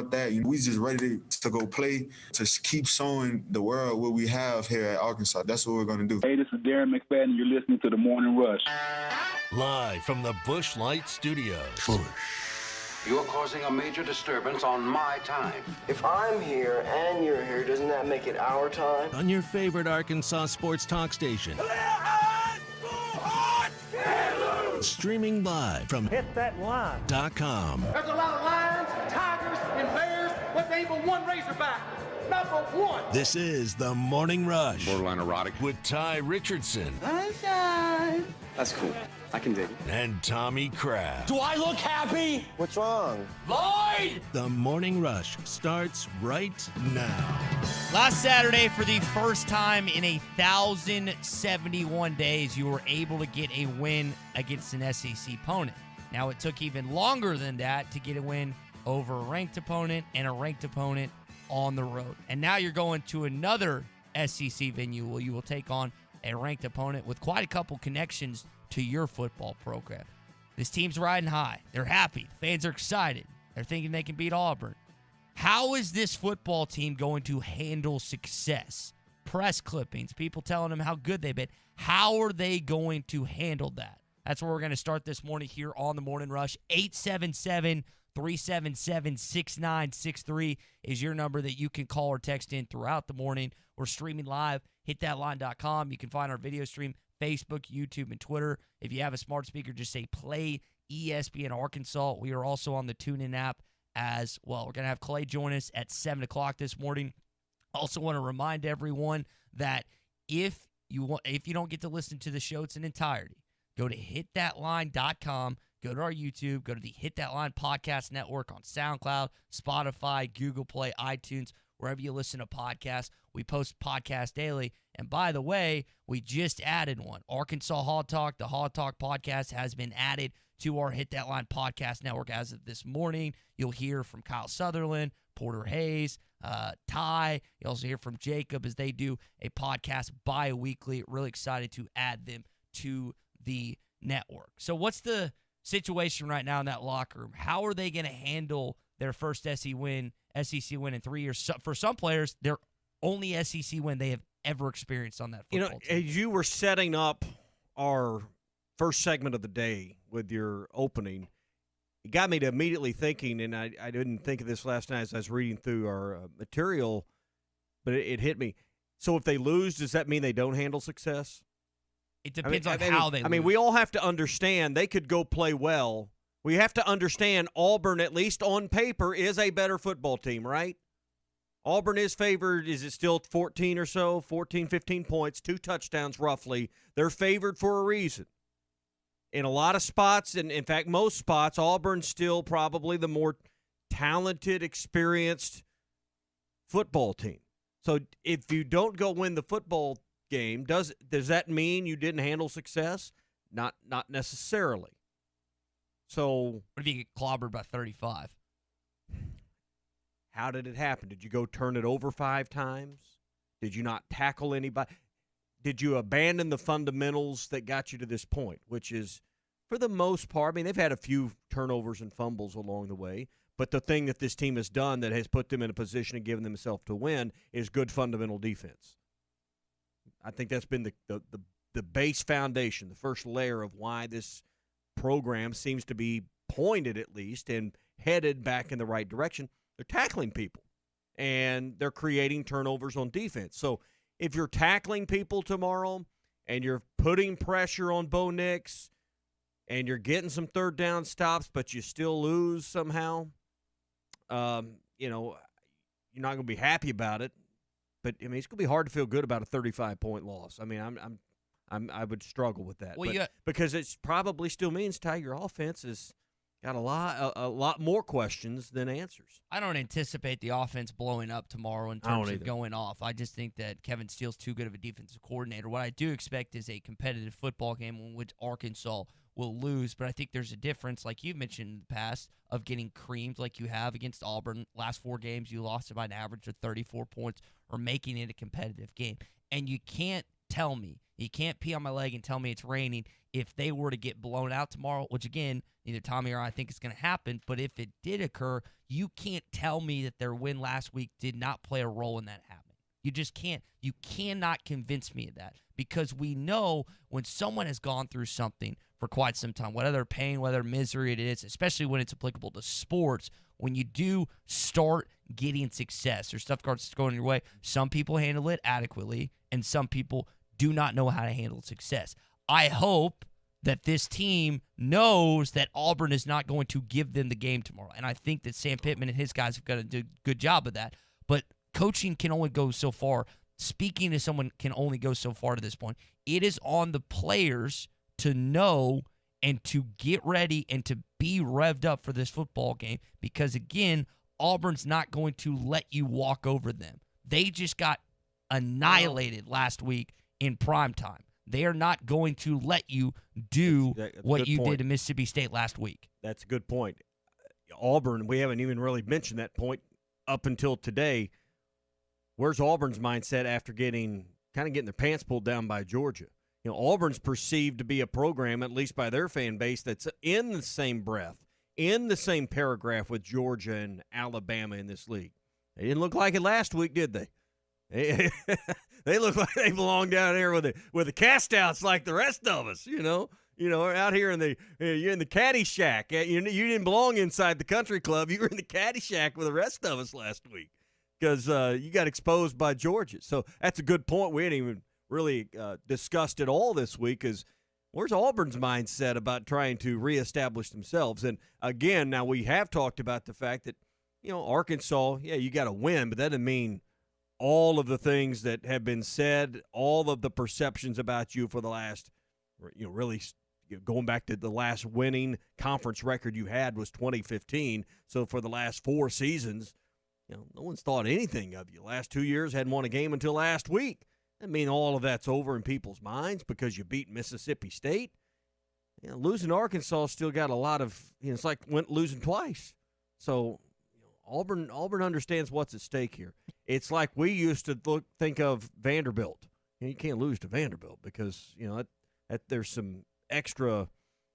that. We just ready to go play, to keep showing the world what we have here at Arkansas. That's what we're going to do. Hey, this is Darren McFadden. You're listening to The Morning Rush. Live from the Busch Light Studios. You're causing a major disturbance on my time. If I'm here and you're here, doesn't that make it our time? On your favorite Arkansas sports talk station. Streaming live from hitthatline.com. There's a lot of lions, tigers, and bears, but there ain't but one Razorback. Number one. This is The Morning Rush. Borderline erotic. With Ty Richardson. Sunshine. That's cool. I can dig it. And Tommy Kraft. Do I look happy? What's wrong? Lloyd! The Morning Rush starts right now. Last Saturday, for the first time in 1,071 days, you were able to get a win against an SEC opponent. Now, it took even longer than that to get a win over a ranked opponent and a ranked opponent on the road. And now you're going to another SEC venue where you will take on a ranked opponent with quite a couple connections to your football program. This team's riding high. They're happy. The fans are excited. They're thinking they can beat Auburn. How is this football team going to handle success? Press clippings, people telling them how good they've been. How are they going to handle that? That's where we're going to start this morning here on The Morning Rush. 877-377-6963 is your number that you can call or text in throughout the morning. We're streaming live, hitthatline.com. You can find our video stream, Facebook, YouTube, and Twitter. If you have a smart speaker, just say play ESPN Arkansas. We are also on the TuneIn app as well. We're going to have Clay join us at 7 o'clock this morning. Also want to remind everyone that if you don't get to listen to the show in entirety, go to hitthatline.com, go to our YouTube, go to the Hit That Line Podcast Network on SoundCloud, Spotify, Google Play, iTunes, wherever you listen to podcasts. We post podcasts daily. And by the way, we just added one. Arkansas Hog Talk, the Hog Talk podcast has been added to our Hit That Line Podcast Network as of this morning. You'll hear from Kyle Sutherland, Porter Hayes, Ty. You also hear from Jacob as they do a podcast bi-weekly. Really excited to add them to the network. So what's the situation right now in that locker room? How are they going to handle their first SEC win in 3 years? So for some players, their only SEC win they have ever experienced on that football team. As you were setting up our first segment of the day with your opening, it got me to immediately thinking, and I didn't think of this last night as I was reading through our material, but it hit me. So if they lose, does that mean they don't handle success? It depends on how they lose. I mean, we all have to understand they could go play well. We have to understand Auburn, at least on paper, is a better football team, right? Auburn is favored, is it still 14 or so, 14, 15 points, 2 touchdowns roughly. They're favored for a reason. In a lot of spots, and in fact most spots, Auburn's still probably the more talented, experienced football team. So if you don't go win the football game, does that mean you didn't handle success? Not necessarily. So what if you get clobbered by 35? How did it happen? Did you go turn it over 5 times? Did you not tackle anybody? Did you abandon the fundamentals that got you to this point, which is, for the most part, I mean, they've had a few turnovers and fumbles along the way, but the thing that this team has done that has put them in a position and given themselves to win is good fundamental defense. I think that's been the base foundation, the first layer of why this program seems to be pointed, at least, and headed back in the right direction. They're tackling people, and they're creating turnovers on defense. So if you're tackling people tomorrow and you're putting pressure on Bo Nix and you're getting some third down stops, but you still lose somehow, you're not going to be happy about it. But I mean, it's going to be hard to feel good about a 35-point loss. I mean, I would struggle with that. Well, because it probably still means, Ty, your offense has got a lot more questions than answers. I don't anticipate the offense blowing up tomorrow in terms of going off. I just think that Kevin Steele's too good of a defensive coordinator. What I do expect is a competitive football game in which Arkansas will lose, but I think there's a difference, like you've mentioned in the past, of getting creamed like you have against Auburn. Last 4 games, you lost by an average of 34 points, or making it a competitive game. And you can't tell me You can't pee on my leg and tell me it's raining. If they were to get blown out tomorrow, which again, neither Tommy or I think is going to happen, but if it did occur, you can't tell me that their win last week did not play a role in that happening. You just can't. You cannot convince me of that, because we know when someone has gone through something for quite some time, whether pain, whether misery it is, especially when it's applicable to sports, when you do start getting success or stuff starts going your way, some people handle it adequately and some people do not know how to handle success. I hope that this team knows that Auburn is not going to give them the game tomorrow. And I think that Sam Pittman and his guys have got to do a good job of that. But coaching can only go so far. Speaking to someone can only go so far to this point. It is on the players to know and to get ready and to be revved up for this football game, because, again, Auburn's not going to let you walk over them. They just got annihilated last week in prime time. They are not going to let you do that's what you point. did to Mississippi State last week. That's a good point. Auburn, we haven't even really mentioned that point up until today. Where's Auburn's mindset after getting their pants pulled down by Georgia? You know, Auburn's perceived to be a program, at least by their fan base, that's in the same breath, in the same paragraph with Georgia and Alabama in this league. They didn't look like it last week, did they? They look like they belong down there with the cast-outs like the rest of us, you know, out here you're in the caddy shack. You didn't belong inside the country club. You were in the caddy shack with the rest of us last week because you got exposed by Georgia. So that's a good point. We didn't even really discussed it all this week, is where's Auburn's mindset about trying to reestablish themselves? And again, now we have talked about the fact that, you know, Arkansas, yeah, you got to win, but that doesn't mean all of the things that have been said, all of the perceptions about you for the last, really going back to the last winning conference record you had was 2015. So for the last 4 seasons, no one's thought anything of you. Last 2 years hadn't won a game until last week. I mean, all of that's over in people's minds because you beat Mississippi State. Losing Arkansas still got a lot of, it's like losing twice. So Auburn understands what's at stake here. It's like we used to think of Vanderbilt. You can't lose to Vanderbilt because, that there's some extra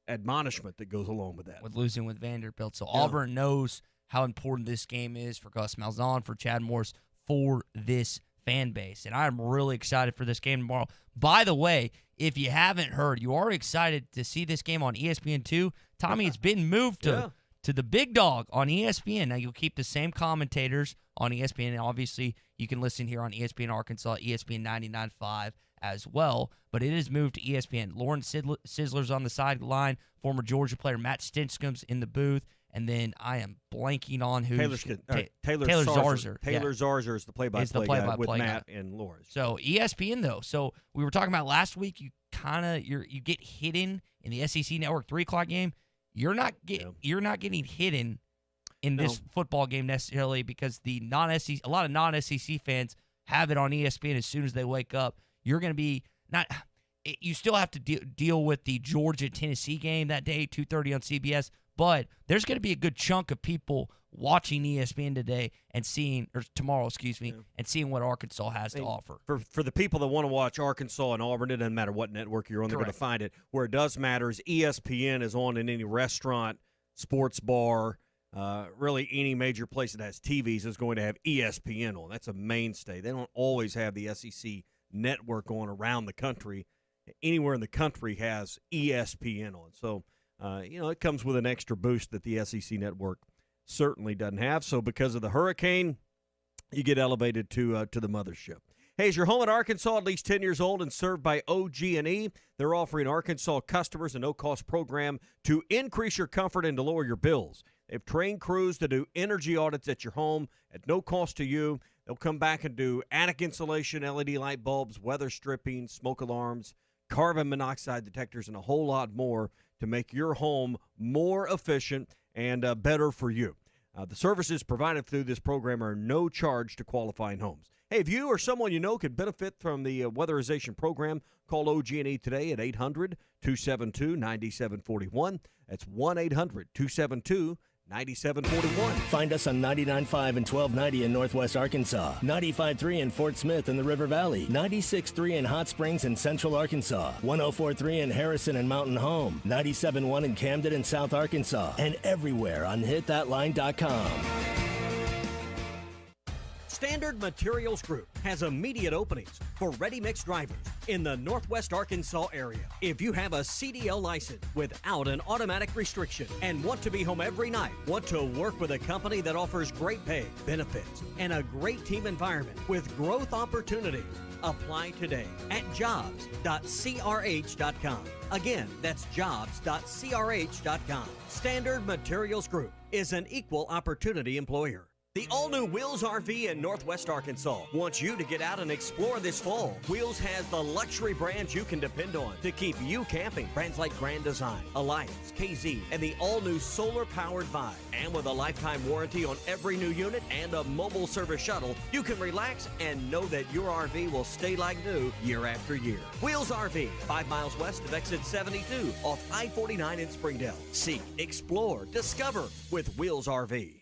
admonishment that goes along with that. With losing with Vanderbilt. So Yeah. Auburn knows how important this game is for Gus Malzahn, for Chad Morris, for this fan base. And I'm really excited for this game tomorrow. By the way, if you haven't heard, you are excited to see this game on ESPN2. Tommy, it's been moved to the big dog on ESPN. Now, you'll keep the same commentators on ESPN. And obviously, you can listen here on ESPN Arkansas, ESPN 99.5 as well. But it is moved to ESPN. Lauren Sizzler's on the sideline. Former Georgia player Matt Stinchcom's in the booth. And then I am blanking on who. Taylor Zarzour. Taylor Zarzour is the play-by-play guy with Matt and Lauren. So ESPN though. So we were talking about last week. You get hidden in the SEC Network 3:00 game. You're not getting hidden in this football game necessarily because a lot of non-SEC fans have it on ESPN as soon as they wake up. You're going to be you still have to deal with the Georgia-Tennessee game that day, 2:30 on CBS. But there's going to be a good chunk of people watching ESPN tomorrow, and seeing what Arkansas has to offer. For the people that want to watch Arkansas and Auburn, it doesn't matter what network you're on, they're going to find it. Where it does matter is ESPN is on in any restaurant, sports bar, really any major place that has TVs is going to have ESPN on. That's a mainstay. They don't always have the SEC network on around the country. Anywhere in the country has ESPN on. So, it comes with an extra boost that the SEC network certainly doesn't have. So because of the hurricane, you get elevated to the mothership. Hey, is your home in Arkansas at least 10 years old and served by OG&E? They're offering Arkansas customers a no-cost program to increase your comfort and to lower your bills. They've trained crews to do energy audits at your home at no cost to you. They'll come back and do attic insulation, LED light bulbs, weather stripping, smoke alarms, carbon monoxide detectors, and a whole lot more to make your home more efficient and better for you. The services provided through this program are no charge to qualifying homes. Hey, if you or someone you know could benefit from the weatherization program, call OG&E today at 800-272-9741. That's 1-800-272-9741. 9741. Find us on 99.5 and 1290 in Northwest Arkansas, 95.3 in Fort Smith in the River Valley, 96.3 in Hot Springs in Central Arkansas, 104.3 in Harrison and Mountain Home, 97.1 in Camden and South Arkansas, and everywhere on hitthatline.com. Standard Materials Group has immediate openings for ready-mix drivers in the Northwest Arkansas area. If you have a CDL license without an automatic restriction and want to be home every night, want to work with a company that offers great pay, benefits, and a great team environment with growth opportunities, apply today at jobs.crh.com. Again, that's jobs.crh.com. Standard Materials Group is an equal opportunity employer. The all-new Wheels RV in Northwest Arkansas wants you to get out and explore this fall. Wheels has the luxury brands you can depend on to keep you camping. Brands like Grand Design, Alliance, KZ, and the all-new solar-powered Vibe. And with a lifetime warranty on every new unit and a mobile service shuttle, you can relax and know that your RV will stay like new year after year. Wheels RV, 5 miles west of exit 72 off I-49 in Springdale. Seek, explore, discover with Wheels RV.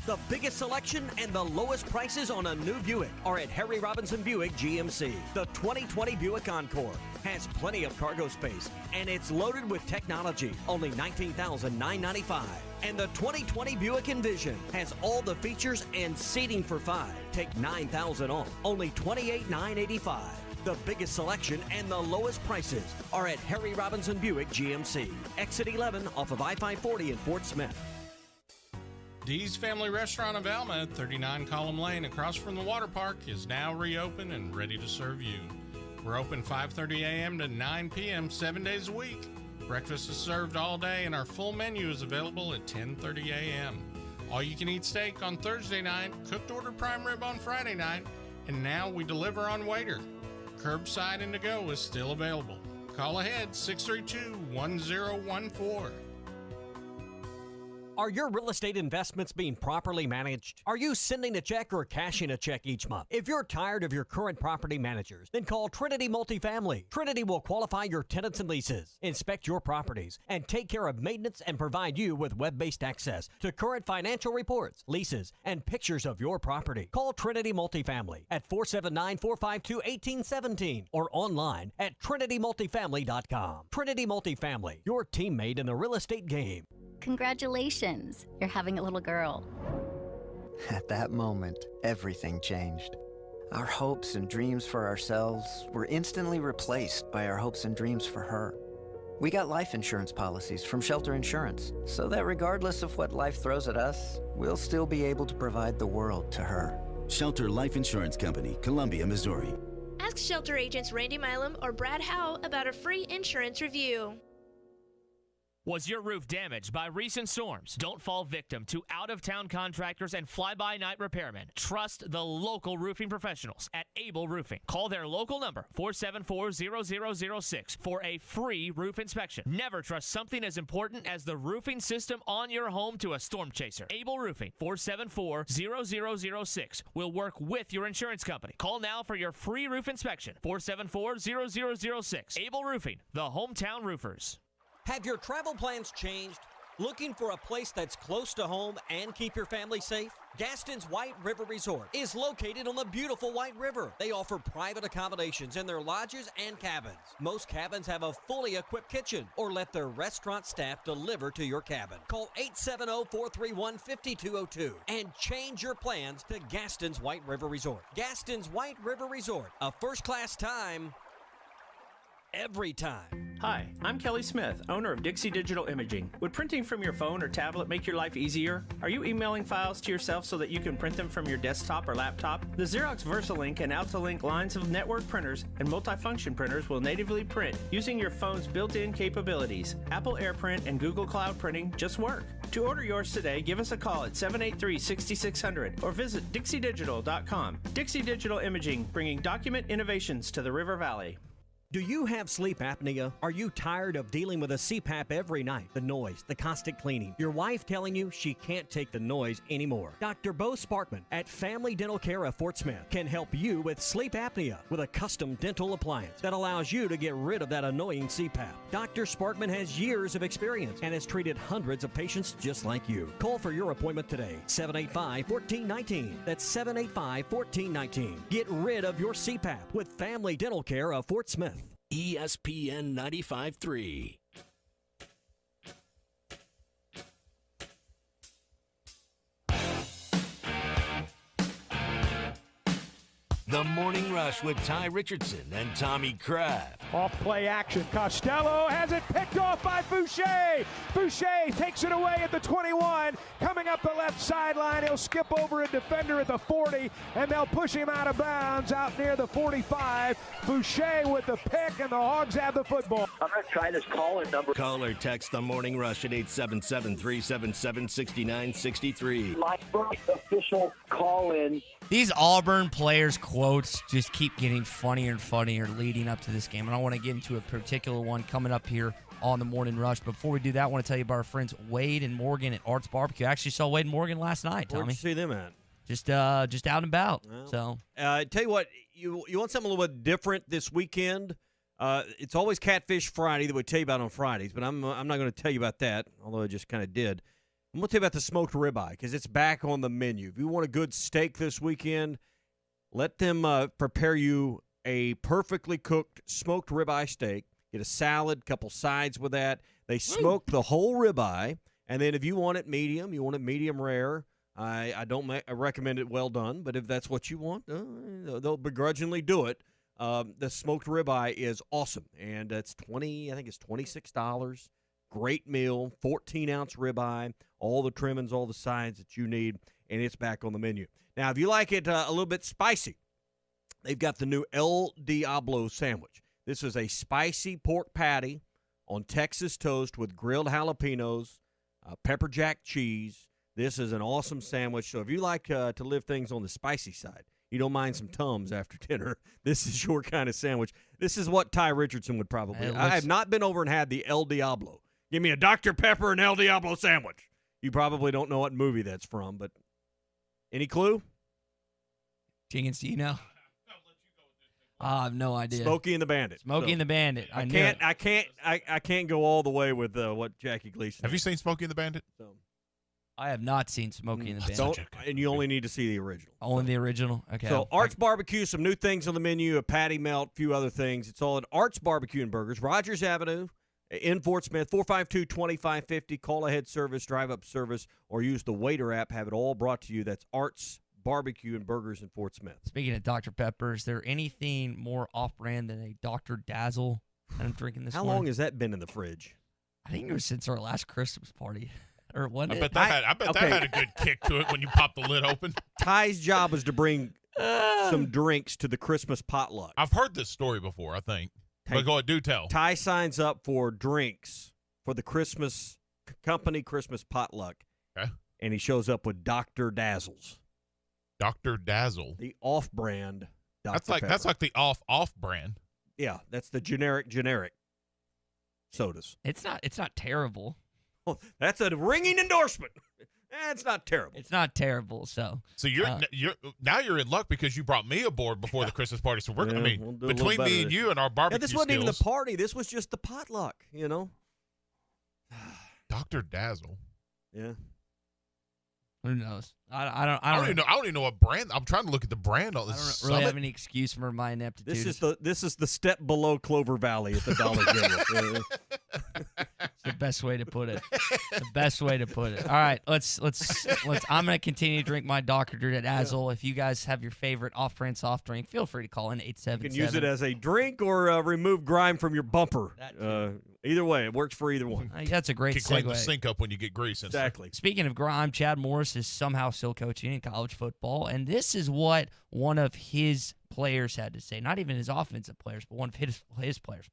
The biggest selection and the lowest prices on a new Buick are at Harry Robinson Buick GMC. The 2020 Buick Encore has plenty of cargo space, and it's loaded with technology, only $19,995. And the 2020 Buick Envision has all the features and seating for 5. Take $9,000 off, only $28,985. The biggest selection and the lowest prices are at Harry Robinson Buick GMC. Exit 11 off of I-540 in Fort Smith. Dee's Family Restaurant of Alma at 39 Column Lane across from the water park is now reopened and ready to serve you. We're open 5:30 a.m. to 9 p.m. 7 days a week. Breakfast is served all day and our full menu is available at 10:30 a.m. All you can eat steak on Thursday night, cooked order prime rib on Friday night, and now we deliver on Waiter. Curbside and to-go is still available. Call ahead 632-1014. Are your real estate investments being properly managed? Are you sending a check or cashing a check each month? If you're tired of your current property managers, then call Trinity Multifamily. Trinity will qualify your tenants and leases, inspect your properties, and take care of maintenance and provide you with web-based access to current financial reports, leases, and pictures of your property. Call Trinity Multifamily at 479-452-1817 or online at trinitymultifamily.com. Trinity Multifamily, your teammate in the real estate game. Congratulations, you're having a little girl. At that moment, everything changed. Our hopes and dreams for ourselves were instantly replaced by our hopes and dreams for her. We got life insurance policies from Shelter Insurance, so that regardless of what life throws at us, we'll still be able to provide the world to her. Shelter Life Insurance Company, Columbia, Missouri. Ask Shelter agents Randy Milam or Brad Howe about a free insurance review. Was your roof damaged by recent storms? Don't fall victim to out-of-town contractors and fly-by-night repairmen. Trust the local roofing professionals at Able Roofing. Call their local number, 474-0006, for a free roof inspection. Never trust something as important as the roofing system on your home to a storm chaser. Able Roofing, 474-0006, will work with your insurance company. Call now for your free roof inspection, 474-0006. Able Roofing, the hometown roofers. Have your travel plans changed? Looking for a place that's close to home and keep your family safe? Gaston's White River Resort is located on the beautiful White River. They offer private accommodations in their lodges and cabins. Most cabins have a fully equipped kitchen or let their restaurant staff deliver to your cabin. Call 870-431-5202 and change your plans to Gaston's White River Resort. Gaston's White River Resort, a first-class time every time. Hi, I'm Kelly Smith, owner of Dixie Digital Imaging. Would printing from your phone or tablet make your life easier? Are you emailing files to yourself so that you can print them from your desktop or laptop? The Xerox VersaLink and AltaLink lines of network printers and multifunction printers will natively print using your phone's built-in capabilities. Apple AirPrint and Google Cloud Printing just work. To order yours today, give us a call at 783-6600 or visit dixiedigital.com. Dixie Digital Imaging, bringing document innovations to the River Valley. Do you have sleep apnea? Are you tired of dealing with a CPAP every night? The noise, the constant cleaning. Your wife telling you she can't take the noise anymore. Dr. Bo Sparkman at Family Dental Care of Fort Smith can help you with sleep apnea with a custom dental appliance that allows you to get rid of that annoying CPAP. Dr. Sparkman has years of experience and has treated hundreds of patients just like you. Call for your appointment today. 785-1419. That's 785-1419. Get rid of your CPAP with Family Dental Care of Fort Smith. ESPN 95.3. The Morning Rush with Ty Richardson and Tommy Kraft. Off play action. Costello has it picked off by Boucher. Boucher takes it away at the 21. Coming up the left sideline, he'll skip over a defender at the 40, and they'll push him out of bounds out near the 45. Boucher with the pick, and the Hogs have the football. I'm going to try this caller number. Call or text The Morning Rush at 877-377-6963. My first official call-in. These Auburn players' quotes just keep getting funnier and funnier leading up to this game. And I want to get into a particular one coming up here on the Morning Rush. Before we do that, I want to tell you about our friends Wade and Morgan at Arts Barbecue. I actually saw Wade and Morgan last night, Tommy. Where'd you see them at? Just out and about. Well, tell you what, you want something a little bit different this weekend? It's always Catfish Friday that we tell you about on Fridays, but I'm not going to tell you about that, although I just kind of did. I'm going to tell you about the smoked ribeye because it's back on the menu. If you want a good steak this weekend, let them prepare you a perfectly cooked smoked ribeye steak. Get a salad, couple sides with that. They smoke the whole ribeye, and then if you want it medium rare. I don't recommend it well done, but if that's what you want, they'll begrudgingly do it. The smoked ribeye is awesome, and it's $26. Great meal, 14-ounce ribeye, all the trimmings, all the sides that you need, and it's back on the menu. Now, if you like it a little bit spicy, they've got the new El Diablo sandwich. This is a spicy pork patty on Texas toast with grilled jalapenos, pepper jack cheese. This is an awesome sandwich. So if you like to live things on the spicy side, you don't mind some Tums after dinner, this is your kind of sandwich. This is what Ty Richardson would probably. I have not been over and had the El Diablo. Give me a Dr. Pepper and El Diablo sandwich. You probably don't know what movie that's from, but any clue? Jenkins, do you know? I have no idea. Smokey and the Bandit. Smokey and the Bandit. I can't go all the way with what Jackie Gleason. Have you seen Smokey and the Bandit? I have not seen Smokey and the Bandit. And you only need to see the original. Only the original? Okay. So Arts Barbecue, some new things on the menu, a patty melt, a few other things. It's all at Arts Barbecue and Burgers, Rogers Avenue in Fort Smith, 452-2550. Call ahead service, drive-up service, or use the Waiter app. Have it all brought to you. That's Arts Barbecue and Burgers in Fort Smith. Speaking of Dr. Pepper, is there anything more off-brand than a Dr. Dazzle that I'm drinking this morning? How long has that been in the fridge? I think it was since our last Christmas party. Or one I bet that had a good kick to it when you pop the lid open. Ty's job is to bring some drinks to the Christmas potluck. I've heard this story before, I think. But go ahead, do tell. Ty signs up for drinks for the Christmas company Christmas potluck. Okay. And he shows up with Dr. Dazzles. Dr. Dazzle. The off-brand Dr. Pepper. That's like the off-brand. Yeah, that's the generic sodas. It's not terrible. Oh, that's a ringing endorsement. It's not terrible. It's not terrible. So you're in luck because you brought me aboard before the Christmas party. So we're going to be between me and you and our barbecue. This wasn't even the party. This was just the potluck. You know. Dr. Dazzle. Yeah. Who knows? I don't even know what brand. I'm trying to look at the brand on this. I don't really have any excuse for my ineptitude. This is the step below Clover Valley at the Dollar General. It's the best way to put it. The best way to put it. All right, let's. I'm gonna continue to drink my Dr. Dazzle. If you guys have your favorite off-brand soft drink, feel free to call in 877. You can use it as a drink or remove grime from your bumper. Either way, it works for either one. That's a great segue. Clean the sink up when you get grease. Exactly. Speaking of grime, Chad Morris is somehow still coaching in college football, and this is what one of his players had to say. Not even his offensive players, but one of his players.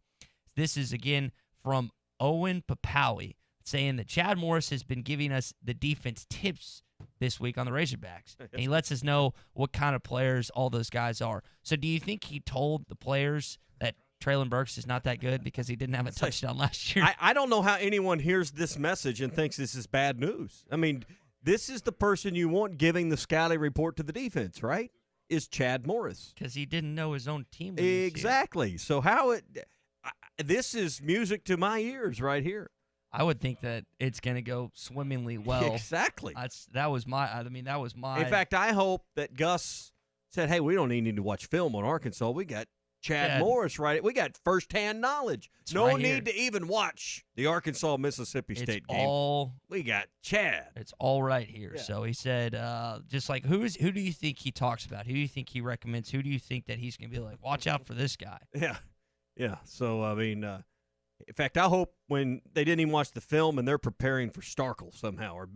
This is, again, from Owen Papawi, saying that Chad Morris has been giving us the defense tips this week on the Razorbacks. And he lets us know what kind of players all those guys are. So do you think he told the players that Traylon Burks is not that good because he didn't have a touchdown last year. I don't know how anyone hears this message and thinks this is bad news. I mean, this is the person you want giving the scouting report to the defense, right? Is Chad Morris. Because he didn't know his own team. Exactly. So this is music to my ears right here. I would think that it's going to go swimmingly well. Exactly. That was my. In fact, I hope that Gus said, "Hey, we don't need to watch film on Arkansas. We got Chad Morris, right? We got firsthand knowledge. No need to even watch the Arkansas-Mississippi State game. We got Chad. It's all right here." Yeah. So he said, just like who do you think he talks about? Who do you think he recommends? Who do you think that he's going to be like? Watch out for this guy. Yeah. So I mean. In fact, I hope when they didn't even watch the film and they're preparing for Starkle somehow, or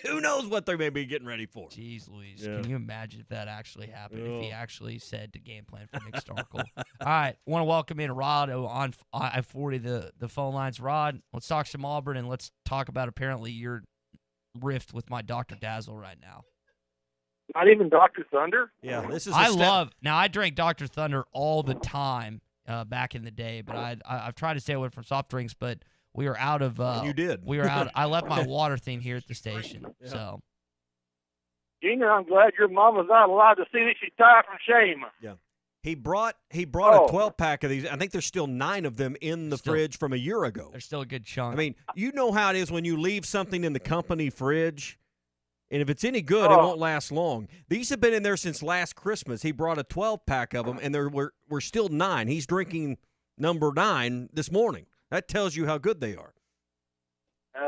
who knows what they may be getting ready for. Jeez Louise, can you imagine if that actually happened, if he actually said the game plan for Nick Starkle? All right, want to welcome in Rod on I-40, the phone lines. Rod, let's talk some Auburn, and let's talk about apparently your rift with my Dr. Dazzle right now. Not even Dr. Thunder? Yeah, this is Now, I drank Dr. Thunder all the time. Back in the day, but I've tried to stay away from soft drinks, but we are out of. You did. We are out. I left my water thing here at the station. Yeah. So, Junior, I'm glad your mama's not allowed to see that she's tired from shame. Yeah, he brought a 12-pack of these. I think there's still 9 of them in the fridge from a year ago. There's still a good chunk. I mean, you know how it is when you leave something in the company fridge. And if it's any good, it won't last long. These have been in there since last Christmas. He brought a 12-pack of them, and there were still 9. He's drinking number 9 this morning. That tells you how good they are.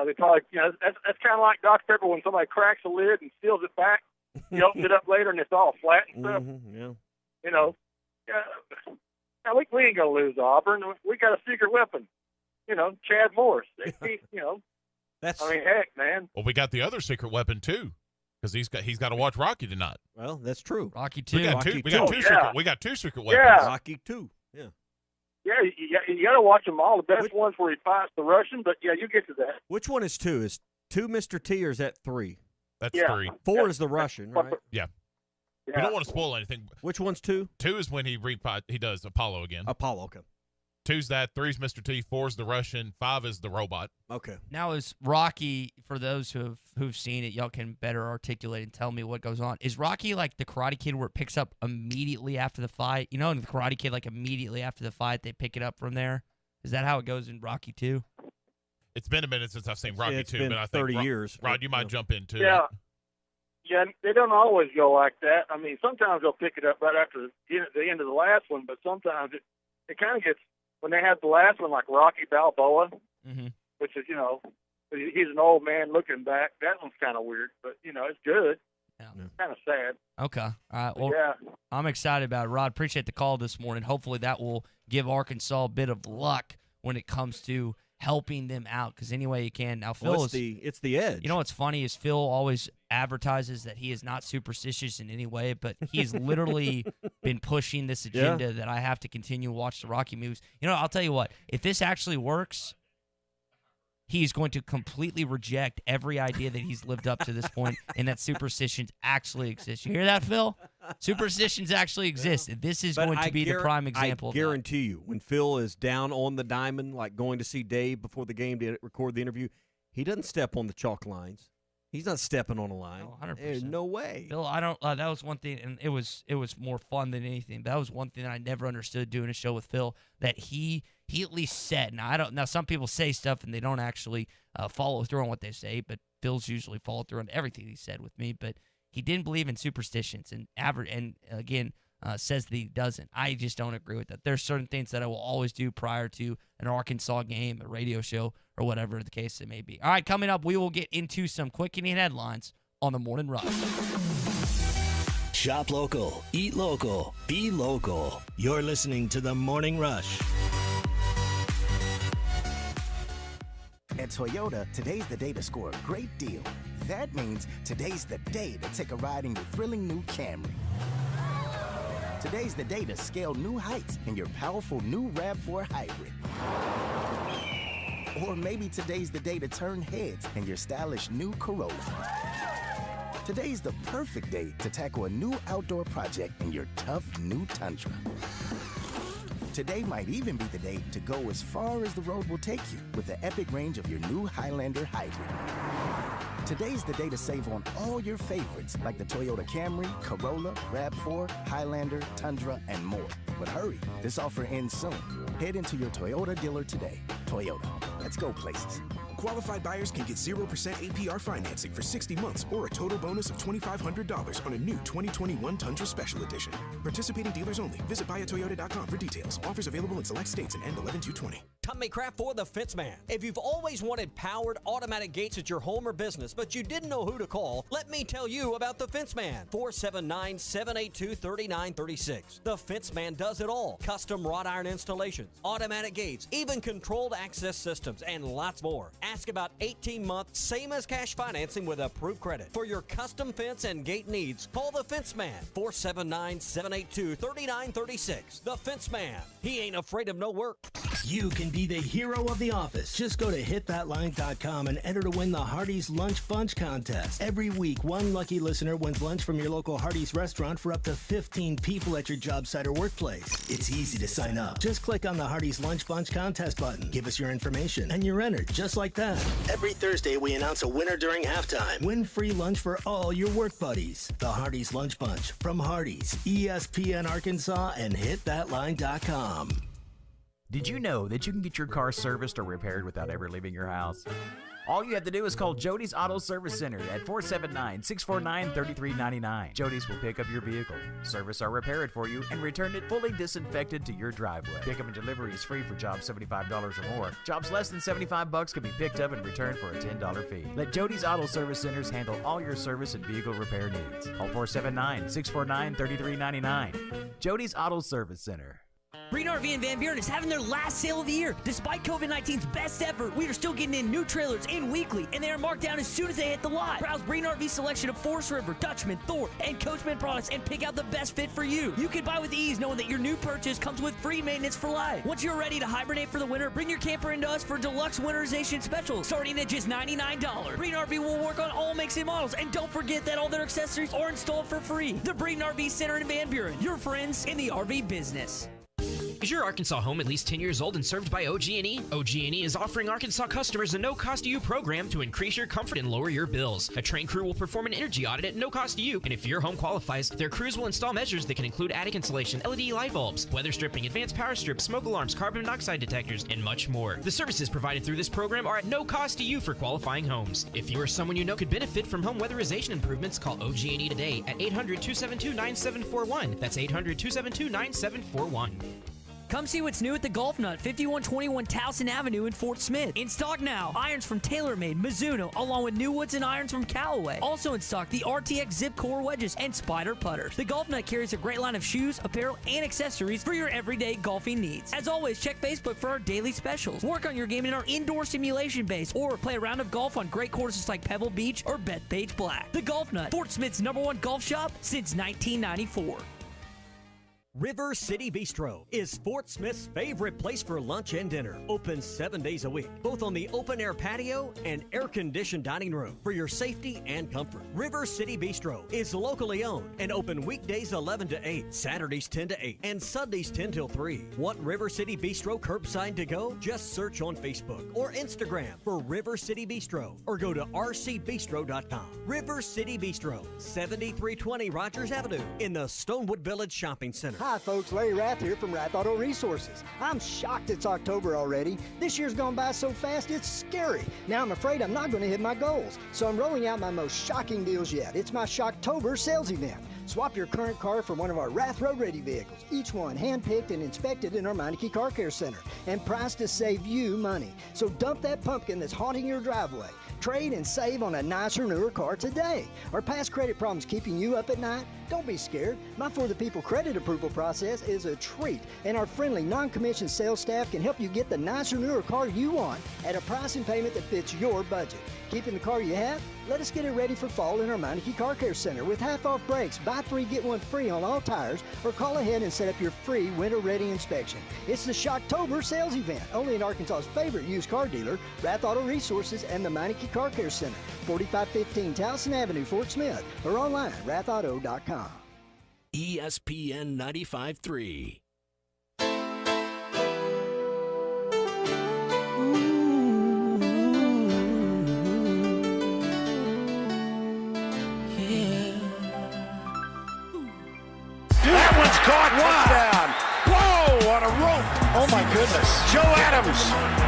They probably, that's kind of like Dr. Pepper when somebody cracks the lid and seals it back. You open it up later, and it's all flat and stuff. Yeah. Now we ain't going to lose Auburn. We got a secret weapon. Chad Morris. Heck, man. Well, we got the other secret weapon too, because he's got to watch Rocky tonight. Well, that's true. Rocky 2. We got two secret weapons. Yeah. Rocky 2. Yeah. Yeah, you got to watch them all. The best ones where he fights the Russian, but yeah, you get to that. Which one is 2? Is 2 Mr. T or is that 3? That's 3. 4 is the Russian, right? Yeah. We don't want to spoil anything. Which one's 2? 2 is when he does Apollo again. Apollo, okay. 2's that, 3's Mr. T, 4's the Russian, 5 is the robot. Okay. Now is Rocky, for those who've seen it, y'all can better articulate and tell me what goes on. Is Rocky like the Karate Kid where it picks up immediately after the fight? In the Karate Kid, like immediately after the fight, they pick it up from there? Is that how it goes in Rocky 2? It's been a minute since I've seen Rocky 2, but I think 30 years. Rod, you might jump in too. Yeah. Yeah, they don't always go like that. I mean, sometimes they'll pick it up right after the end of the last one, but sometimes it kind of gets, when they had the last one, like Rocky Balboa, which is, he's an old man looking back. That one's kind of weird, but, it's good. Yeah. Kind of sad. Okay. All right. Well, I'm excited about it. Rod, appreciate the call this morning. Hopefully that will give Arkansas a bit of luck when it comes to helping them out, because any way you can. Now, Phil it's the edge. You know what's funny is Phil always advertises that he is not superstitious in any way, but he's literally been pushing this agenda that I have to continue to watch the Rocky movies. I'll tell you what, if this actually works, he's going to completely reject every idea that he's lived up to this point and that superstitions actually exist. You hear that, Phil? Superstitions actually exist. This is going to be the prime example of that. I guarantee you, when Phil is down on the diamond, like going to see Dave before the game to record the interview, he doesn't step on the chalk lines. He's not stepping on a line. No, 100%. There's no way. Phil, I don't. That was one thing, and it was more fun than anything. That was one thing that I never understood doing a show with Phil, that he at least said. Now some people say stuff and they don't actually follow through on what they say, but Phil's usually followed through on everything he said with me. But he didn't believe in superstitions, and again says that he doesn't. I just don't agree with that. There's certain things that I will always do prior to an Arkansas game, a radio show, or whatever the case it may be. All right, coming up, we will get into some quick-hitting headlines on the Morning Rush. Shop local, eat local, be local. You're listening to the Morning Rush. At Toyota, today's the day to score a great deal. That means today's the day to take a ride in your thrilling new Camry. Today's the day to scale new heights in your powerful new RAV4 Hybrid. Or maybe today's the day to turn heads in your stylish new Corolla. Today's the perfect day to tackle a new outdoor project in your tough new Tundra. Today might even be the day to go as far as the road will take you with the epic range of your new Highlander Hybrid. Today's the day to save on all your favorites like the Toyota Camry, Corolla, RAV4, Highlander, Tundra, and more. But hurry, this offer ends soon. Head into your Toyota dealer today. Toyota, let's go places. Qualified buyers can get 0% APR financing for 60 months or a total bonus of $2,500 on a new 2021 Tundra Special Edition. Participating dealers only. Visit buyatoyota.com for details. Offers available in select states and end 11/2/20. Tommy Kraft for the Fence Man. If you've always wanted powered automatic gates at your home or business, but you didn't know who to call, let me tell you about the Fence Man. 479-782-3936. The Fence Man does it all. Custom wrought iron installations, automatic gates, even controlled access systems, and lots more. Ask about 18-month, same as cash financing with approved credit. For your custom fence and gate needs, call the Fence Man. 479-782-3936. The Fence Man. He ain't afraid of no work. You can be the hero of the office. Just go to hitthatline.com and enter to win the Hardee's Lunch Bunch contest. Every week, one lucky listener wins lunch from your local Hardee's restaurant for up to 15 people at your job site or workplace. It's easy to sign up. Just click on the Hardee's Lunch Bunch contest button. Give us your information, and you're entered just like that. Every Thursday, we announce a winner during halftime. Win free lunch for all your work buddies. The Hardee's Lunch Bunch from Hardee's, ESPN Arkansas, and hitthatline.com. Did you know that you can get your car serviced or repaired without ever leaving your house? All you have to do is call Jody's Auto Service Center at 479-649-3399. Jody's will pick up your vehicle, service or repair it for you, and return it fully disinfected to your driveway. Pickup and delivery is free for jobs $75 or more. Jobs less than $75 can be picked up and returned for a $10 fee. Let Jody's Auto Service Centers handle all your service and vehicle repair needs. Call 479-649-3399. Jody's Auto Service Center. Breen RV in Van Buren is having their last sale of the year. Despite COVID-19's best effort, we are still getting in new trailers in weekly, and they are marked down as soon as they hit the lot. Browse Breen RV's selection of Forest River, Dutchman, Thor, and Coachman products and pick out the best fit for you. You can buy with ease knowing that your new purchase comes with free maintenance for life. Once you're ready to hibernate for the winter, bring your camper into us for deluxe winterization specials starting at just $99. Breen RV will work on all makes and models, and don't forget that all their accessories are installed for free. The Breen RV Center in Van Buren, your friends in the RV business. Is your Arkansas home at least 10 years old and served by OG&E? OG&E is offering Arkansas customers a no-cost-to-you program to increase your comfort and lower your bills. A trained crew will perform an energy audit at no cost to you, and if your home qualifies, their crews will install measures that can include attic insulation, LED light bulbs, weather stripping, advanced power strips, smoke alarms, carbon monoxide detectors, and much more. The services provided through this program are at no cost to you for qualifying homes. If you or someone you know could benefit from home weatherization improvements, call OG&E today at 800-272-9741. That's 800-272-9741. Come see what's new at the Golf Nut, 5121 Towson Avenue in Fort Smith. In stock now, irons from TaylorMade, Mizuno, along with new woods and irons from Callaway. Also in stock, the RTX Zip Core wedges and Spider putters. The Golf Nut carries a great line of shoes, apparel, and accessories for your everyday golfing needs. As always, check Facebook for our daily specials. Work on your game in our indoor simulation base, or play a round of golf on great courses like Pebble Beach or Bethpage Black. The Golf Nut, Fort Smith's #1 golf shop since 1994. River City Bistro is Fort Smith's favorite place for lunch and dinner. Open 7 days a week, both on the open-air patio and air-conditioned dining room for your safety and comfort. River City Bistro is locally owned and open weekdays 11 to 8, Saturdays 10 to 8, and Sundays 10 till 3. Want River City Bistro curbside to go? Just search on Facebook or Instagram for River City Bistro or go to rcbistro.com. River City Bistro, 7320 Rogers Avenue in the Stonewood Village Shopping Center. Hi folks, Larry Rath here from Rath Auto Resources. I'm shocked it's October already. This year's gone by so fast it's scary. Now I'm afraid I'm not going to hit my goals. So I'm rolling out my most shocking deals yet. It's my Shocktober sales event. Swap your current car for one of our Rath Road Ready vehicles, each one hand-picked and inspected in our Meineke Car Care Center, and priced to save you money. So dump that pumpkin that's haunting your driveway. Trade and save on a nicer, newer car today. Are past credit problems keeping you up at night? Don't be scared. My For the People credit approval process is a treat, and our friendly, non-commissioned sales staff can help you get the nicer, newer car you want at a price and payment that fits your budget. Keeping the car you have? Let us get it ready for fall in our Meineke Car Care Center with half-off brakes, buy 3, get 1 free on all tires, or call ahead and set up your free winter-ready inspection. It's the Shocktober sales event, only in Arkansas's favorite used car dealer, Rath Auto Resources and the Meineke Car Care Center, 4515 Towson Avenue, Fort Smith, or online at rathauto.com. ESPN 95.3. caught. Touchdown. Whoa, on a rope. Oh, my goodness. Joe Adams.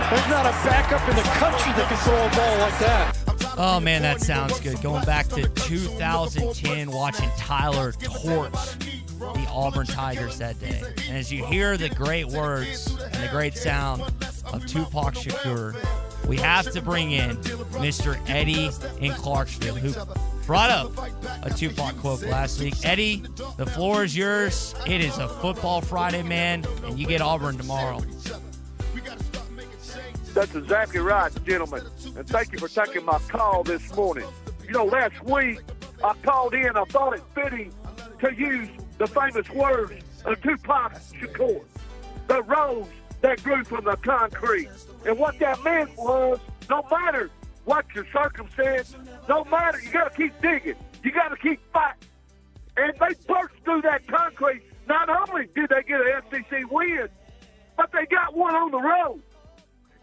There's not a backup in the country that can throw a ball like that. Oh, man, that sounds good. Going back to 2010, watching Tyler torch the Auburn Tigers that day. And as you hear the great words and the great sound of Tupac Shakur, we have to bring in Mr. Eddie in Clarksville, who brought up a Tupac quote last week. Eddie, the floor is yours. It is a football Friday, man, and you get Auburn tomorrow. That's exactly right, gentlemen. And thank you for taking my call this morning. You know, last week I called in. I thought it fitting to use the famous words of Tupac Shakur. The rose that grew from the concrete. And what that meant was, no matter what your circumstance, no matter, you got to keep digging. You got to keep fighting. And they burst through that concrete. Not only did they get an SEC win, but they got one on the road.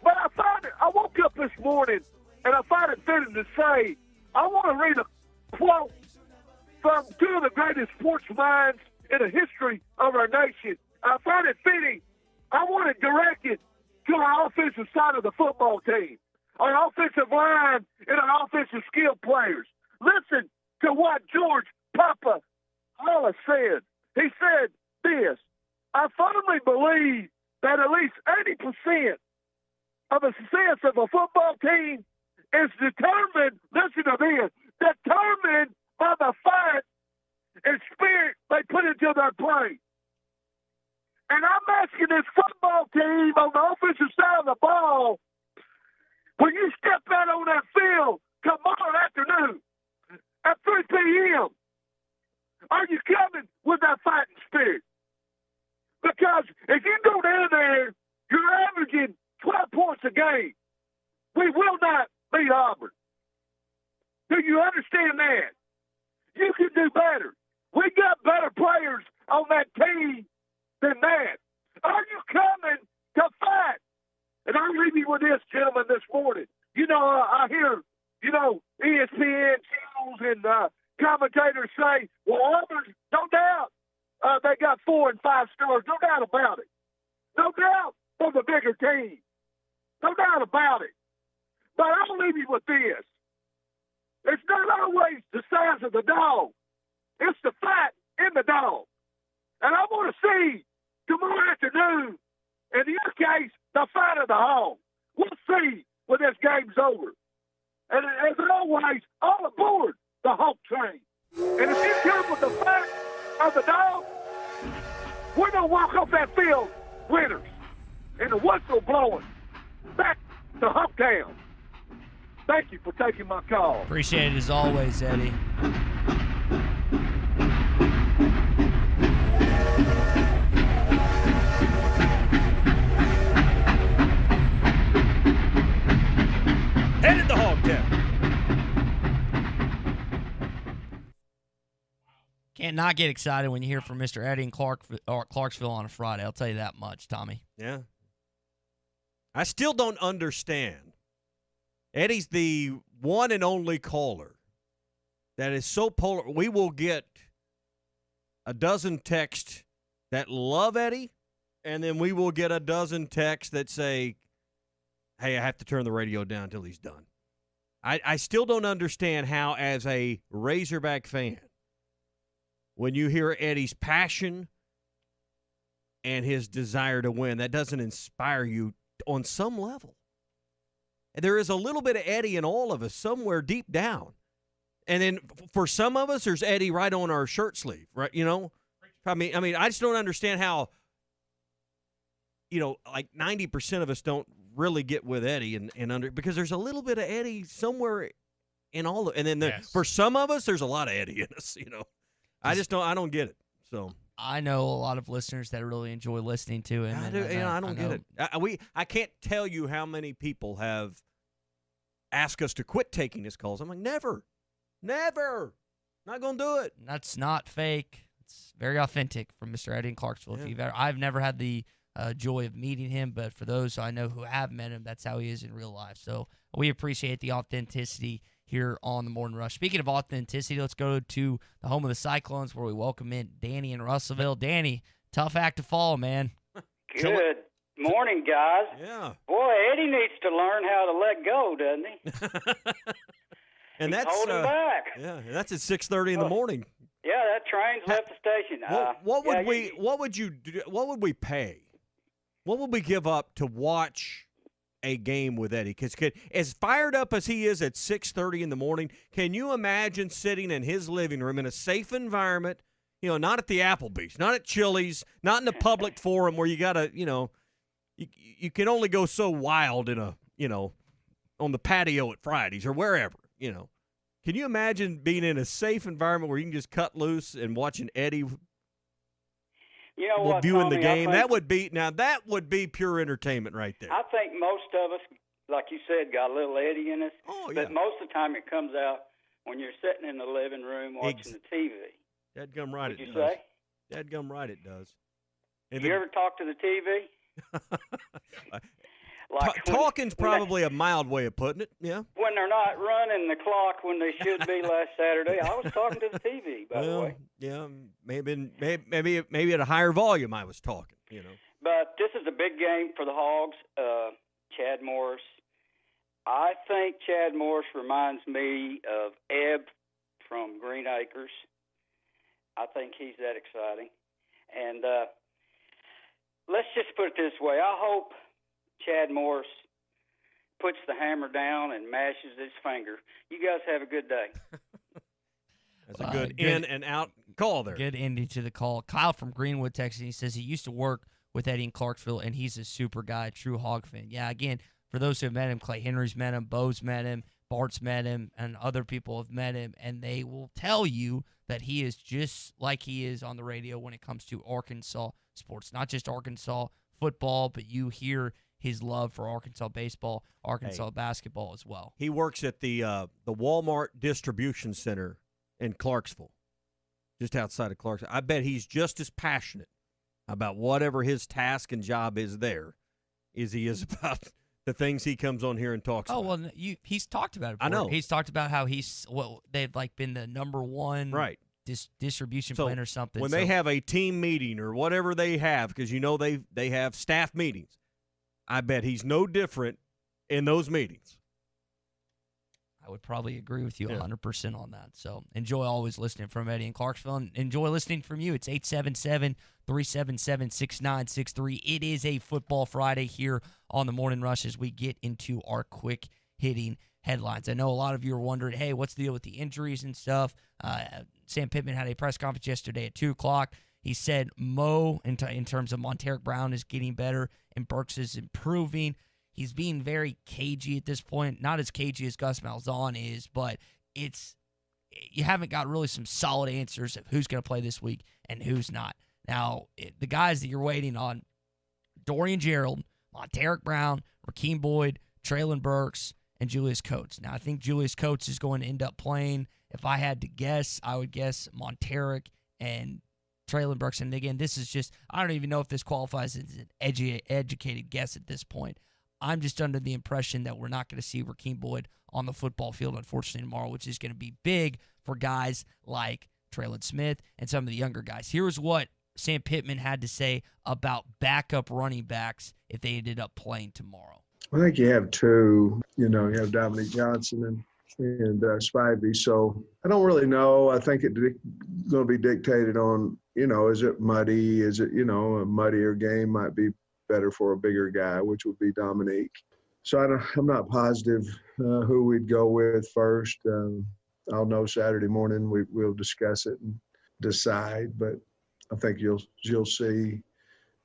But I woke up this morning, and I find it fitting to say, I want to read a quote from two of the greatest sports minds in the history of our nation. I find it fitting. I want it directed to our offensive side of the football team, our offensive line, and our offensive skill players. Listen to what George Papa Hollis said. He said this: I firmly believe that at least 80% of the success of a football team is determined, listen to this, determined by the fight and spirit they put into their play. And I'm asking this football team on the offensive side of the ball, when you step out on that field tomorrow afternoon at 3 p.m., are you coming with that fighting spirit? Because if you go down there, you're averaging 12 points a game. We will not beat Auburn. Do you understand that? You can do better. We got better players on that team than that. Are you coming to fight? And I'll leave you with this, gentlemen, this morning. You know, I hear, ESPN channels and commentators say, well, Auburn, no doubt, they got 4 and 5 stars. No doubt about it. No doubt for the bigger team. No doubt about it. But I'll leave you with this. It's not always the size of the dog. It's the fat in the dog. And I want to see tomorrow afternoon, in your case, the fight of the hog. We'll see when this game's over. And as always, all aboard the Hawk train. And if you come with the fight of the dog, we're going to walk off that field winners. And the whistle blowing back to Hawktown. Thank you for taking my call. Appreciate it as always, Eddie. Headed to Hawktown. Can't not get excited when you hear from Mr. Eddie in Clarksville on a Friday. I'll tell you that much, Tommy. Yeah. I still don't understand. Eddie's the one and only caller that is so polar. We will get a dozen texts that love Eddie, and then we will get a dozen texts that say, hey, I have to turn the radio down until he's done. I still don't understand how, as a Razorback fan, when you hear Eddie's passion and his desire to win, that doesn't inspire you on some level. There is a little bit of Eddie in all of us somewhere deep down. And then for some of us, there's Eddie right on our shirt sleeve, right? You know? I mean, I just don't understand how, like 90% of us don't really get with Eddie because there's a little bit of Eddie somewhere in all of, and then for some of us, there's a lot of Eddie in us, I don't get it. So I know a lot of listeners that really enjoy listening to him. I don't get it. I can't tell you how many people have asked us to quit taking his calls. I'm like, never, not gonna do it. That's not fake. It's very authentic from Mr. Eddie in Clarksville. Yeah. I've never had the joy of meeting him, but for those I know who have met him, that's how he is in real life. So we appreciate the authenticity here on the Morning Rush. Speaking of authenticity, let's go to the home of the Cyclones where we welcome in Danny in Russellville. Danny, tough act to follow, man. Good morning, guys. Yeah. Boy, Eddie needs to learn how to let go, doesn't he? And He's that's holding back. Yeah, that's at 6:30 in the morning. Yeah, that train's left the station. What would we pay? What would we give up to watch a game with Eddie? Because as fired up as he is at 6:30 in the morning, can you imagine sitting in his living room in a safe environment? Not at the Applebee's, not at Chili's, not in a public forum where you gotta, you can only go so wild in a, on the patio at Fridays or wherever, Can you imagine being in a safe environment where you can just cut loose and watching Eddie viewing the game? That would be pure entertainment right there. I think most of us, like you said, got a little Eddie in us. Oh, yeah. But most of the time it comes out when you're sitting in the living room watching the TV. Dadgum right, Would you it does. say? Dadgum right, it does. Have you ever talked to the TV? Talking's probably a mild way of putting it. Yeah. When they're not running the clock when they should be last Saturday, I was talking to the TV, by the way. Yeah, maybe at a higher volume I was talking, But this is a big game for the Hogs. Chad Morris. I think Chad Morris reminds me of Ebb from Green Acres. I think he's that exciting. And let's just put it this way. I hope Chad Morris puts the hammer down and mashes his finger. You guys have a good day. That's a good in and out call there. Good ending to the call. Kyle from Greenwood, Texas, he says he used to work with Eddie in Clarksville, and he's a super guy, true Hog fan. Yeah, again, for those who have met him, Clay Henry's met him, Bo's met him, Bart's met him, and other people have met him, and they will tell you that he is just like he is on the radio when it comes to Arkansas sports. Not just Arkansas football, but you hear his love for Arkansas baseball, Arkansas basketball as well. He works at the Walmart distribution center in Clarksville, just outside of Clarksville. I bet he's just as passionate about whatever his task and job is there as he is about the things he comes on here and talks about. Oh, well, he's talked about it before. I know. He's talked about how they've been the number one distribution plan or something. When they have a team meeting or whatever they have, because they have staff meetings, I bet he's no different in those meetings. I would probably agree with you 100% on that. So enjoy always listening from Eddie in Clarksville, and enjoy listening from you. It's 877-377-6963. It is a Football Friday here on the Morning Rush as we get into our quick hitting headlines. I know a lot of you are wondering, hey, what's the deal with the injuries and stuff? Sam Pittman had a press conference yesterday at 2 o'clock. He said Mo, in terms of Monteric Brown, is getting better and Burks is improving. He's being very cagey at this point. Not as cagey as Gus Malzahn is, but you haven't got really some solid answers of who's going to play this week and who's not. Now, the guys that you're waiting on, Dorian Gerald, Monteric Brown, Rakeem Boyd, Treylon Burks, and Julius Coates. Now, I think Julius Coates is going to end up playing. If I had to guess, I would guess Monteric and Treylon Burks. And again, this is just, I don't even know if this qualifies as an educated guess at this point. I'm just under the impression that we're not going to see Rakeem Boyd on the football field, unfortunately, tomorrow, which is going to be big for guys like Treylon Smith and some of the younger guys. Here's what Sam Pittman had to say about backup running backs if they ended up playing tomorrow. I think you have two. You have Dominic Johnson and Spivey. So I don't really know. I think it's going to be dictated on, is it muddy? Is it, a muddier game might be better for a bigger guy, which would be Dominique. So I'm not positive who we'd go with first. I'll know Saturday morning. We'll discuss it and decide. But I think you'll see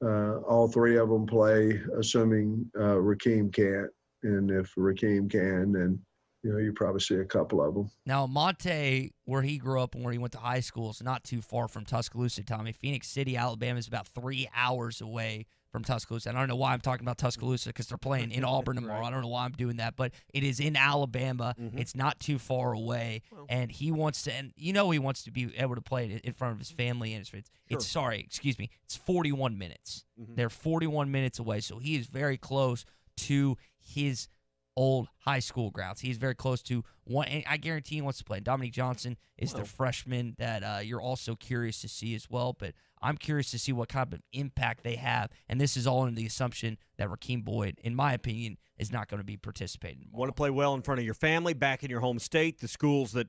all three of them play, assuming Rakeem can't. And if Rakeem can, then you probably see a couple of them. Now, Monte, where he grew up and where he went to high school, is not too far from Tuscaloosa, Tommy. Phoenix City, Alabama is about 3 hours away from Tuscaloosa. And I don't know why I'm talking about Tuscaloosa because they're playing in Auburn tomorrow. Right. I don't know why I'm doing that, but it is in Alabama. Mm-hmm. It's not too far away. Well, and he wants to, and he wants to be able to play in front of his family and his friends. Sure. It's 41 minutes. Mm-hmm. They're 41 minutes away, so he is very close to his old high school grounds. He's very close to one, and I guarantee he wants to play. Dominique Johnson is the freshman that you're also curious to see as well, but I'm curious to see what kind of impact they have, and this is all under the assumption that Rakeem Boyd, in my opinion, is not going to be participating. Want to play well in front of your family, back in your home state, the schools that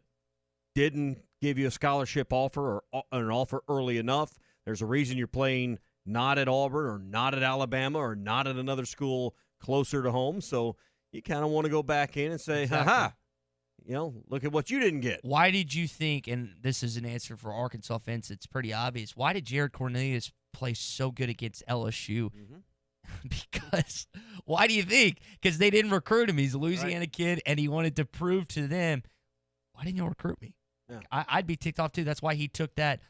didn't give you a scholarship offer or an offer early enough. There's a reason you're playing not at Auburn or not at Alabama or not at another school closer to home, so you kind of want to go back in and say, ha-ha, look at what you didn't get. Why did you think, and this is an answer for Arkansas fans, it's pretty obvious, why did Jared Cornelius play so good against LSU? Because, why do you think? Because they didn't recruit him. He's a Louisiana kid, and he wanted to prove to them, why didn't you recruit me? Yeah. I'd be ticked off, too. That's why he took that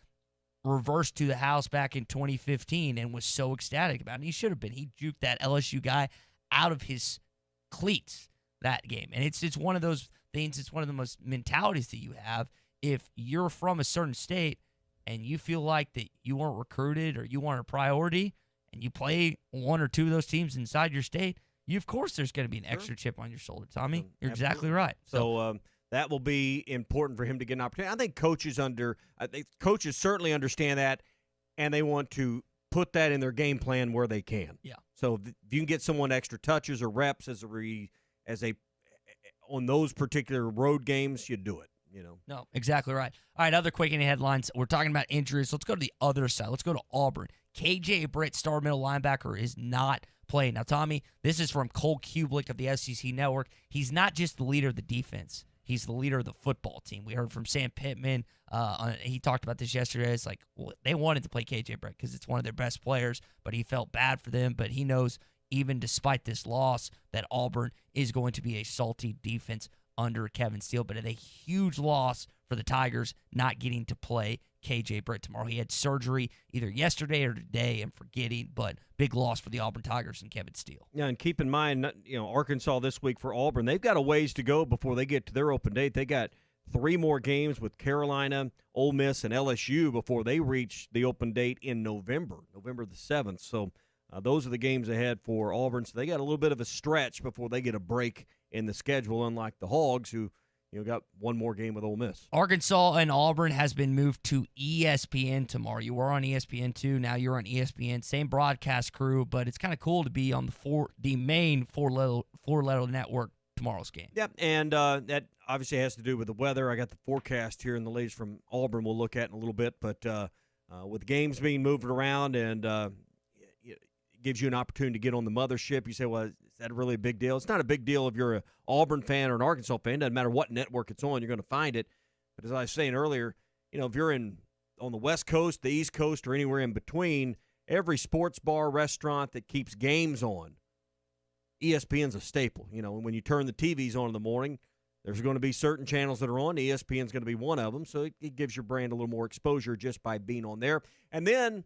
reverse to the house back in 2015 and was so ecstatic about it. He should have been. He juked that LSU guy out of his cleats that game. And it's one of those things, it's one of the most mentalities that you have. If you're from a certain state and you feel like that you weren't recruited or you weren't a priority and you play one or two of those teams inside your state, of course there's going to be an extra chip on your shoulder, Tommy. You're exactly right. So that will be important for him to get an opportunity. I think coaches certainly understand that, and they want to put that in their game plan where they can. Yeah. So if you can get someone extra touches or reps on those particular road games, you do it. No, exactly right. All right, other quick headlines. We're talking about injuries. Let's go to the other side. Let's go to Auburn. KJ Britt, star middle linebacker, is not playing. Now, Tommy, this is from Cole Kublik of the SEC Network. He's not just the leader of the defense. He's the leader of the football team. We heard from Sam Pittman. He talked about this yesterday. It's like they wanted to play KJ Britt because it's one of their best players, but he felt bad for them. But he knows, even despite this loss, that Auburn is going to be a salty defense under Kevin Steele. But a huge loss for the Tigers not getting to play KJ Britt tomorrow. He had surgery either yesterday or today, I'm forgetting, but big loss for the Auburn Tigers and Kevin Steele. Yeah, and keep in mind, Arkansas this week for Auburn, they've got a ways to go before they get to their open date. They got 3 more games with Carolina, Ole Miss, and LSU before they reach the open date in November the 7th. So those are the games ahead for Auburn. So they got a little bit of a stretch before they get a break in the schedule, unlike the Hogs, who got one more game with Ole Miss. Arkansas and Auburn has been moved to ESPN tomorrow. You were on ESPN2, now you're on ESPN. Same broadcast crew, but it's kind of cool to be on the main four-letter network tomorrow's game. Yep, and that obviously has to do with the weather. I got the forecast here, and the latest from Auburn we'll look at in a little bit. But with games being moved around, and it gives you an opportunity to get on the mothership. You say, well, is that really a big deal? It's not a big deal if you're an Auburn fan or an Arkansas fan. It doesn't matter what network it's on, you're going to find it. But as I was saying earlier, if you're on the West Coast, the East Coast, or anywhere in between, every sports bar, restaurant that keeps games on, ESPN's a staple. When you turn the TVs on in the morning, there's going to be certain channels that are on. ESPN's going to be one of them, so it gives your brand a little more exposure just by being on there. And then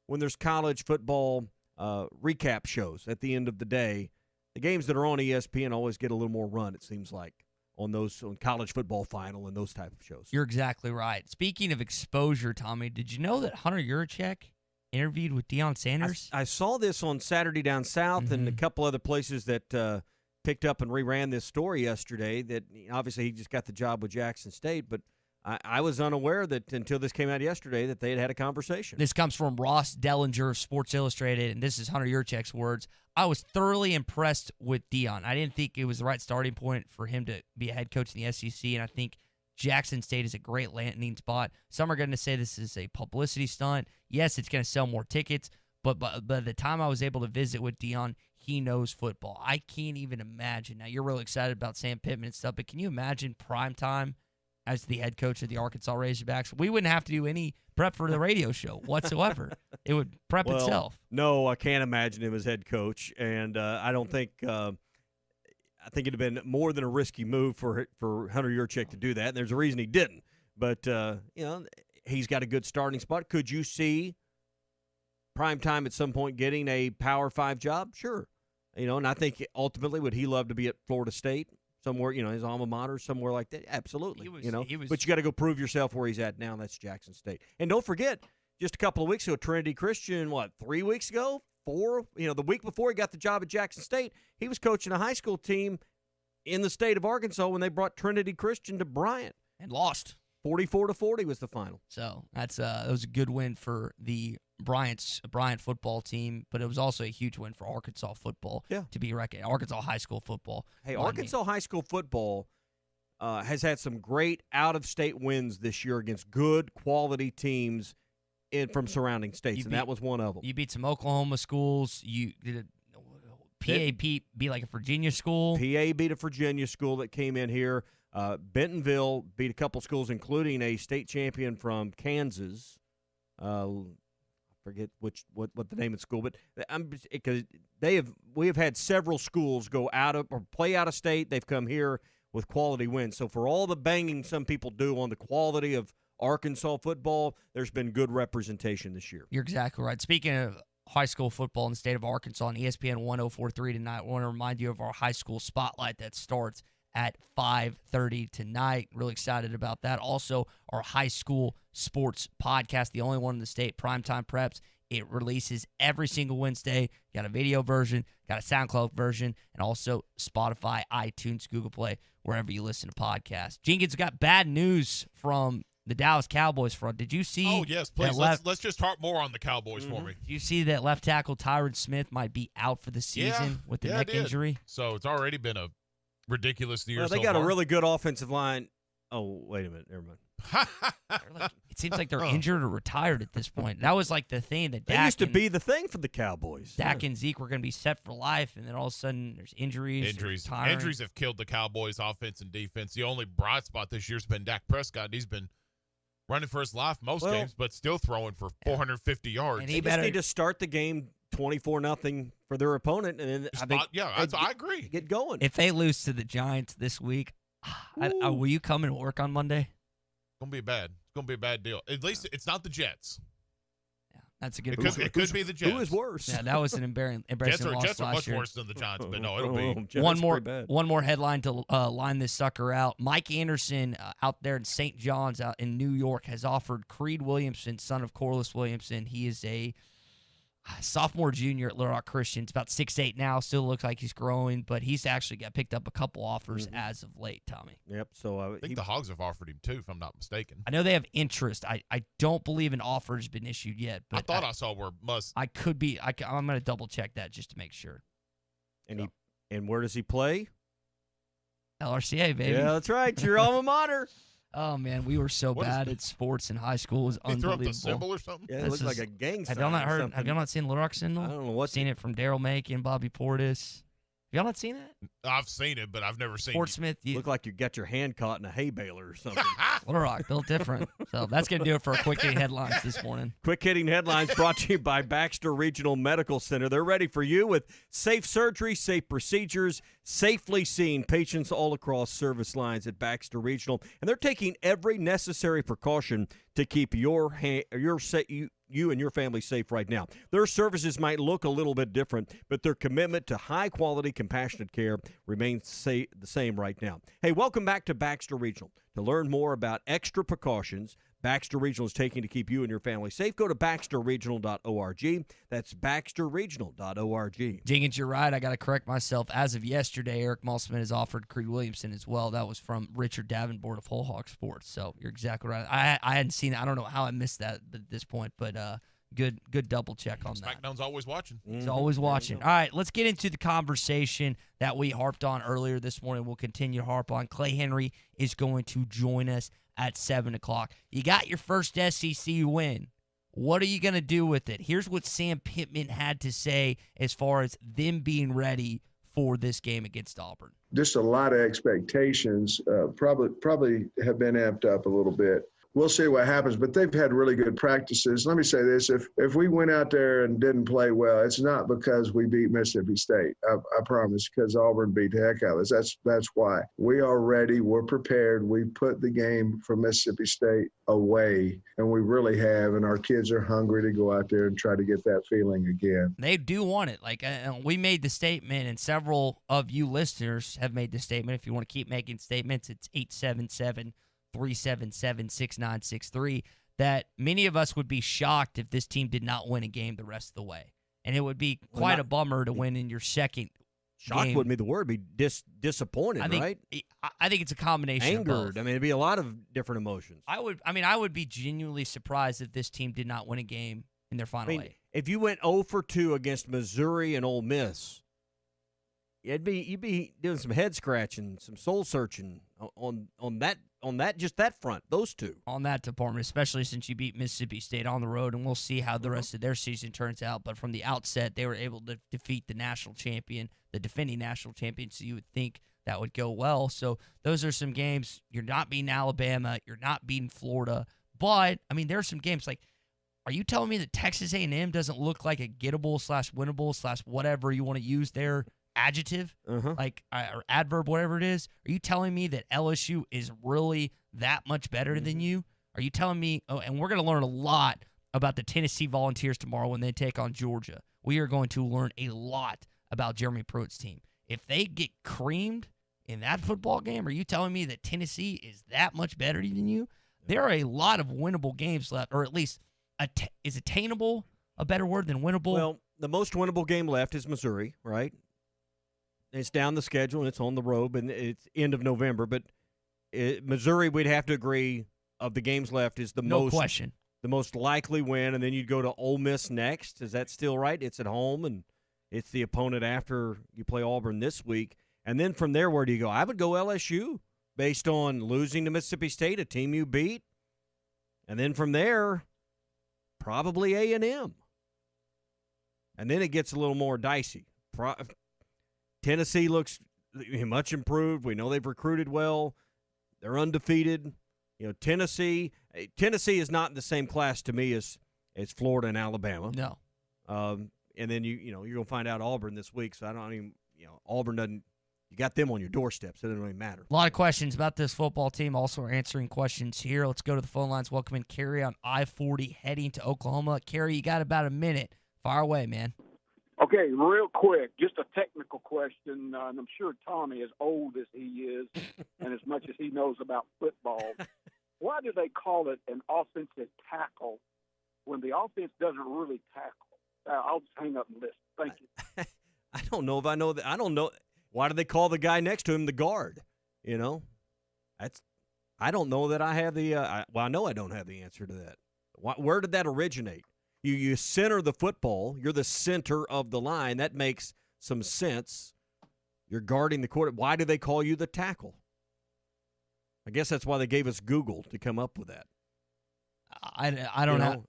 when there's college football recap shows at the end of the day, the games that are on ESPN always get a little more run, it seems like, on college football final and those type of shows. You're exactly right. Speaking of exposure, Tommy, did you know that Hunter Yurachek interviewed with Deion Sanders? I saw this on Saturday Down South and a couple other places that picked up and reran this story yesterday. That obviously he just got the job with Jackson State, but I was unaware that until this came out yesterday that they had a conversation. This comes from Ross Dellinger of Sports Illustrated, and this is Hunter Yurachek's words. I was thoroughly impressed with Deion. I didn't think it was the right starting point for him to be a head coach in the SEC, and I think Jackson State is a great landing spot. Some are going to say this is a publicity stunt. Yes, it's going to sell more tickets, but by the time I was able to visit with Deion, he knows football. I can't even imagine. Now, you're really excited about Sam Pittman and stuff, but can you imagine primetime as the head coach of the Arkansas Razorbacks? We wouldn't have to do any prep for the radio show whatsoever. It would prep itself. No, I can't imagine him as head coach, and I don't think I think it'd have been more than a risky move for Hunter Yurachek to do that. And there's a reason he didn't. But he's got a good starting spot. Could you see primetime at some point getting a Power 5 job? Sure. And I think ultimately would he love to be at Florida State? Somewhere, his alma mater, somewhere like that. Absolutely. But you got to go prove yourself where he's at now, and that's Jackson State. And don't forget, just a couple of weeks ago, Trinity Christian, 3 weeks ago? 4? The week before he got the job at Jackson State, he was coaching a high school team in the state of Arkansas when they brought Trinity Christian to Bryant and lost. 44-40 was the final. So that was a good win for the Bryant football team, but it was also a huge win for Arkansas football. To be recognized. Arkansas high school football. Hey, Arkansas high school football has had some great out-of-state wins this year against good quality teams from surrounding states, and that was one of them. You beat some Oklahoma schools. You did PA beat like a Virginia school. PA beat a Virginia school that came in here. Bentonville beat a couple schools, including a state champion from Kansas. I forget what the name of the school, but because we have had several schools go out of or play out of state. They've come here with quality wins. So for all the banging some people do on the quality of Arkansas football, there's been good representation this year. You're exactly right. Speaking of high school football in the state of Arkansas on ESPN 104.3 tonight, I want to remind you of our high school spotlight that starts at 5:30 tonight. Really excited about that. Also, our high school sports podcast, the only one in the state, Primetime Preps. It releases every single Wednesday. Got a video version, got a SoundCloud version, and also Spotify, iTunes, Google Play, wherever you listen to podcasts. Jenkins got bad news from the Dallas Cowboys front. Did you see? Oh, yes, please. Let's just talk more on the Cowboys for me. Did you see that left tackle Tyron Smith might be out for the season with the neck injury? So it's already been a ridiculous year. Well, they got a really good offensive line. Oh, wait a minute. Never mind. It seems like they're injured or retired at this point. That was like the thing that Dak used to be the thing for the Cowboys. Dak and Zeke were going to be set for life, and then all of a sudden there's injuries. Injuries have killed the Cowboys' offense and defense. The only bright spot this year's been Dak Prescott. He's been running for his life most games, but still throwing for 450 yards. And they just need to start the game 24-0 for their opponent, and then I agree. Get going. If they lose to the Giants this week, will you come and work on Monday? It's gonna be bad. It's gonna be a bad deal. At least it's not the Jets. Yeah, that's a good. It could be the Jets. Who is worse? Yeah, that was an embarrassing loss Jets are much year. worse than the Giants, but no, it'll be one more headline to line this sucker out. Mike Anderson out there in St. John's, out in New York, has offered Creed Williamson, son of Corliss Williamson. He is a sophomore junior at Little Rock Christian. It's about 6'8" now. Still looks like he's growing, but he's actually got picked up a couple offers as of late, Tommy. Yep. So I think the Hogs have offered him too, if I'm not mistaken. I know they have interest. I don't believe an offer has been issued yet. But I thought I saw where I could be. I'm going to double check that just to make sure. And and where does he play? LRCA, baby. Yeah, that's right. Your alma mater. Oh, man, we were so bad at sports in high school. It was unbelievable. Threw up the symbol or something? Yeah, it looked like a gang sign. Have y'all not seen Little Rock Symbol? I don't know what. Seen it from Daryl Macon, Bobby Portis. Y'all not seen that? I've seen it, but I've never seen Fort Smith. Look like you got your hand caught in a hay baler or something. Little Rock, built different. So that's going to do it for our quick hitting headlines this morning. Quick hitting headlines brought to you by Baxter Regional Medical Center. They're ready for you with safe surgery, safe procedures, safely seeing patients all across service lines at Baxter Regional. And they're taking every necessary precaution to keep you and your family safe right now. Their services might look a little bit different, but their commitment to high-quality, compassionate care remains the same right now. Hey, welcome back to Baxter Regional. To learn more about extra precautions Baxter Regional is taking to keep you and your family safe, go to baxterregional.org. That's baxterregional.org. Jenkins, you're right. I got to correct myself. As of yesterday, Eric Mossman has offered Creed Williamson as well. That was from Richard Davenport of Whole Hog Sports. So you're exactly right. I hadn't seen it. I don't know how I missed that at this point, but good double check on that. SmackDown's always watching. He's always watching. All right, let's get into the conversation that we harped on earlier this morning. We'll continue to harp on. Clay Henry is going to join us at 7 o'clock. You got your first SEC win. What are you going to do with it? Here's what Sam Pittman had to say as far as them being ready for this game against Auburn. Just a lot of expectations, probably have been amped up a little bit. We'll see what happens, but they've had really good practices. Let me say this. If we went out there and didn't play well, it's not because we beat Mississippi State. I promise, because Auburn beat the heck out of us. That's why. We are ready. We're prepared. We put the game for Mississippi State away, and we really have, and our kids are hungry to go out there and try to get that feeling again. They do want it. Like we made the statement, and several of you listeners have made the statement. If you want to keep making statements, it's 877-377-6963, that many of us would be shocked if this team did not win a game the rest of the way. And it would be quite a bummer to win in your second Shocked game. wouldn't be the word. Be disappointed, right? I think it's a combination. Angered. Of both. I mean, it'd be a lot of different emotions. I would be genuinely surprised if this team did not win a game in their final eight. If you went 0 for 2 against Missouri and Ole Miss, you'd be doing some head scratching, some soul searching on that front. Those two on that department, especially since you beat Mississippi State on the road, and we'll see how the rest of their season turns out. But from the outset, they were able to defeat the national champion, the defending national champion. So you would think that would go well. So those are some games. You're not beating Alabama. You're not beating Florida. But I mean, there are some games like. Are you telling me that Texas A&M doesn't look like a gettable / winnable / whatever you want to use their adjective, like or adverb, whatever it is? Are you telling me that LSU is really that much better than you? Are you telling me? Oh, and we're going to learn a lot about the Tennessee Volunteers tomorrow when they take on Georgia. We are going to learn a lot about Jeremy Pruitt's team. If they get creamed in that football game, are you telling me that Tennessee is that much better than you? There are a lot of winnable games left, or at least. Is attainable a better word than winnable? Well, the most winnable game left is Missouri, right? It's down the schedule, and it's on the road, and it's end of November. But Missouri, we'd have to agree, of the games left, is the most likely win. And then you'd go to Ole Miss next. Is that still right? It's at home, and it's the opponent after you play Auburn this week. And then from there, where do you go? I would go LSU based on losing to Mississippi State, a team you beat. And then from there, probably A&M. And then it gets a little more dicey. Tennessee looks much improved. We know they've recruited well. They're undefeated. Tennessee is not in the same class to me as Florida and Alabama. No. And then you're going to find out Auburn this week. So I don't even Auburn doesn't. You got them on your doorstep, so it doesn't really matter. A lot of questions about this football team. Also, we're answering questions here. Let's go to the phone lines. Welcome in Kerry on I-40 heading to Oklahoma. Kerry, you got about a minute. Fire away, man. Okay, real quick, just a technical question, and I'm sure Tommy, as old as he is and as much as he knows about football, why do they call it an offensive tackle when the offense doesn't really tackle? I'll just hang up and listen. Thank you. I don't know if I know that. I don't know. Why do they call the guy next to him the guard? I don't know that I have the I know I don't have the answer to that. Where did that originate? You center the football. You're the center of the line. That makes some sense. You're guarding the quarterback. Why do they call you the tackle? I guess that's why they gave us Google to come up with that. I don't know,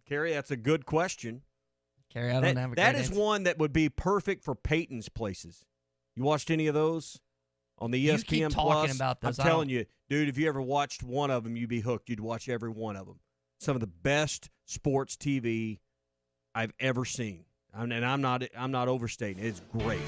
Kerry. That's a good question. Kerry, I don't have a That great is answer. one that would be perfect for Peyton's places. You watched any of those on the ESPN You keep Plus? talking about those. I'm telling you, dude, if you ever watched one of them, you'd be hooked. You'd watch every one of them. Some of the best sports TV I've ever seen. And I'm not overstating. It's great.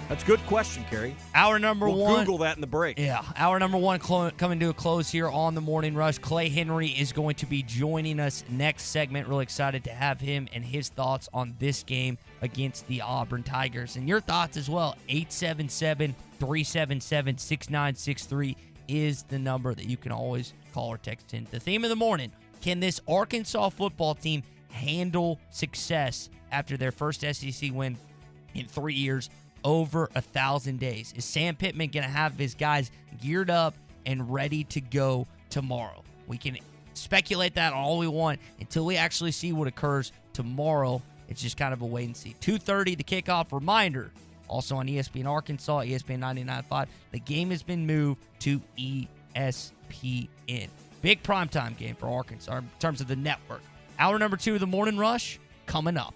That's a good question, Kerry. Hour number we'll one. Google that in the break. Yeah. Hour number one coming to a close here on the Morning Rush. Clay Henry is going to be joining us next segment. Really excited to have him and his thoughts on this game against the Auburn Tigers. And your thoughts as well. 877-377-6963 is the number that you can always call or text in. The theme of the morning, can this Arkansas football team handle success after their first SEC win in 3 years? Over 1,000 days. Is Sam Pittman going to have his guys geared up and ready to go tomorrow? We can speculate that all we want until we actually see what occurs tomorrow. It's just kind of a wait and see. 2:30, the kickoff. Reminder, also on ESPN Arkansas, ESPN 99.5. The game has been moved to ESPN. Big primetime game for Arkansas in terms of the network. Hour number 2 of the Morning Rush coming up.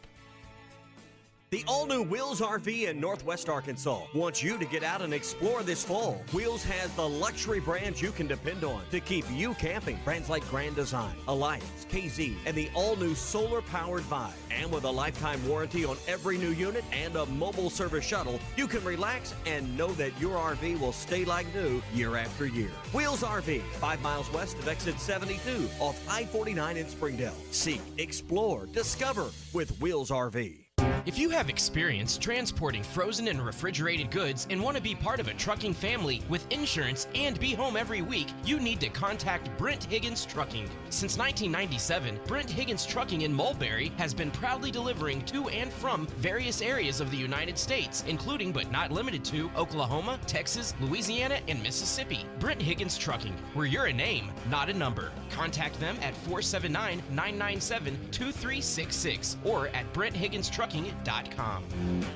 The all-new Wheels RV in Northwest Arkansas wants you to get out and explore this fall. Wheels has the luxury brands you can depend on to keep you camping. Brands like Grand Design, Alliance, KZ, and the all-new solar-powered Vibe. And with a lifetime warranty on every new unit and a mobile service shuttle, you can relax and know that your RV will stay like new year after year. Wheels RV, 5 miles west of exit 72 off I-49 in Springdale. Seek, explore, discover with Wheels RV. If you have experience transporting frozen and refrigerated goods and want to be part of a trucking family with insurance and be home every week, you need to contact Brent Higgins Trucking. Since 1997, Brent Higgins Trucking in Mulberry has been proudly delivering to and from various areas of the United States, including but not limited to Oklahoma, Texas, Louisiana, and Mississippi. Brent Higgins Trucking, where you're a name, not a number. Contact them at 479-997-2366 or at BrentHigginsTrucking.com.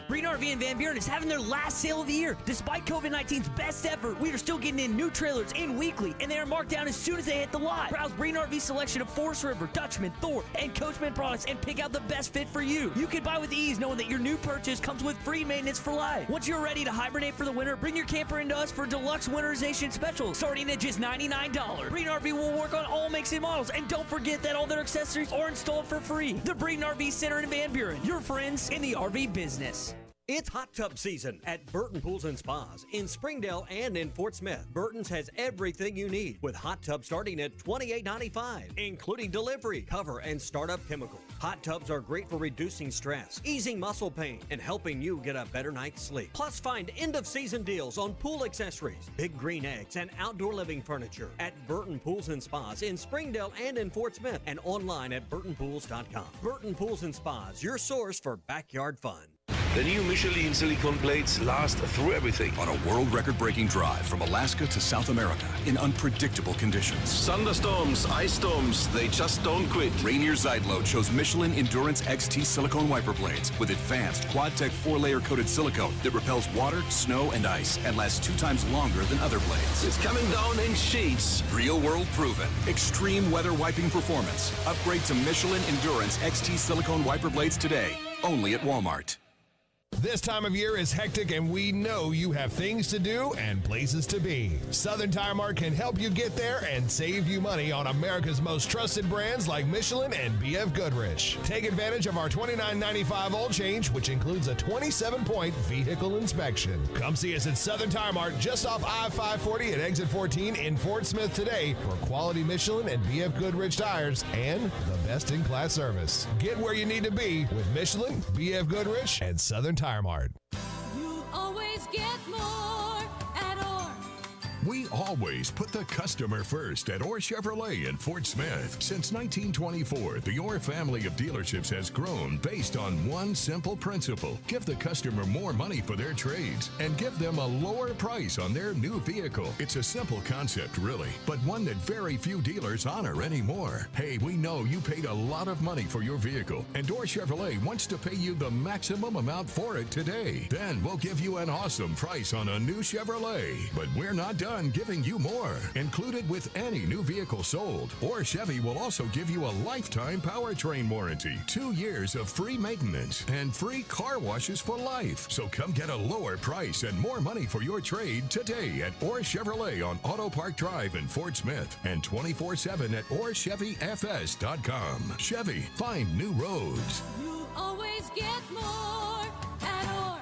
Green RV in Van Buren is having their last sale of the year. Despite COVID-19's best ever, we are still getting in new trailers in weekly, and they are marked down as soon as they hit the lot. Browse Green RV's selection of Forest River, Dutchman, Thor, and Coachman products and pick out the best fit for you. You can buy with ease knowing that your new purchase comes with free maintenance for life. Once you're ready to hibernate for the winter, bring your camper into us for deluxe winterization specials starting at just $99. Green RV will work on all makes and models, and don't forget that all their accessories are installed for free. The Breeden RV Center in Van Buren, your friends in the RV business. It's hot tub season at Burton Pools and Spas in Springdale and in Fort Smith. Burton's has everything you need with hot tubs starting at $28.95, including delivery, cover, and startup chemicals. Hot tubs are great for reducing stress, easing muscle pain, and helping you get a better night's sleep. Plus, find end-of-season deals on pool accessories, big green eggs, and outdoor living furniture at Burton Pools and Spas in Springdale and in Fort Smith, and online at burtonpools.com. Burton Pools and Spas, your source for backyard fun. The new Michelin silicone plates last through everything. On a world record-breaking drive from Alaska to South America in unpredictable conditions. Thunderstorms, ice storms, they just don't quit. Rainier Zeidlo chose Michelin Endurance XT silicone wiper blades with advanced Quad-Tech 4-layer coated silicone that repels water, snow, and ice and lasts 2 times longer than other blades. It's coming down in sheets. Real world proven. Extreme weather wiping performance. Upgrade to Michelin Endurance XT silicone wiper blades today. Only at Walmart. This time of year is hectic, and we know you have things to do and places to be. Southern Tire Mart can help you get there and save you money on America's most trusted brands like Michelin and BF Goodrich. Take advantage of our $29.95 oil change, which includes a 27-point vehicle inspection. Come see us at Southern Tire Mart just off I-540 at exit 14 in Fort Smith today for quality Michelin and BF Goodrich tires and the best-in-class service. Get where you need to be with Michelin, BF Goodrich, and Southern Tire Mart. You always get more at Orr. We always put the customer first at Orr Chevrolet in Fort Smith. Since 1924, the Orr family of dealerships has grown based on one simple principle. Give the customer more money for their trades and give them a lower price on their new vehicle. It's a simple concept, really, but one that very few dealers honor anymore. Hey, we know you paid a lot of money for your vehicle, and Orr Chevrolet wants to pay you the maximum amount for it today. Then we'll give you an awesome price on a new Chevrolet. But we're not done giving you more. Included with any new vehicle sold, Orr Chevy will also give you a lifetime powertrain warranty, 2 years of free maintenance, and free car washes for life. So come get a lower price and more money for your trade today at Orr Chevrolet on Auto Park Drive in Fort Smith and 24/7 at OrChevyFS.com. Chevy, find new roads. You always get more at Orr.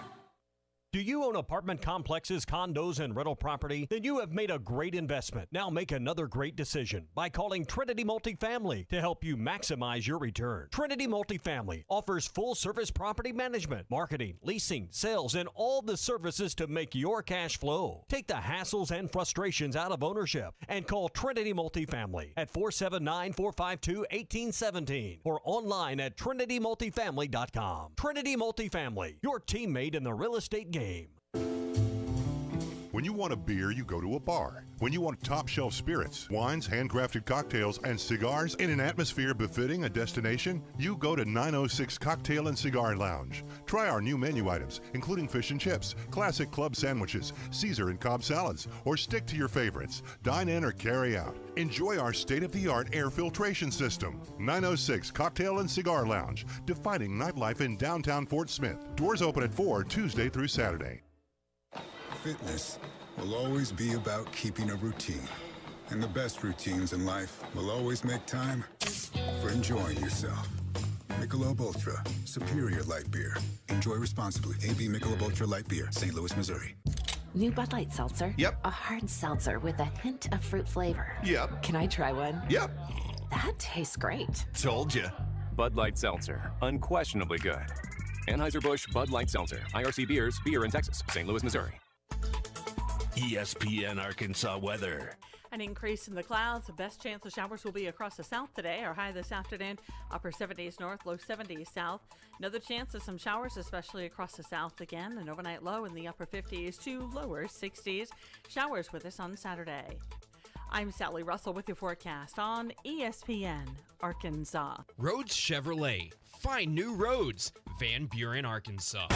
Do you own apartment complexes, condos, and rental property? Then you have made a great investment. Now make another great decision by calling Trinity Multifamily to help you maximize your return. Trinity Multifamily offers full-service property management, marketing, leasing, sales, and all the services to make your cash flow. Take the hassles and frustrations out of ownership and call Trinity Multifamily at 479-452-1817 or online at trinitymultifamily.com. Trinity Multifamily, your teammate in the real estate game. When you want a beer, you go to a bar. When you want top shelf spirits, wines, handcrafted cocktails, and cigars in an atmosphere befitting a destination, you go to 906 Cocktail and Cigar Lounge. Try our new menu items, including fish and chips, classic club sandwiches, Caesar and Cobb salads, or stick to your favorites. Dine in or carry out. Enjoy our state-of-the-art air filtration system. 906 Cocktail and Cigar Lounge, defining nightlife in downtown Fort Smith. Doors open at 4 Tuesday through Saturday. Fitness will always be about keeping a routine. And the best routines in life will always make time for enjoying yourself. Michelob Ultra, superior light beer. Enjoy responsibly. AB Michelob Ultra Light Beer, St. Louis, Missouri. New Bud Light Seltzer? Yep. A hard seltzer with a hint of fruit flavor. Yep. Can I try one? Yep. That tastes great. Told you. Bud Light Seltzer, unquestionably good. Anheuser-Busch Bud Light Seltzer. IRC Beers, beer in Texas. St. Louis, Missouri. ESPN Arkansas weather. An increase in the clouds. The best chance of showers will be across the south today. Our high this afternoon, upper 70s north, low 70s south. Another chance of some showers, especially across the south again. An overnight low in the upper 50s to lower 60s. Showers with us on Saturday. I'm Sally Russell with your forecast on ESPN Arkansas. Rhodes Chevrolet. Find new roads. Van Buren, Arkansas.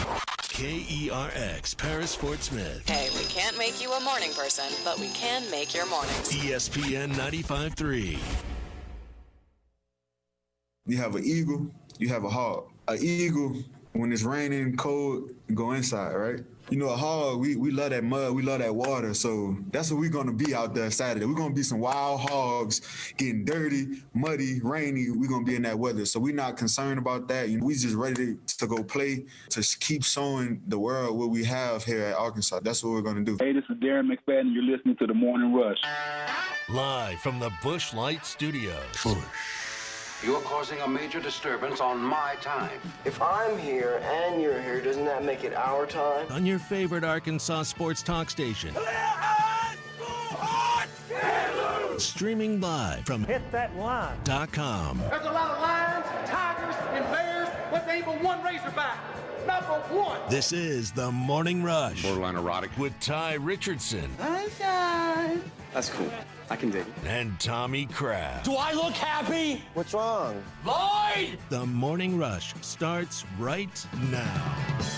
KERX, Paris Fort Smith. Hey, we can't make you a morning person, but we can make your mornings. ESPN 95.3. You have an eagle, you have a hog. An eagle, when it's raining, cold, go inside, right? You know, a hog, we love that mud, we love that water, so that's what we're going to be out there Saturday. We're going to be some wild hogs, getting dirty, muddy, rainy. We're going to be in that weather, so we're not concerned about that. You know, we just ready to go play, to keep showing the world what we have here at Arkansas. That's what we're going to do. Hey, this is Darren McFadden, and you're listening to The Morning Rush. Live from the Busch Light Studios. You're causing a major disturbance on my time. If I'm here and you're here, doesn't that make it our time? On your favorite Arkansas sports talk station. Streaming live from hitthatline.com. There's a lot of lions, tigers, and bears, but there ain't but one Razorback. Number one. This is The Morning Rush. Borderline erotic. With Ty Richardson. Sunshine. That's cool. I can dig it. And Tommy Kraft. Do I look happy? What's wrong? Lloyd! The Morning Rush starts right now.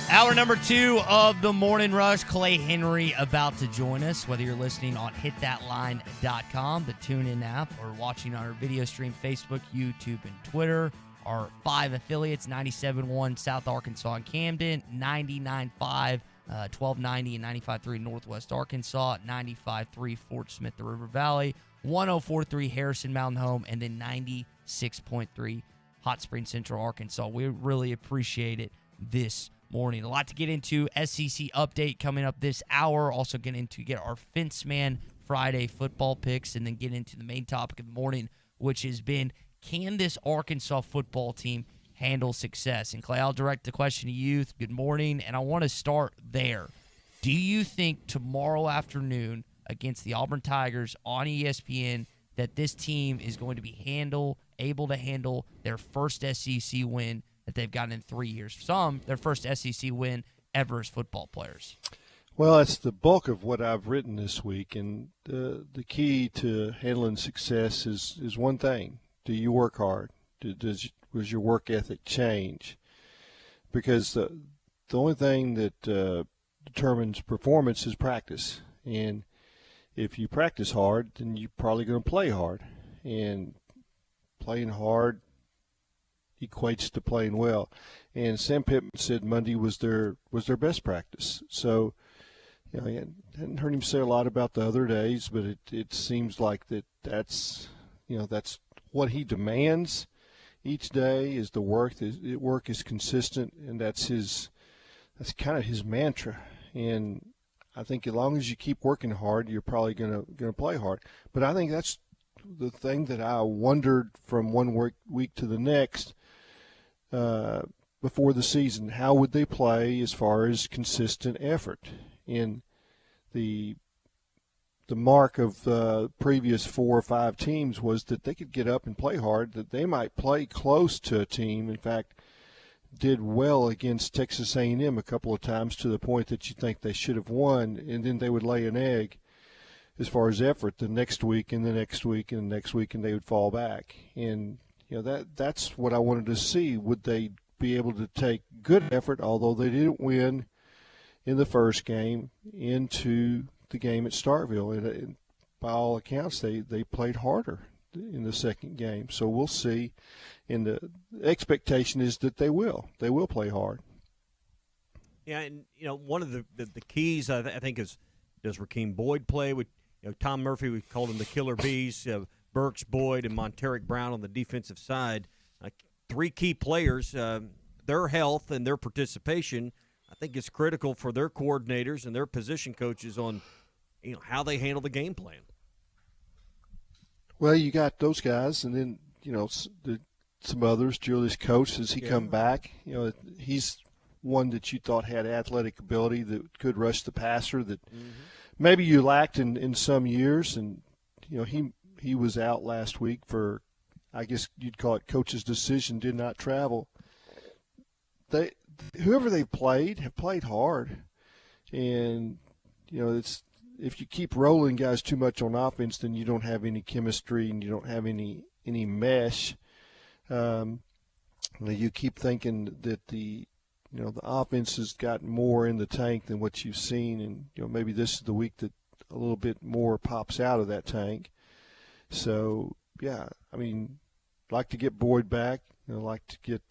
Hour number 2 of the Morning Rush. Clay Henry about to join us. Whether you're listening on hitthatline.com, the TuneIn app, or watching our video stream, Facebook, YouTube, and Twitter. Our 5 affiliates, 97.1 South Arkansas and Camden, 99.5 1290 and 95.3 Northwest Arkansas, 95.3 Fort Smith, the River Valley, 104.3 Harrison Mountain Home, and then 96.3 Hot Springs Central Arkansas. We really appreciate it this morning. A lot to get into. SEC update coming up this hour. Also get our Fence Man Friday football picks, and then get into the main topic of the morning, which has been, can this Arkansas football team handle success? And Clay, I'll direct the question to you. Good morning, and I want to start there. Do you think tomorrow afternoon against the Auburn Tigers on ESPN that this team is going to be able to handle their first SEC win that they've gotten in 3 years? Some, their first SEC win ever as football players. Well, that's the bulk of what I've written this week, and the key to handling success is one thing. Do you work hard? Does your work ethic change? Because the only thing that determines performance is practice. And if you practice hard, then you're probably going to play hard. And playing hard equates to playing well. And Sam Pittman said Monday was their best practice. So, you know, I hadn't heard him say a lot about the other days, but it seems like that's what he demands each day is the work. The work is consistent, and that's kind of his mantra. And I think as long as you keep working hard, you're probably gonna play hard. But I think that's the thing that I wondered from one week to the next before the season. How would they play as far as consistent effort? And the mark of the previous 4 or 5 teams was that they could get up and play hard, that they might play close to a team. In fact, did well against Texas A&M a couple of times to the point that you think they should have won, and then they would lay an egg as far as effort the next week and the next week and the next week, and they would fall back. And you know that's what I wanted to see. Would they be able to take good effort, although they didn't win in the first game, into the game at Starkville? And by all accounts, they played harder in the second game. So we'll see. And the expectation is that they will play hard. Yeah, and you know, one of the keys I think is, does Rakeem Boyd play? With Tom Murphy, we called him the Killer Bees. Burks, Boyd, and Monteric Brown on the defensive side. 3 key players. Their health and their participation, I think, is critical for their coordinators and their position coaches on how they handle the game plan. Well, you got those guys, and then some others. Julius Coates, does he come back? He's one that you thought had athletic ability that could rush the passer that maybe you lacked in some years. And, he was out last week for, I guess you'd call it coach's decision, did not travel. Whoever they've played have played hard. And, it's if you keep rolling guys too much on offense, then you don't have any chemistry and you don't have any mesh. You keep thinking that the offense has gotten more in the tank than what you've seen, and maybe this is the week that a little bit more pops out of that tank. So yeah, I mean, like to get Boyd back. Like to get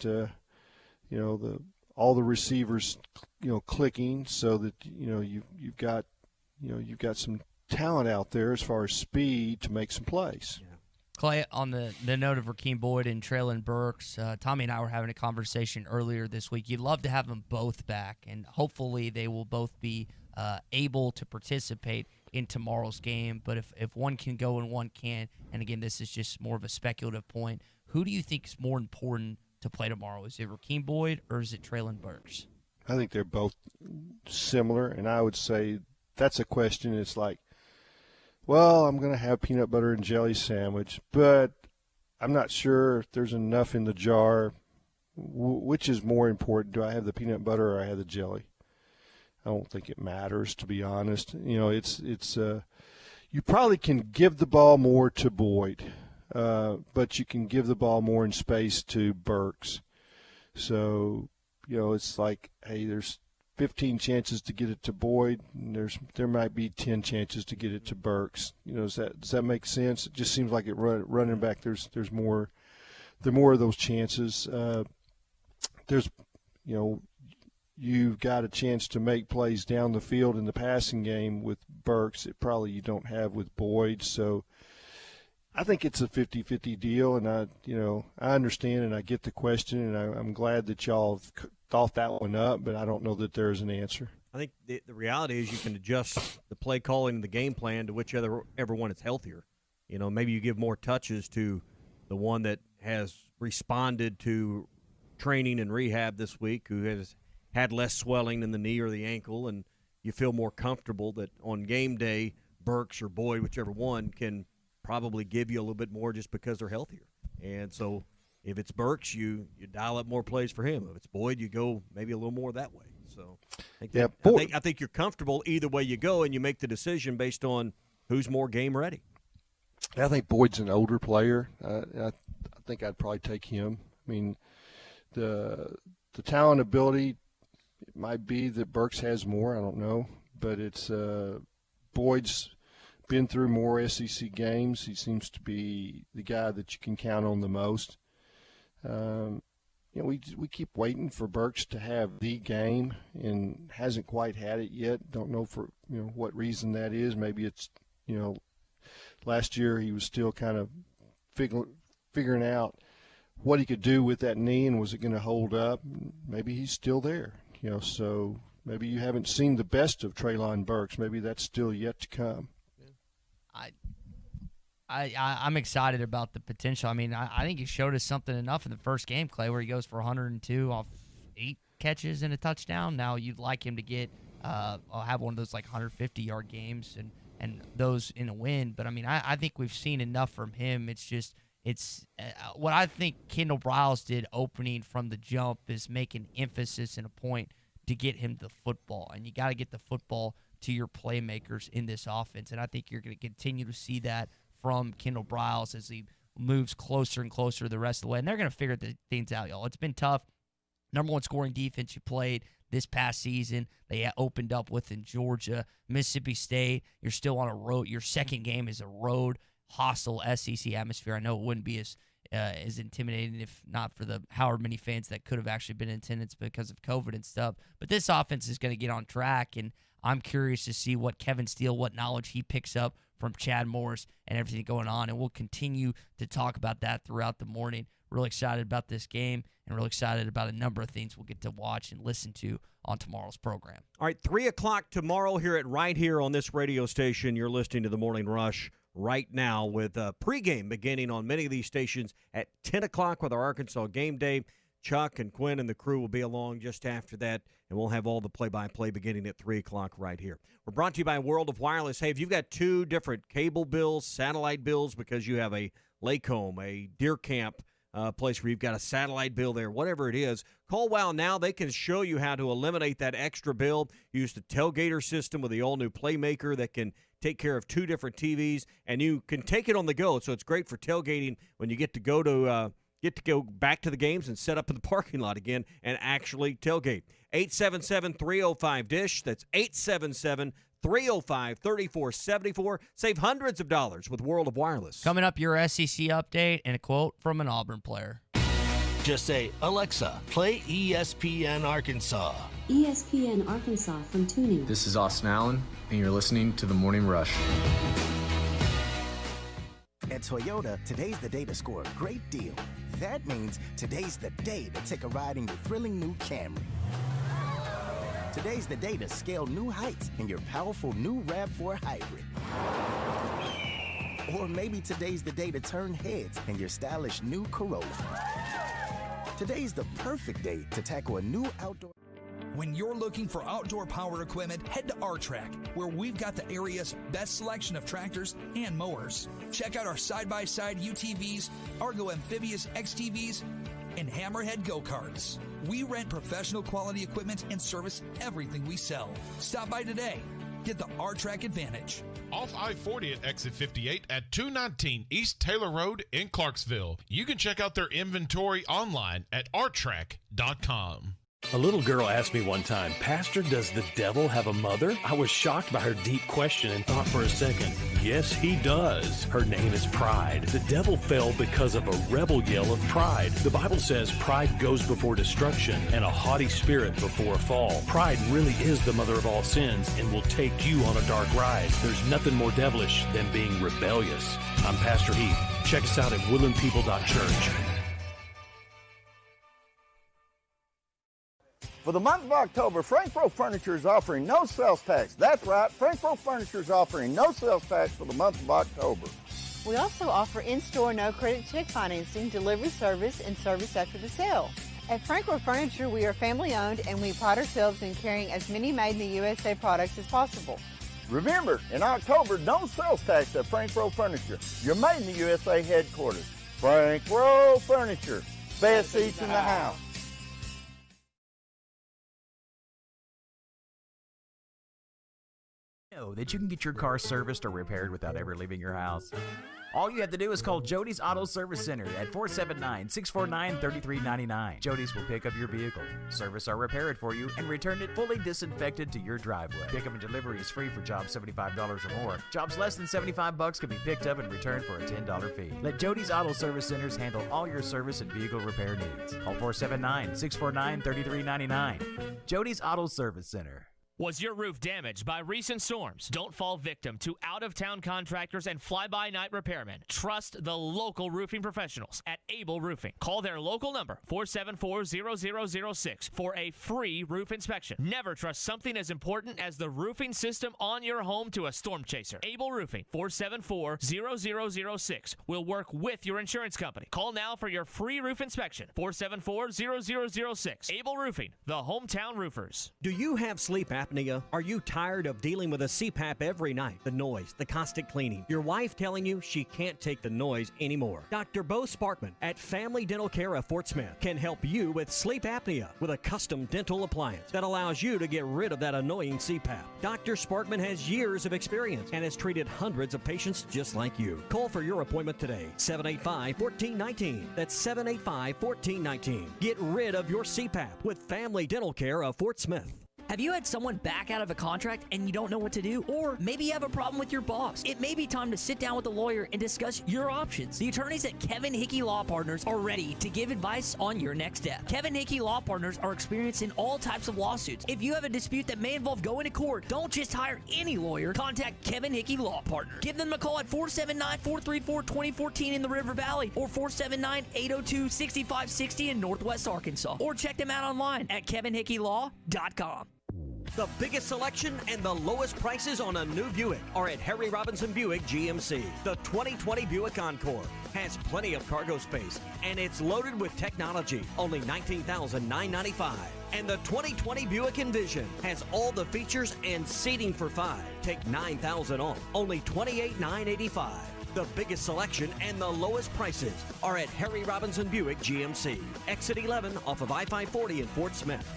all the receivers clicking so that you've got some talent out there as far as speed to make some plays. Yeah. Clay, on the note of Rakeem Boyd and Treylon Burks, Tommy and I were having a conversation earlier this week. You'd love to have them both back, and hopefully they will both be able to participate in tomorrow's game. But if one can go and one can't, and again, this is just more of a speculative point, who do you think is more important to play tomorrow? Is it Rakeem Boyd or is it Treylon Burks? I think they're both similar, and I would say that's a question. It's like, well, I'm going to have peanut butter and jelly sandwich, but I'm not sure if there's enough in the jar. Which is more important? Do I have the peanut butter or I have the jelly? I don't think it matters, to be honest. It's you probably can give the ball more to Boyd, but you can give the ball more in space to Burks. So, it's like, hey, there's 15 chances to get it to Boyd, and there might be 10 chances to get it to Burks. Does that make sense? It just seems like running back there's more of those chances. You've got a chance to make plays down the field in the passing game with Burks that probably you don't have with Boyd. So I think it's a 50-50 deal, and I understand and I get the question, and I'm glad that y'all have thought that one up, but I don't know that there's an answer. I think the reality is you can adjust the play calling and the game plan to whichever one is healthier. Maybe you give more touches to the one that has responded to training and rehab this week, who has had less swelling in the knee or the ankle, and you feel more comfortable that on game day, Burks or Boyd, whichever one, can probably give you a little bit more just because they're healthier. And so if it's Burks, you dial up more plays for him. If it's Boyd, you go maybe a little more that way. So I think you're comfortable either way you go, and you make the decision based on who's more game ready. I think Boyd's an older player. I think I'd probably take him. I mean, the talent ability, it might be that Burks has more. I don't know, but it's Boyd's been through more SEC games. He seems to be the guy that you can count on the most. We keep waiting for Burks to have the game and hasn't quite had it yet. Don't know for what reason that is. Maybe it's last year he was still kind of figuring out what he could do with that knee and was it going to hold up. Maybe he's still there. So maybe you haven't seen the best of Treylon Burks. Maybe that's still yet to come. I'm excited about the potential. I mean, I think he showed us something enough in the first game, Clay, where he goes for 102 off 8 catches and a touchdown. Now you'd like him to get have one of those like 150-yard games and those in a win. But I mean, I think we've seen enough from him. It's what I think Kendall Briles did opening from the jump is make an emphasis and a point to get him the football, and you got to get the football to your playmakers in this offense. And I think you're going to continue to see that from Kendall Briles as he moves closer and closer the rest of the way. And they're going to figure the things out, y'all. It's been tough. Number one scoring defense you played this past season. They opened up with in Georgia. Mississippi State, you're still on a road. Your second game is a road, hostile SEC atmosphere. I know it wouldn't be as intimidating if not for the however many fans that could have actually been in attendance because of COVID and stuff. But this offense is going to get on track, and I'm curious to see what Kevin Steele, what knowledge he picks up from Chad Morris and everything going on, and we'll continue to talk about that throughout the morning. Really excited about this game and really excited about a number of things we'll get to watch and listen to on tomorrow's program. All right, 3 o'clock tomorrow right here on this radio station. You're listening to The Morning Rush right now with pregame beginning on many of these stations at 10 o'clock with our Arkansas Game Day. Chuck and Quinn and the crew will be along just after that, and we'll have all the play-by-play beginning at 3 o'clock right here. We're brought to you by World of Wireless. Hey, if you've got 2 different cable bills, satellite bills, because you have a lake home, a deer camp place where you've got a satellite bill there, whatever it is, call WOW now. They can show you how to eliminate that extra bill. Use the Tailgater system with the all-new Playmaker that can take care of 2 different TVs, and you can take it on the go. So it's great for tailgating when you get to go back to the games and set up in the parking lot again and actually tailgate. 877-305-DISH. That's 877-305-3474. Save hundreds of dollars with World of Wireless. Coming up, your SEC update and a quote from an Auburn player. Just say, Alexa, play ESPN Arkansas. ESPN Arkansas from TuneIn. This is Austin Allen, and you're listening to The Morning Rush. At Toyota, today's the day to score a great deal. That means today's the day to take a ride in your thrilling new Camry. Today's the day to scale new heights in your powerful new RAV4 Hybrid. Or maybe today's the day to turn heads in your stylish new Corolla. Today's the perfect day to tackle a new outdoor... When you're looking for outdoor power equipment, head to R-Track, where we've got the area's best selection of tractors and mowers. Check out our side-by-side UTVs, Argo Amphibious XTVs, and Hammerhead go-karts. We rent professional quality equipment and service everything we sell. Stop by today. Get the R-Track advantage. Off I-40 at exit 58 at 219 East Taylor Road in Clarksville. You can check out their inventory online at rtrack.com. A little girl asked me one time, Pastor, does the devil have a mother? I was shocked by her deep question and thought for a second, yes, he does. Her name is pride. The devil fell because of a rebel yell of pride. The Bible says pride goes before destruction and a haughty spirit before a fall. Pride really is the mother of all sins and will take you on a dark ride. There's nothing more devilish than being rebellious. I'm Pastor Heath. Check us out at woodlandpeople.church. For the month of October, Frankfurt Furniture is offering no sales tax. That's right, Frankfurt Furniture is offering no sales tax for the month of October. We also offer in-store no-credit check financing, delivery service, and service after the sale. At Frankfurt Furniture, we are family-owned, and we pride ourselves in carrying as many made-in-the-USA products as possible. Remember, in October, no sales tax at Frankfurt Furniture, your made-in-the-USA headquarters. Frankfurt Furniture, best seats in the house. Know that you can get your car serviced or repaired without ever leaving your house. All you have to do is call Jody's Auto Service Center at 479-649-3399. Jody's will pick up your vehicle, service or repair it for you, and return it fully disinfected to your driveway. Pickup and delivery is free for jobs $75 or more. Jobs less than $75 can be picked up and returned for a $10 fee. Let Jody's Auto Service Centers handle all your service and vehicle repair needs. Call 479-649-3399. Jody's Auto Service Center. Was your roof damaged by recent storms? Don't fall victim to out-of-town contractors and fly-by-night repairmen. Trust the local roofing professionals at Able Roofing. Call their local number, 474-0006, for a free roof inspection. Never trust something as important as the roofing system on your home to a storm chaser. Able Roofing, 474-0006, will work with your insurance company. Call now for your free roof inspection, 474-0006. Able Roofing, the hometown roofers. Do you have sleep apnea? Are you tired of dealing with a CPAP every night? The noise, the constant cleaning. Your wife telling you she can't take the noise anymore. Dr. Bo Sparkman at Family Dental Care of Fort Smith can help you with sleep apnea with a custom dental appliance that allows you to get rid of that annoying CPAP. Dr. Sparkman has years of experience and has treated hundreds of patients just like you. Call for your appointment today, 785-1419. That's 785-1419. Get rid of your CPAP with Family Dental Care of Fort Smith. Have you had someone back out of a contract and you don't know what to do? Or maybe you have a problem with your boss. It may be time to sit down with a lawyer and discuss your options. The attorneys at Kevin Hickey Law Partners are ready to give advice on your next step. Kevin Hickey Law Partners are experienced in all types of lawsuits. If you have a dispute that may involve going to court, don't just hire any lawyer. Contact Kevin Hickey Law Partners. Give them a call at 479-434-2014 in the River Valley or 479-802-6560 in Northwest Arkansas. Or check them out online at kevinhickeylaw.com. The biggest selection and the lowest prices on a new Buick are at Harry Robinson Buick GMC. The 2020 Buick Encore has plenty of cargo space, and it's loaded with technology, only $19,995. And the 2020 Buick Envision has all the features and seating for 5. Take $9,000 off, only $28,985. The biggest selection and the lowest prices are at Harry Robinson Buick GMC. Exit 11 off of I-540 in Fort Smith.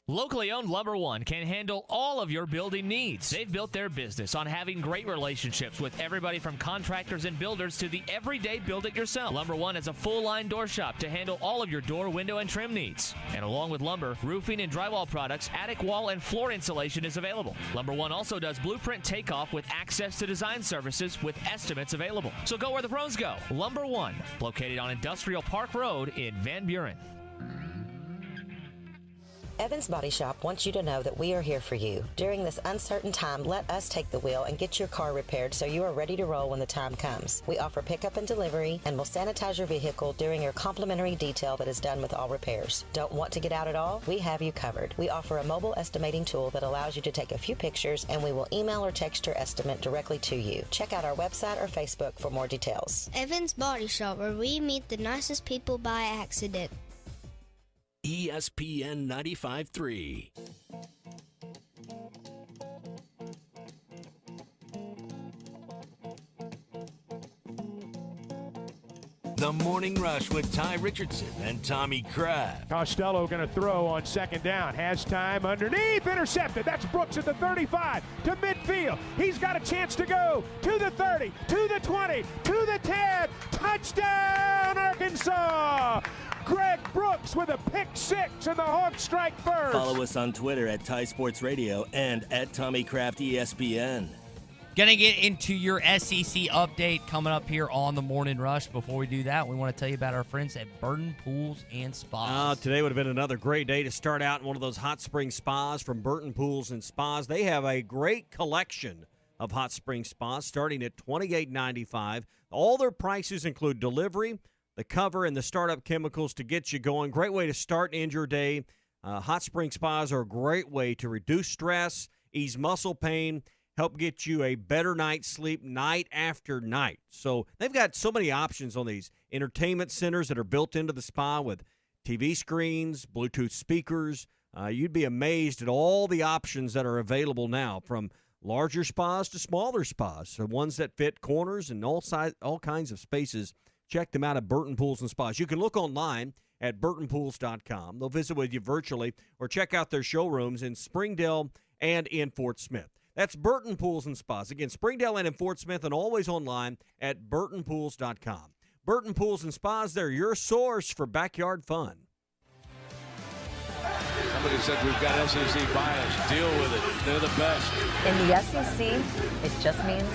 Locally owned Lumber One can handle all of your building needs. They've built their business on having great relationships with everybody from contractors and builders to the everyday build-it-yourself. Lumber One is a full-line door shop to handle all of your door, window, and trim needs. And along with lumber, roofing and drywall products, attic wall and floor insulation is available. Lumber One also does blueprint takeoff with access to design services with estimates available. So go where the pros go. Lumber One, located on Industrial Park Road in Van Buren. Evans Body Shop wants you to know that we are here for you. During this uncertain time, let us take the wheel and get your car repaired so you are ready to roll when the time comes. We offer pickup and delivery and will sanitize your vehicle during your complimentary detail that is done with all repairs. Don't want to get out at all? We have you covered. We offer a mobile estimating tool that allows you to take a few pictures and we will email or text your estimate directly to you. Check out our website or Facebook for more details. Evans Body Shop, where we meet the nicest people by accident. ESPN 95.3. The Morning Rush with Ty Richardson and Tommy Kraft. Costello going to throw on second down. Has time underneath. Intercepted. That's Brooks at the 35 to midfield. He's got a chance to go to the 30, to the 20, to the 10. Touchdown, Arkansas! Greg Brooks with a pick six, and the Hawks strike first. Follow us on Twitter at Ty Sports Radio and at Tommy Kraft ESPN. Gonna get into your SEC update coming up here on the Morning Rush. Before we do that, we want to tell you about our friends at Burton Pools and Spas. Today would have been another great day to start out in one of those hot spring spas from Burton Pools and Spas. They have a great collection of hot spring spas starting at $28.95. All their prices include delivery, the cover, and the startup chemicals to get you going. Great way to start and end your day. Hot spring spas are a great way to reduce stress, ease muscle pain, help get you a better night's sleep night after night. So they've got so many options on these entertainment centers that are built into the spa with TV screens, Bluetooth speakers. You'd be amazed at all the options that are available now, from larger spas to smaller spas, so ones that fit corners and all kinds of spaces. Check them out at Burton Pools and Spas. You can look online at burtonpools.com. They'll visit with you virtually or check out their showrooms in Springdale and in Fort Smith. That's Burton Pools and Spas. Again, Springdale and in Fort Smith, and always online at burtonpools.com. Burton Pools and Spas, they're your source for backyard fun. Somebody said we've got SEC bias. Deal with it. They're the best. In the SEC, it just means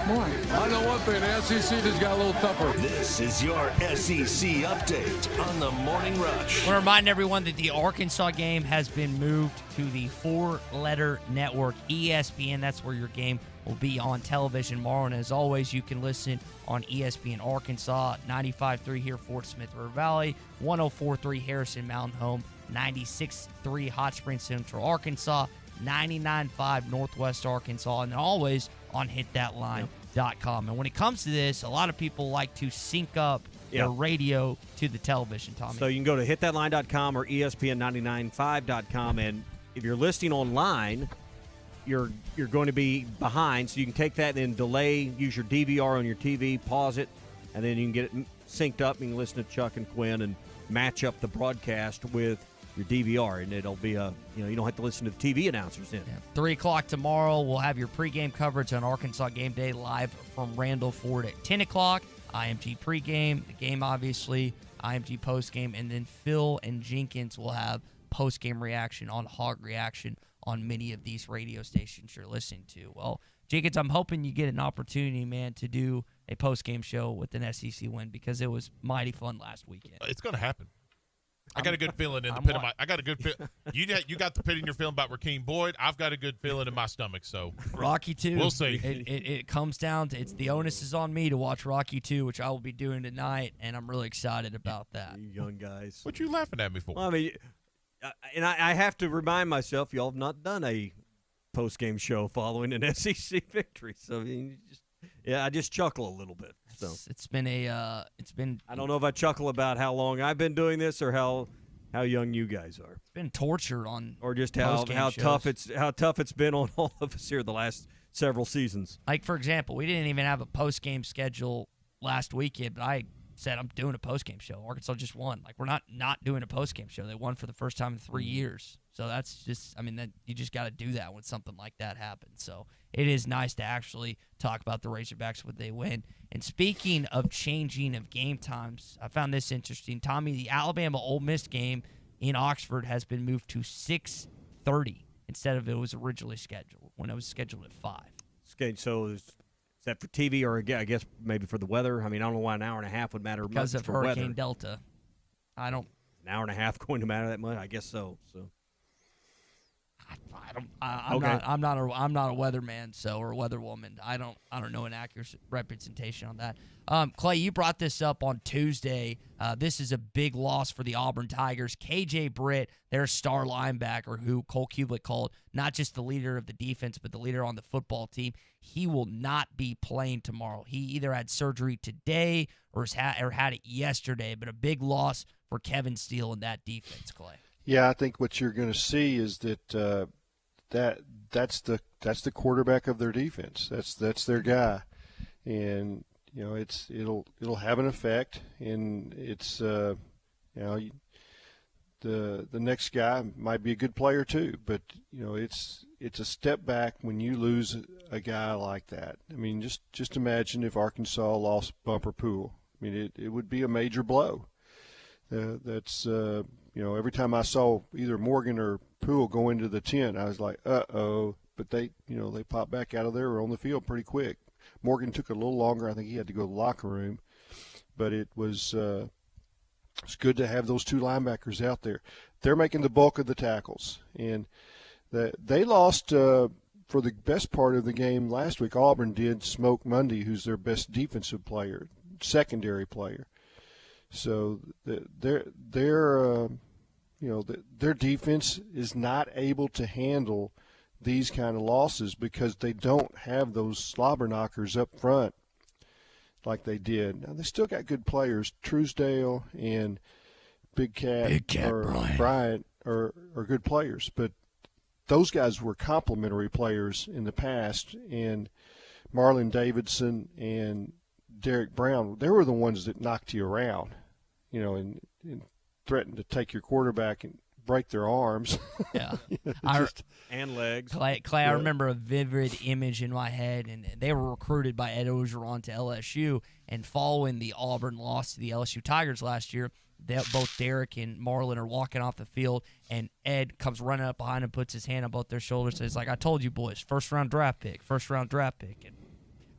more. I know one thing. The SEC just got a little tougher. This is your SEC update on the Morning Rush. I want to remind everyone that the Arkansas game has been moved to the four-letter network, ESPN. That's where your game will be on television tomorrow. And as always, you can listen on ESPN Arkansas, 95.3 here, Fort Smith River Valley, 104.3 Harrison Mountain Home, 96.3 Hot Springs Central Arkansas, 99.5 Northwest Arkansas, and always on hitthatline.com. And when it comes to this, a lot of people like to sync up their radio to the television, Tommy. So you can go to hitthatline.com or ESPN995.com, and if you're listening online, you're going to be behind, so you can take that and then delay, use your DVR on your TV, pause it, and then you can get it synced up. You can listen to Chuck and Quinn and match up the broadcast with your DVR, and it'll be you don't have to listen to the TV announcers then. 3 o'clock tomorrow, we'll have your pregame coverage on Arkansas Game Day live from Randall Ford at 10 o'clock. IMG pregame, the game obviously, IMG postgame, and then Phil and Jenkins will have postgame reaction on Hog Reaction on many of these radio stations you're listening to. Well, Jenkins, I'm hoping you get an opportunity, man, to do a postgame show with an SEC win, because it was mighty fun last weekend. It's going to happen. I got a good feeling in the pit of my. I got a good feel. You got the pit in your feeling about Rakeem Boyd. I've got a good feeling in my stomach. So Rocky 2. We'll see. It comes down to the onus is on me to watch Rocky 2, which I will be doing tonight, and I'm really excited about that. You young guys. What you laughing at me for? Well, I mean, and I have to remind myself, y'all have not done a post-game show following an SEC victory. So, I mean, I just chuckle a little bit. So it's been I don't know if I chuckle about how long I've been doing this or how young you guys are. It's been torture on, or just how tough it's been on all of us here the last several seasons. Like, for example, we didn't even have a post-game schedule last weekend, but I said I'm doing a post-game show. Arkansas just won. Like, we're not doing a post-game show. They won for the first time in 3 years. So that's just, I mean, that you just got to do that when something like that happens. So it is nice to actually talk about the Razorbacks when they win. And speaking of changing of game times, I found this interesting. Tommy, the Alabama-Ole Miss game in Oxford has been moved to 6:30 instead of it was originally scheduled, when it was scheduled at 5. Okay, so is that for TV or, I guess, maybe for the weather? I mean, I don't know why an hour and a half would matter much for weather. Because of Hurricane Delta. I don't. An hour and a half going to matter that much? I guess so. I'm not a weatherman, or a weatherwoman. I don't know an accurate representation on that. Clay, you brought this up on Tuesday. This is a big loss for the Auburn Tigers. KJ Britt, their star linebacker, who Cole Kublik called not just the leader of the defense, but the leader on the football team. He will not be playing tomorrow. He either had surgery today or had it yesterday. But a big loss for Kevin Steele in that defense, Clay. Yeah, I think what you're going to see is that that's the quarterback of their defense. That's their guy, and you know it'll have an effect. And it's the next guy might be a good player too, but you know it's a step back when you lose a guy like that. I mean, just imagine if Arkansas lost Bumper Poole. I mean, it would be a major blow. Every time I saw either Morgan or Poole go into the tent, I was like, uh-oh. But they popped back out of there or on the field pretty quick. Morgan took a little longer. I think he had to go to the locker room. But it was it's good to have those two linebackers out there. They're making the bulk of the tackles. And they lost for the best part of the game last week. Auburn did. Smoke Monday, who's their best defensive player, secondary player. So their defense is not able to handle these kind of losses because they don't have those slobber knockers up front like they did. Now they still got good players. Truesdale and Big Cat Bryant are good players, but those guys were complimentary players in the past. And Marlon Davidson and Derek Brown, they were the ones that knocked you around, and threatened to take your quarterback and break their arms. Yeah. And legs. Clay, I remember a vivid image in my head, and they were recruited by Ed Ogeron to LSU, and following the Auburn loss to the LSU Tigers last year, both Derek and Marlon are walking off the field, and Ed comes running up behind him, puts his hand on both their shoulders, and says, like, I told you boys, first-round draft pick. And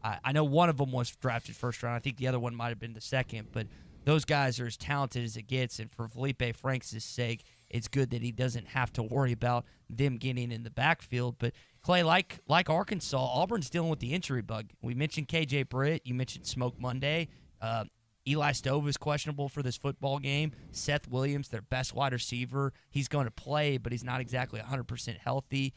I know one of them was drafted first round. I think the other one might have been the second. But those guys are as talented as it gets. And for Felipe Franks' sake, it's good that he doesn't have to worry about them getting in the backfield. But, Clay, like Arkansas, Auburn's dealing with the injury bug. We mentioned KJ Britt. You mentioned Smoke Monday. Eli Stove is questionable for this football game. Seth Williams, their best wide receiver, he's going to play, but he's not exactly 100% healthy.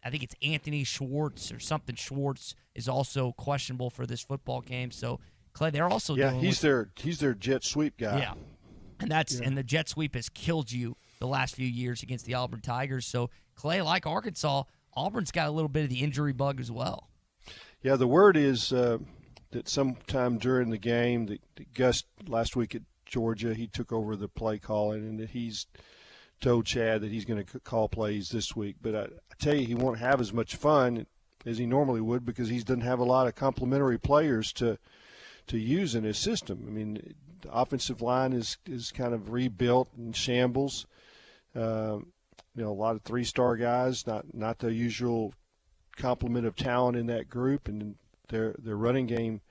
I think it's Anthony Schwartz or something. Schwartz is also questionable for this football game. So, Clay, they're also he's their jet sweep guy. Yeah, and the jet sweep has killed you the last few years against the Auburn Tigers. So, Clay, like Arkansas, Auburn's got a little bit of the injury bug as well. Yeah, the word is that sometime during the game, that Gus last week at Georgia, he took over the play calling, and that he's told Chad that he's going to call plays this week. But I tell you, he won't have as much fun as he normally would because he doesn't have a lot of complementary players to use in his system. I mean, the offensive line is kind of rebuilt in shambles. A lot of three-star guys, not the usual complement of talent in that group, and their running game,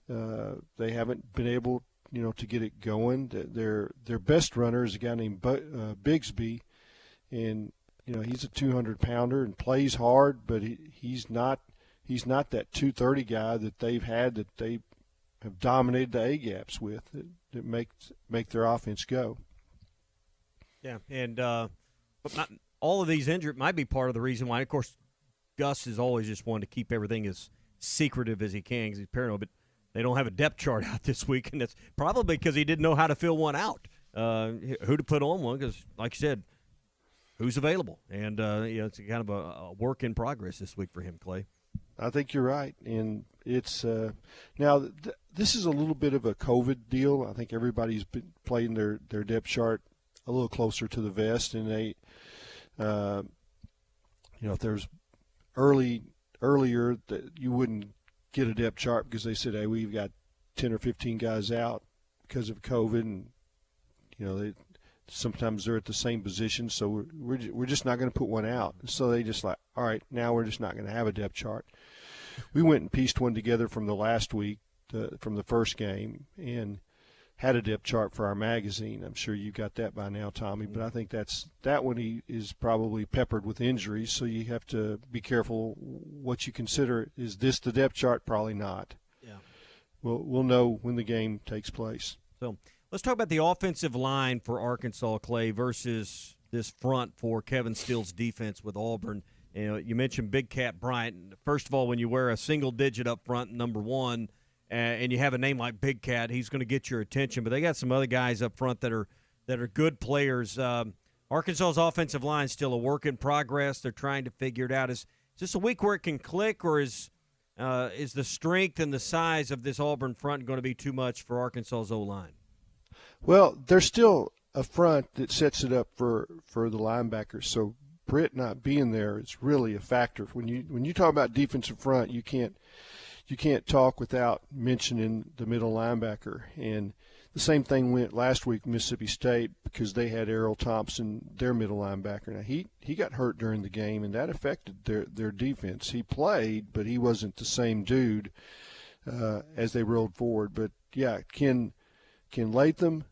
they haven't been able to get it going. Their best runner is a guy named Bigsby, and he's a 200-pounder and plays hard, but he's not that 230 guy that they've had that they have dominated the A-gaps with that make their offense go. Yeah, and but not all of these injuries might be part of the reason why. Of course, Gus is always just wanting to keep everything as secretive as he can because he's paranoid. But they don't have a depth chart out this week, and that's probably because he didn't know how to fill one out, who to put on one. Because, like you said, who's available, and it's kind of a work in progress this week for him, Clay. I think you're right, and it's now this is a little bit of a COVID deal. I think everybody's been playing their depth chart a little closer to the vest, and they, if there's earlier that you wouldn't get a depth chart because they said, hey, we've got 10 or 15 guys out because of COVID, and sometimes they're at the same position, so we're just not going to put one out. So they just like, all right, now we're just not going to have a depth chart. We went and pieced one together from the last week, from the first game, and had a depth chart for our magazine. I'm sure you got that by now, Tommy, but I think that one is probably peppered with injuries, so you have to be careful what you consider. Is this the depth chart? Probably not. Yeah. We'll know when the game takes place. So let's talk about the offensive line for Arkansas, Clay, versus this front for Kevin Steele's defense with Auburn. You mentioned Big Cat Bryant. First of all, when you wear a single digit up front, number one, and you have a name like Big Cat, he's going to get your attention. But they got some other guys up front that are good players. Arkansas's offensive line is still a work in progress. They're trying to figure it out. Is this a week where it can click, or is the strength and the size of this Auburn front going to be too much for Arkansas's O-line? Well, there's still a front that sets it up for the linebackers. So Britt not being there is really a factor. When you talk about defensive front, you can't talk without mentioning the middle linebacker. And the same thing went last week Mississippi State because they had Errol Thompson, their middle linebacker. Now he got hurt during the game, and that affected their defense. He played, but he wasn't the same dude as they rolled forward. But yeah, can Latham,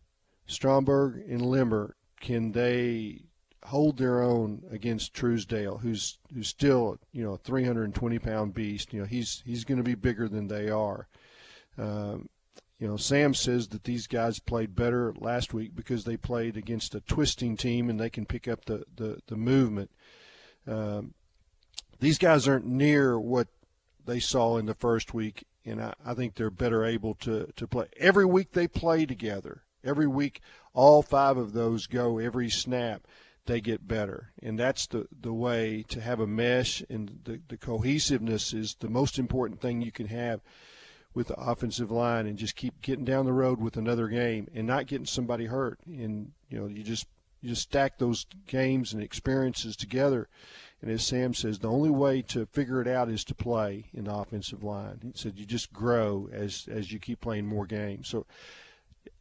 Stromberg, and Limmer, can they hold their own against Truesdale, who's still a 320-pound beast? He's going to be bigger than they are. Sam says that these guys played better last week because they played against a twisting team and they can pick up the movement. These guys aren't near what they saw in the first week, and I think they're better able to play. Every week they play together. Every week all five of those go every snap. They get better, and that's the way to have a mesh, and the cohesiveness is the most important thing you can have with the offensive line, and just keep getting down the road with another game and not getting somebody hurt. And you just stack those games and experiences together, and as Sam says, the only way to figure it out is to play in the offensive line. He said you just grow as you keep playing more games. So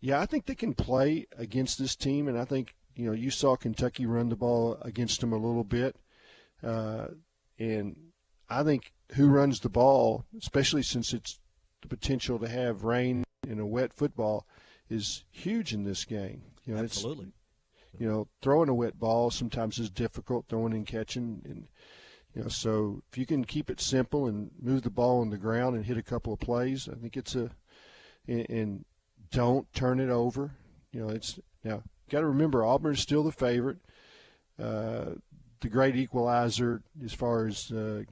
yeah, I think they can play against this team, and I think you saw Kentucky run the ball against them a little bit. And I think who runs the ball, especially since it's the potential to have rain in a wet football, is huge in this game. Absolutely. Throwing a wet ball sometimes is difficult, throwing and catching. And, so if you can keep it simple and move the ball on the ground and hit a couple of plays, I think and don't turn it over. Now, got to remember, Auburn is still the favorite. The great equalizer as far as, the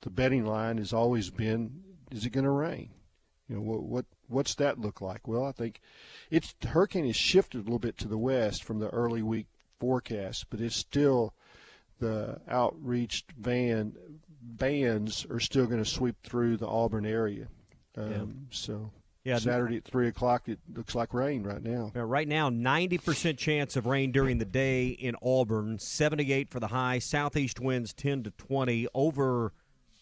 betting line has always been, is it going to rain? What's that look like? Well, I think the hurricane has shifted a little bit to the west from the early week forecast, but it's still the outreached bands are still going to sweep through the Auburn area. So. Yeah, Saturday at 3 o'clock, it looks like rain right now. Right now, 90% chance of rain during the day in Auburn, 78 for the high. Southeast winds 10 to 20. Over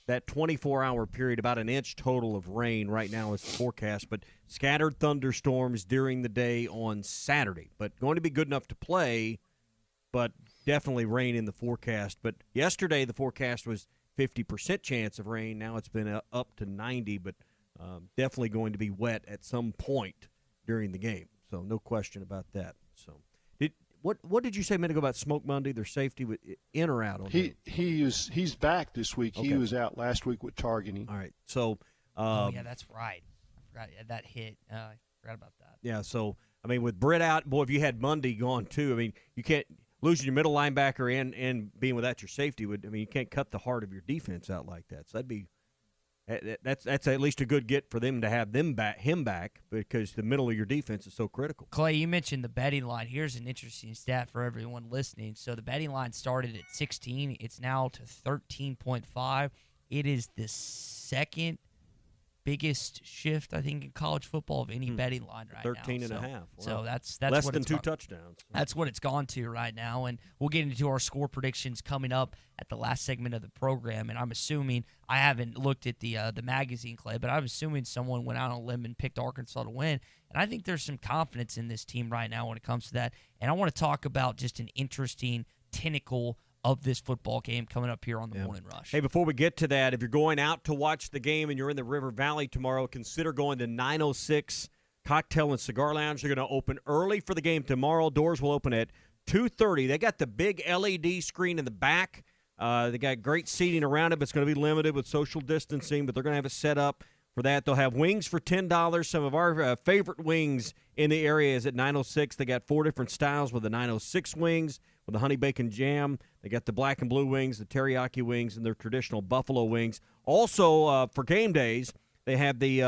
that 24-hour period, about an inch total of rain right now is the forecast. But scattered thunderstorms during the day on Saturday. But going to be good enough to play, but definitely rain in the forecast. But yesterday, the forecast was 50% chance of rain. Now it's been up to 90, but definitely going to be wet at some point during the game. So no question about that. So what did you say a minute ago about Smoke Monday, their safety, in or out? He's back this week. Okay. He was out last week with targeting. All right. So yeah, that's right. I forgot that hit. I forgot about that. Yeah, so I mean, with Britt out, boy, if you had Monday gone too, I mean, you can't. losing your middle linebacker and being without your safety you can't cut the heart of your defense out like that. So that's at least a good get for them to have him back because the middle of your defense is so critical. Clay, you mentioned the betting line. Here's an interesting stat for everyone listening. So the betting line started at 16. It's now to 13.5. It is the second biggest shift, I think, in college football of any betting line right 13 now. and a half. Wow. So that's less what than it's 2 touchdowns. That's what it's gone to right now, and we'll get into our score predictions coming up at the last segment of the program. And I'm assuming, I haven't looked at the magazine, Clay, but I'm assuming someone went out on a limb and picked Arkansas to win. And I think there's some confidence in this team right now when it comes to that. And I want to talk about just an interesting tentacle of this football game coming up here on the Morning Rush. Hey, before we get to that, if you're going out to watch the game and you're in the River Valley tomorrow, consider going to 906 Cocktail and Cigar Lounge. They're going to open early for the game tomorrow. Doors will open at 2:30. They got the big LED screen in the back. They got great seating around it, but it's going to be limited with social distancing, but they're going to have it set up for that. They'll have wings for $10. Some of our favorite wings in the area is at 906. They got 4 different styles with the 906 wings, with the honey bacon jam. They got the black and blue wings, the teriyaki wings, and their traditional buffalo wings. Also, for game days, they have the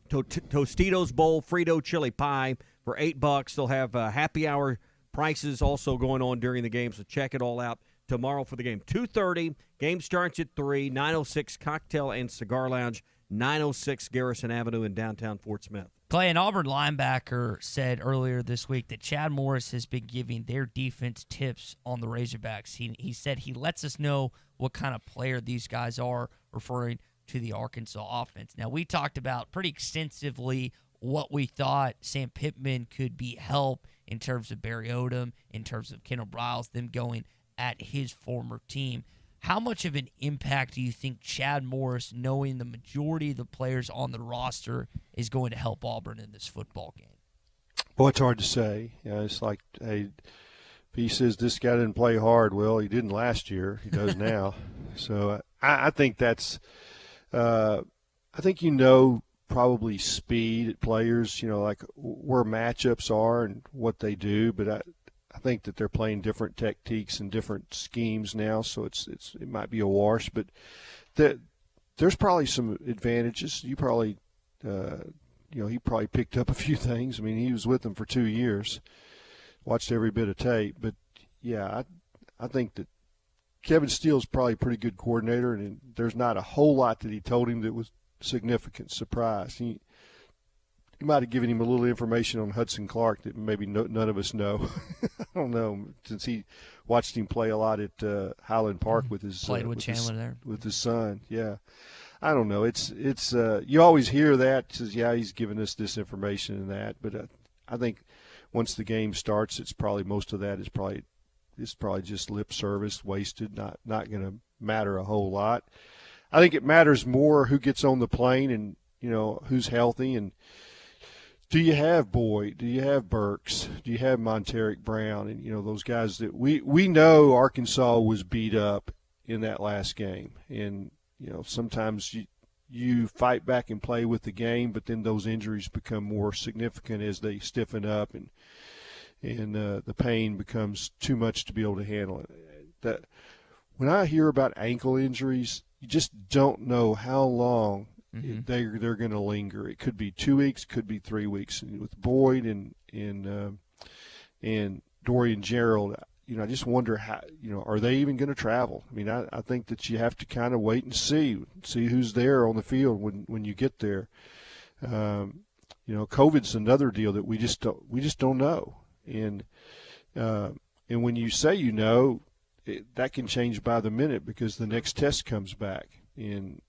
Tostitos Bowl Frito chili pie for $8. They'll have happy hour prices also going on during the game, so check it all out tomorrow for the game. 2:30, game starts at 3, 906 Cocktail and Cigar Lounge, 906 Garrison Avenue in downtown Fort Smith. Clay, an Auburn linebacker said earlier this week that Chad Morris has been giving their defense tips on the Razorbacks. He said he lets us know what kind of player these guys are, referring to the Arkansas offense. Now, we talked about pretty extensively what we thought Sam Pittman could be help in terms of Barry Odom, in terms of Kendall Briles, them going at his former team. How much of an impact do you think Chad Morris, knowing the majority of the players on the roster, is going to help Auburn in this football game? Well, it's hard to say. It's like, hey, if he says this guy didn't play hard, well, he didn't last year. He does now. So I think that's I think probably speed at players, like where matchups are and what they do, but I think that they're playing different techniques and different schemes now, so it might be a wash. But there's probably some advantages. You probably, he probably picked up a few things. I mean, he was with them for 2 years, watched every bit of tape. But yeah, I think that Kevin Steele's probably a pretty good coordinator, and there's not a whole lot that he told him that was significant surprise. He might have given him a little information on Hudson Clark that maybe none of us know. I don't know, since he watched him play a lot at Highland Park with his with his son. Yeah, I don't know. It's you always hear that. Says, yeah, he's giving us this information and that, but I think once the game starts, it's probably most of that is probably just lip service, wasted, not going to matter a whole lot. I think it matters more who gets on the plane and who's healthy, and do you have Boyd? Do you have Burks? Do you have Monteric Brown? And, those guys that we know Arkansas was beat up in that last game. And, sometimes you fight back and play with the game, but then those injuries become more significant as they stiffen up and the pain becomes too much to be able to handle it. When I hear about ankle injuries, you just don't know how long they're going to linger. It could be 2 weeks, could be 3 weeks. And with Boyd and Dorian Gerald, I just wonder how, are they even going to travel? I mean, I think that you have to kind of wait and see who's there on the field when you get there. COVID's another deal that we just don't know. And when you say that can change by the minute because the next test comes back. And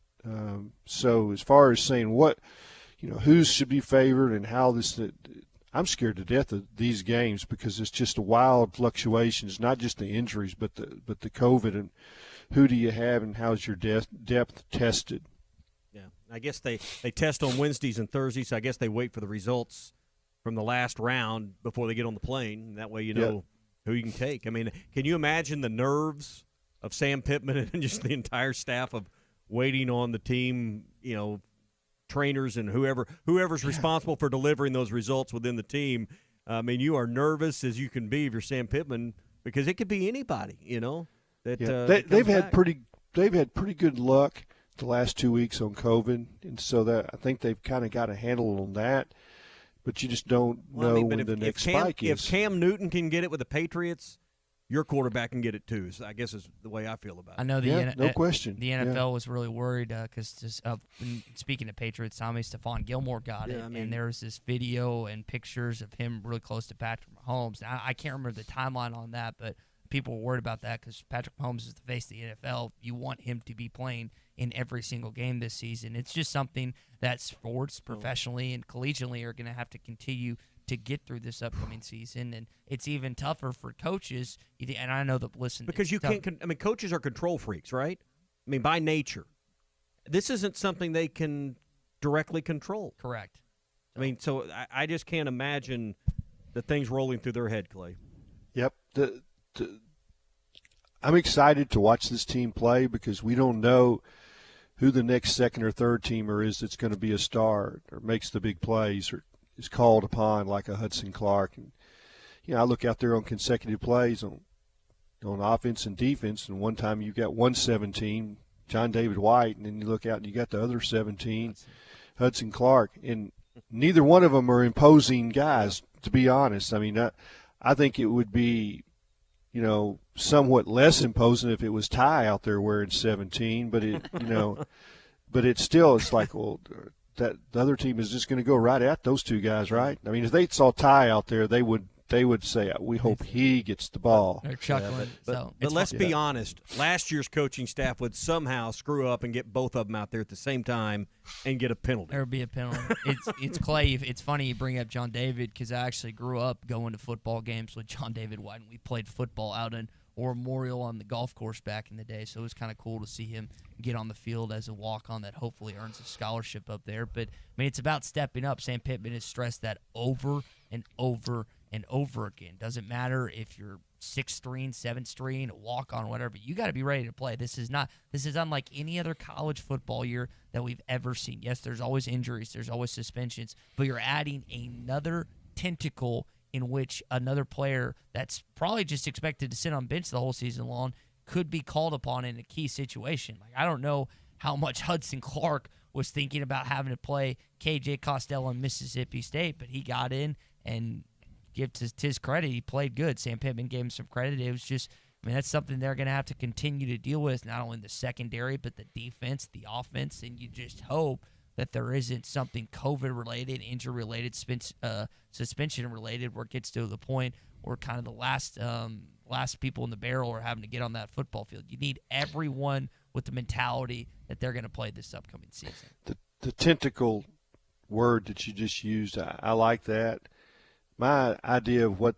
so as far as saying who should be favored and how I'm scared to death of these games because it's just a wild fluctuation. It's not just the injuries, but the COVID and who do you have and how's your depth tested. Yeah, I guess they test on Wednesdays and Thursdays. So I guess they wait for the results from the last round before they get on the plane. That way you know who you can take. I mean, can you imagine the nerves of Sam Pittman and just the entire staff of waiting on the team, trainers and whoever's responsible for delivering those results within the team? I mean, you are nervous as you can be if you're Sam Pittman because it could be anybody, that they've had back. pretty good luck the last 2 weeks on COVID, and so that I think they've kind of got a handle on that. But you just don't know when the next spike is. If Cam Newton can get it with the Patriots, your quarterback can get it too. So I guess is the way I feel about it. I know no question. The NFL was really worried because speaking of Patriots, Stephon Gilmore got it, and there was this video and pictures of him really close to Patrick Mahomes. Now, I can't remember the timeline on that, but people were worried about that because Patrick Mahomes is the face of the NFL. You want him to be playing in every single game this season. It's just something that sports professionally and collegiately are going to have to continue to get through this upcoming season, and it's even tougher for coaches. And I know that because you can't. Coaches are control freaks, right? By nature, this isn't something they can directly control. Correct. So I just can't imagine the things rolling through their head, Clay. Yep. I'm excited to watch this team play because we don't know who the next second or third teamer is that's going to be a star or makes the big plays or is called upon like a Hudson Clark. And I look out there on consecutive plays on offense and defense, and one time you got 117, John David White, and then you look out and you got the other 17, Hudson Clark, and neither one of them are imposing guys, to be honest. I think it would be, somewhat less imposing if it was Ty out there wearing 17, but but it's like, well, that the other team is just going to go right at those two guys, right? If they saw Ty out there, they would say, we hope he gets the ball. They're chuckling. But let's be honest. Last year's coaching staff would somehow screw up and get both of them out there at the same time and get a penalty. There would be a penalty. It's Clay. It's funny you bring up John David because I actually grew up going to football games with John David White, and we played football out in Oro Memorial on the golf course back in the day. So it was kind of cool to see him get on the field as a walk-on that hopefully earns a scholarship up there. But, it's about stepping up. Sam Pittman has stressed that over and over and over again. Doesn't matter if you're 6th-string, 7th-string, a walk-on, whatever. You got to be ready to play. This is unlike any other college football year that we've ever seen. Yes, there's always injuries. There's always suspensions. But you're adding another tentacle in which another player that's probably just expected to sit on bench the whole season long could be called upon in a key situation. I don't know how much Hudson Clark was thinking about having to play KJ Costello in Mississippi State, but he got in and give to his credit, he played good. Sam Pittman gave him some credit. It was just, that's something they're going to have to continue to deal with, not only in the secondary, but the defense, the offense, and you just hope that there isn't something COVID-related, injury-related, suspension-related, where it gets to the point where kind of the last people in the barrel are having to get on that football field. You need everyone with the mentality that they're going to play this upcoming season. The tentacle word that you just used, I like that. My idea of what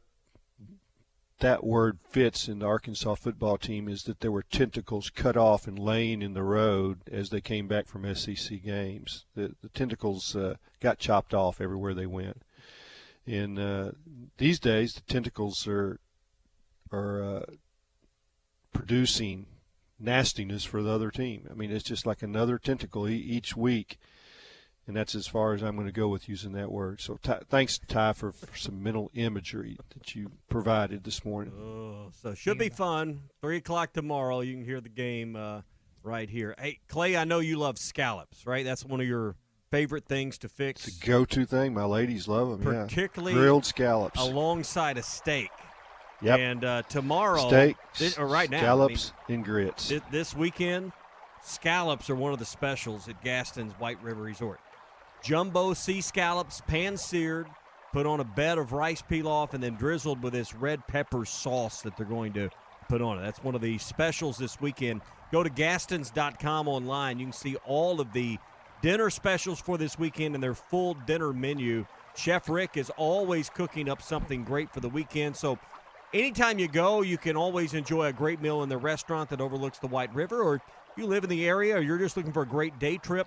that word fits in the Arkansas football team is that there were tentacles cut off and laying in the road as they came back from SEC games. The tentacles got chopped off everywhere they went. And these days, the tentacles are producing nastiness for the other team. It's just like another tentacle each week. And that's as far as I'm going to go with using that word. So thanks, Ty, for some mental imagery that you provided this morning. So it should be fun. 3 o'clock tomorrow. You can hear the game right here. Hey, Clay, I know you love scallops, right? That's one of your favorite things to fix. It's a go-to thing. My ladies love them, particularly grilled scallops. Alongside a steak. Yep. And tomorrow, steak, right now, scallops, and grits. This weekend, scallops are one of the specials at Gaston's White River Resort. Jumbo sea scallops, pan-seared, put on a bed of rice pilaf, and then drizzled with this red pepper sauce that they're going to put on it. That's one of the specials this weekend. Go to Gastons.com online. You can see all of the dinner specials for this weekend and their full dinner menu. Chef Rick is always cooking up something great for the weekend. So anytime you go, you can always enjoy a great meal in the restaurant that overlooks the White River. Or if you live in the area or you're just looking for a great day trip,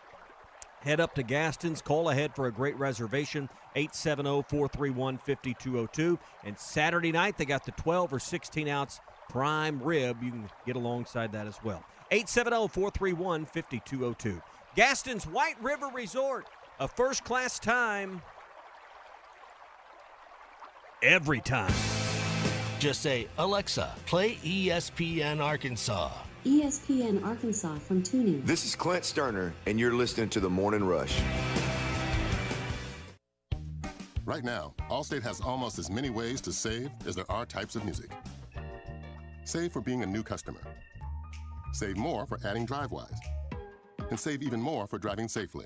head up to Gaston's. Call ahead for a great reservation, 870-431-5202. And Saturday night, they got the 12 or 16-ounce prime rib. You can get alongside that as well. 870-431-5202. Gaston's White River Resort, a first-class time every time. Just say, Alexa, play ESPN Arkansas. ESPN Arkansas from TuneIn. This is Clint Sterner, and you're listening to The Morning Rush. Right now, Allstate has almost as many ways to save as there are types of music. Save for being a new customer. Save more for adding DriveWise. And save even more for driving safely.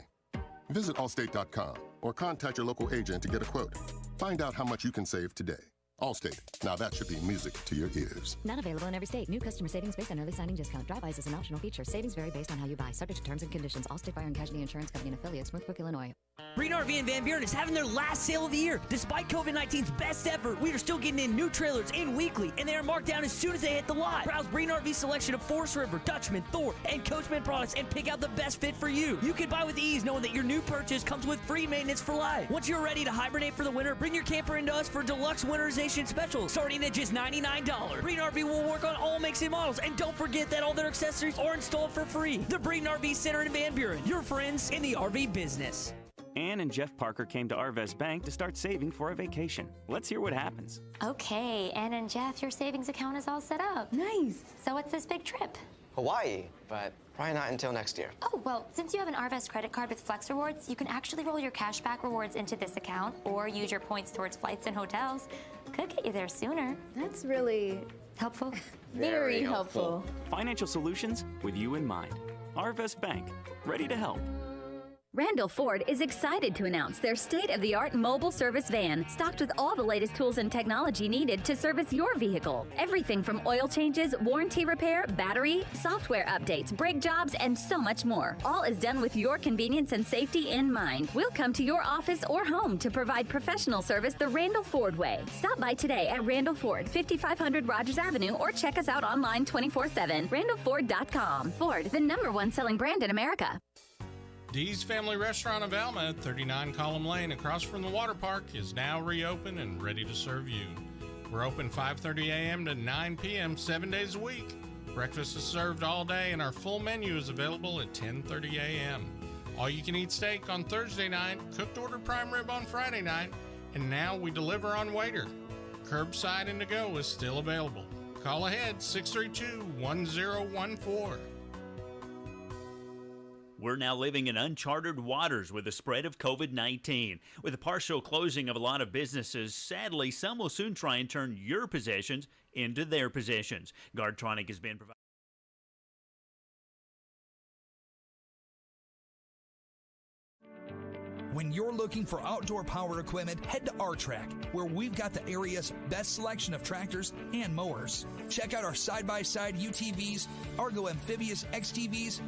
Visit Allstate.com or contact your local agent to get a quote. Find out how much you can save today. Allstate. Now that should be music to your ears. Not available in every state. New customer savings based on early signing discount. DriveWise is an optional feature. Savings vary based on how you buy. Subject to terms and conditions. Allstate Fire and Casualty Insurance Company and affiliates. Smoothbrook, Illinois. Green RV in Van Buren is having their last sale of the year. Despite COVID-19's best effort, we are still getting in new trailers in weekly, and they are marked down as soon as they hit the lot. Browse Green RV's selection of Forest River, Dutchman, Thor, and Coachman products and pick out the best fit for you. You can buy with ease knowing that your new purchase comes with free maintenance for life. Once you're ready to hibernate for the winter, bring your camper into us for deluxe winterization specials, starting at just $99. Green RV will work on all makes and models, and don't forget that all their accessories are installed for free. The Breeden RV Center in Van Buren, your friends in the RV business. Ann and Jeff Parker came to Arvest Bank to start saving for a vacation. Let's hear what happens. Okay, Ann and Jeff, your savings account is all set up. Nice. So what's this big trip? Hawaii, but probably not until next year. Oh, well, since you have an Arvest credit card with Flex Rewards, you can actually roll your cashback rewards into this account or use your points towards flights and hotels. Could get you there sooner. That's really helpful. Very helpful. Financial solutions with you in mind. Arvest Bank, ready to help. Randall Ford is excited to announce their state-of-the-art mobile service van, stocked with all the latest tools and technology needed to service your vehicle. Everything from oil changes, warranty repair, battery, software updates, brake jobs, and so much more. All is done with your convenience and safety in mind. We'll come to your office or home to provide professional service the Randall Ford way. Stop by today at Randall Ford, 5500 Rogers Avenue, or check us out online 24/7. RandallFord.com. Ford, the #1 selling brand in America. Dee's Family Restaurant of Alma at 39 Column Lane across from the water park is now reopened and ready to serve you. We're open 5:30 a.m. to 9 p.m. 7 days a week. Breakfast is served all day and our full menu is available at 10:30 a.m. All-you-can-eat steak on Thursday night, cooked order prime rib on Friday night, and now we deliver on Waiter. Curbside and to-go is still available. Call ahead 632-1014. We're now living in uncharted waters with the spread of COVID-19. With the partial closing of a lot of businesses, sadly, some will soon try and turn your possessions into their possessions. Guardtronic has been provided. When you're looking for outdoor power equipment, head to R-Track, where we've got the area's best selection of tractors and mowers. Check out our side-by-side UTVs, Argo Amphibious XTVs,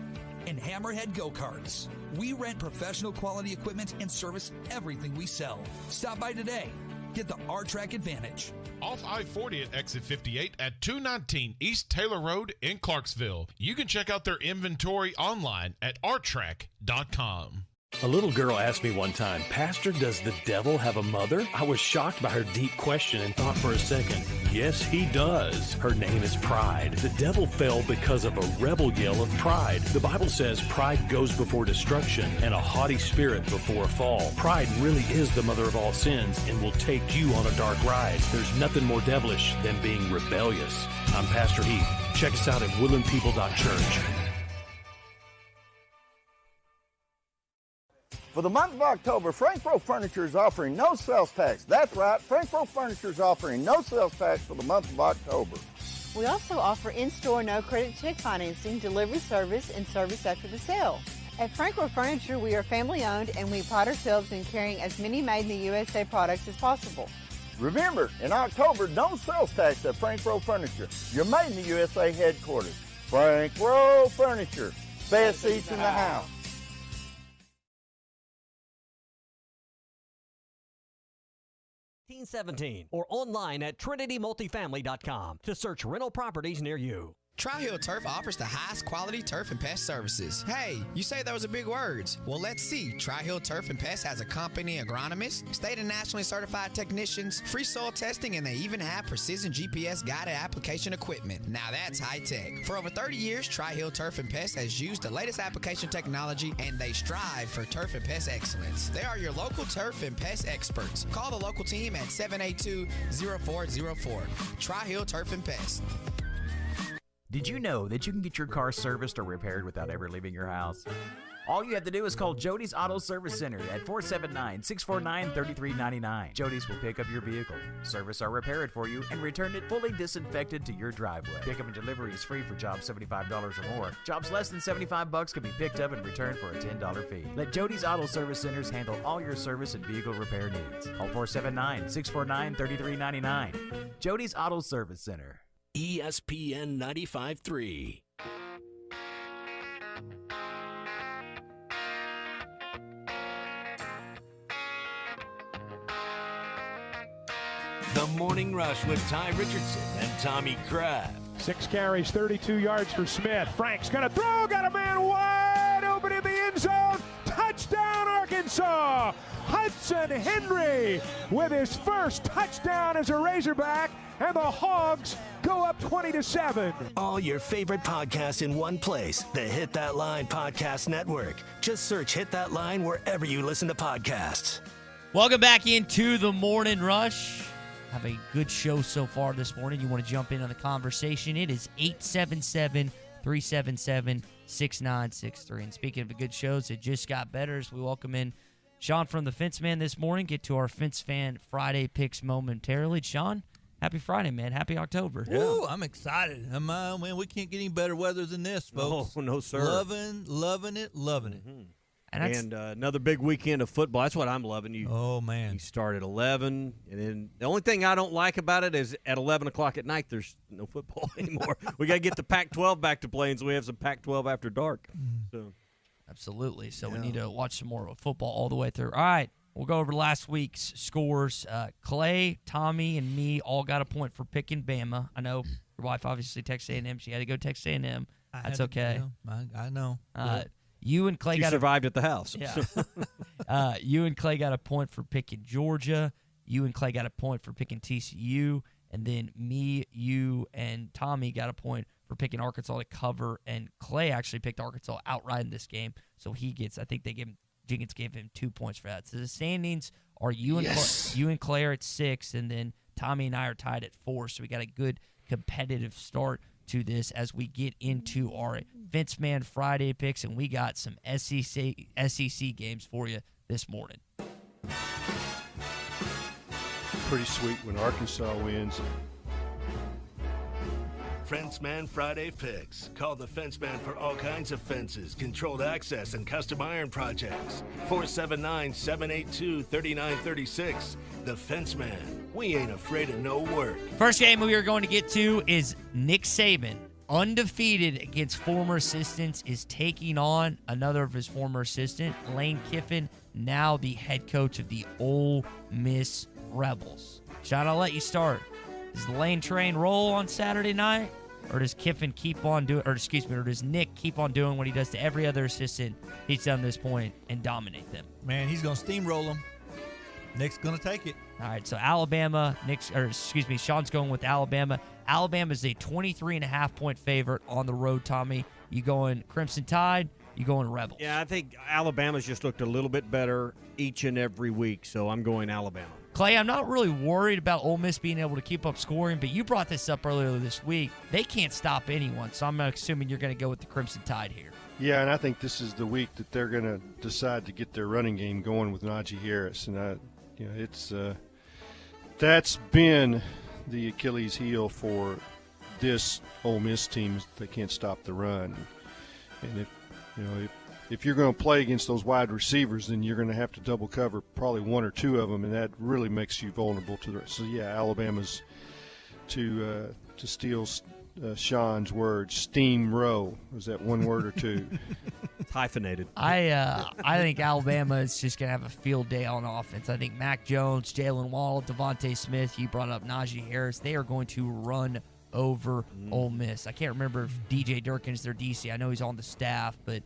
and Hammerhead go-karts. We rent professional quality equipment and service everything we sell. Stop by today. Get the R-Track advantage. Off I-40 at exit 58 at 219 East Taylor Road in Clarksville. You can check out their inventory online at rtrack.com. A little girl asked me one time, Pastor, does the devil have a mother? I was shocked by her deep question and thought for a second, yes, he does. Her name is Pride. The devil fell because of a rebel yell of pride. The Bible says pride goes before destruction and a haughty spirit before a fall. Pride really is the mother of all sins and will take you on a dark ride. There's nothing more devilish than being rebellious. I'm Pastor Heath. Check us out at woodlandpeople.church. For the month of October, Frankfurt Furniture is offering no sales tax. That's right, Frankfurt Furniture is offering no sales tax for the month of October. We also offer in-store no-credit check financing, delivery service, and service after the sale. At Frankfurt Furniture, we are family-owned, and we pride ourselves in carrying as many made-in-the-USA products as possible. Remember, in October, no sales tax at Frankfurt Furniture, your made-in-the-USA headquarters. Frankfurt Furniture, best seats in the house. 17 or online at trinitymultifamily.com to search rental properties near you. Tri-Hill Turf offers the highest quality turf and pest services. Hey, you say those are big words. Well, let's see. Tri-Hill Turf and Pest has a company agronomist, state and nationally certified technicians, free soil testing, and they even have precision GPS guided application equipment. Now that's high tech. For over 30 years, Tri-Hill Turf and Pest has used the latest application technology, and they strive for turf and pest excellence. They are your local turf and pest experts. Call the local team at 782-0404. Tri-Hill Turf and Pest. Did you know that you can get your car serviced or repaired without ever leaving your house? All you have to do is call Jody's Auto Service Center at 479-649-3399. Jody's will pick up your vehicle, service or repair it for you, and return it fully disinfected to your driveway. Pickup and delivery is free for jobs $75 or more. Jobs less than $75 can be picked up and returned for a $10 fee. Let Jody's Auto Service Centers handle all your service and vehicle repair needs. Call 479-649-3399. Jody's Auto Service Center. ESPN 95.3. The Morning Rush with Ty Richardson and Tommy Kraft. 6 carries, 32 yards for Smith. Frank's going to throw, got a man wide open in the end zone. Touchdown, Arkansas! Hudson Henry with his first touchdown as a Razorback, and the Hogs go up 20-7. All your favorite podcasts in one place. The Hit That Line Podcast Network. Just search Hit That Line wherever you listen to podcasts. Welcome back into the Morning Rush. Have a good show so far this morning. You want to jump in on the conversation? It is 877-377-6963. And speaking of good shows, it just got better as we welcome in Sean from the Fence Man this morning. Get to our Fence Fan Friday picks momentarily. Sean, happy Friday, man. Happy October. Ooh, I'm excited. Man, we can't get any better weather than this, folks. No, sir. Loving it. Mm-hmm. And another big weekend of football. That's what I'm loving. Oh, man. You start at 11, and then the only thing I don't like about it is at 11 o'clock at night, there's no football anymore. We got to get the Pac-12 back to playing, so we have some Pac-12 after dark. So. Absolutely. So we need to watch some more football all the way through. All right, we'll go over last week's scores. Clay, Tommy, and me all got a point for picking Bama. I know your wife obviously Texas A&M. She had to go Texas A&M. That's okay. I know. You and Clay survived at the house. Yeah. You and Clay got a point for picking Georgia. You and Clay got a point for picking TCU. And then me, you, and Tommy got a point for picking Arkansas to cover. And Clay actually picked Arkansas outright in this game. So he gets, I think Jenkins gave him 2 points for that. So the standings are you and Clay are at 6, and then Tommy and I are tied at 4. So we got a good competitive start to this as we get into our Fence Man Friday picks, and we got some SEC games for you this morning. Pretty sweet when Arkansas wins. Fence Man Friday picks. Call the Fence Man for all kinds of fences, controlled access, and custom iron projects. 479-782-3936. The Fence Man. We ain't afraid of no work. First game we are going to get to is Nick Saban, undefeated against former assistants, is taking on another of his former assistant, Lane Kiffin, now the head coach of the Ole Miss Rebels. Sean, I'll let you start. Does the Lane train roll on Saturday night, or does Kiffin keep on doing, or does Nick keep on doing what he does to every other assistant he's done to this point and dominate them? Man, he's going to steamroll them. Nick's going to take it. All right, so Alabama, Sean's going with Alabama. Alabama's a 23.5-point favorite on the road, Tommy. You going Crimson Tide, you going Rebels? Yeah, I think Alabama's just looked a little bit better each and every week, so I'm going Alabama. Clay, I'm not really worried about Ole Miss being able to keep up scoring, but you brought this up earlier this week. They can't stop anyone, so I'm assuming you're going to go with the Crimson Tide here. Yeah, and I think this is the week that they're going to decide to get their running game going with Najee Harris, and it's that's been the Achilles heel for this Ole Miss team. They can't stop the run, and if you're going to play against those wide receivers, then you're going to have to double cover probably one or two of them, and that really makes you vulnerable to the rest. So, yeah, Alabama's, to steal Sean's words, steam row. Was that one word or two? It's hyphenated. I think Alabama is just going to have a field day on offense. I think Mac Jones, Jalen Waddle, Devontae Smith, you brought up Najee Harris, they are going to run over Ole Miss. I can't remember if DJ Durkin is their DC. I know he's on the staff, but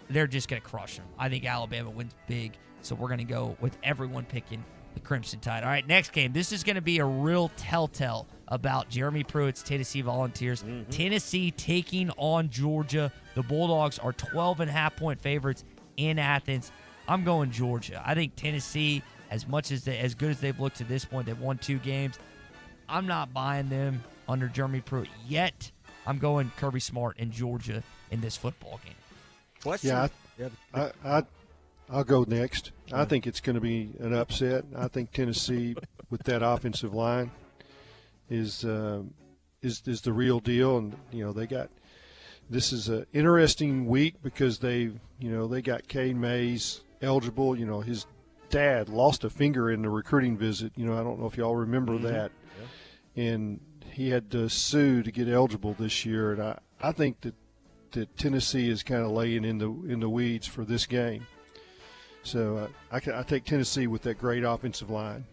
they're just going to crush them. I think Alabama wins big, so we're going to go with everyone picking the Crimson Tide. All right, next game. This is going to be a real telltale about Jeremy Pruitt's Tennessee Volunteers. Tennessee taking on Georgia. The Bulldogs are 12.5-point favorites in Athens. I'm going Georgia. I think Tennessee, as good as they've looked to this point, they've won 2 games. I'm not buying them under Jeremy Pruitt yet. I'm going Kirby Smart and Georgia in this football game. Question? Yeah, I'll go next. I think it's going to be an upset. I think Tennessee, with that offensive line, is the real deal, and they got. This is an interesting week because they got Cade Mays eligible. His dad lost a finger in the recruiting visit. I don't know if y'all remember that, and he had to sue to get eligible this year. And I think that Tennessee is kind of laying in the weeds for this game. So I take Tennessee with that great offensive line.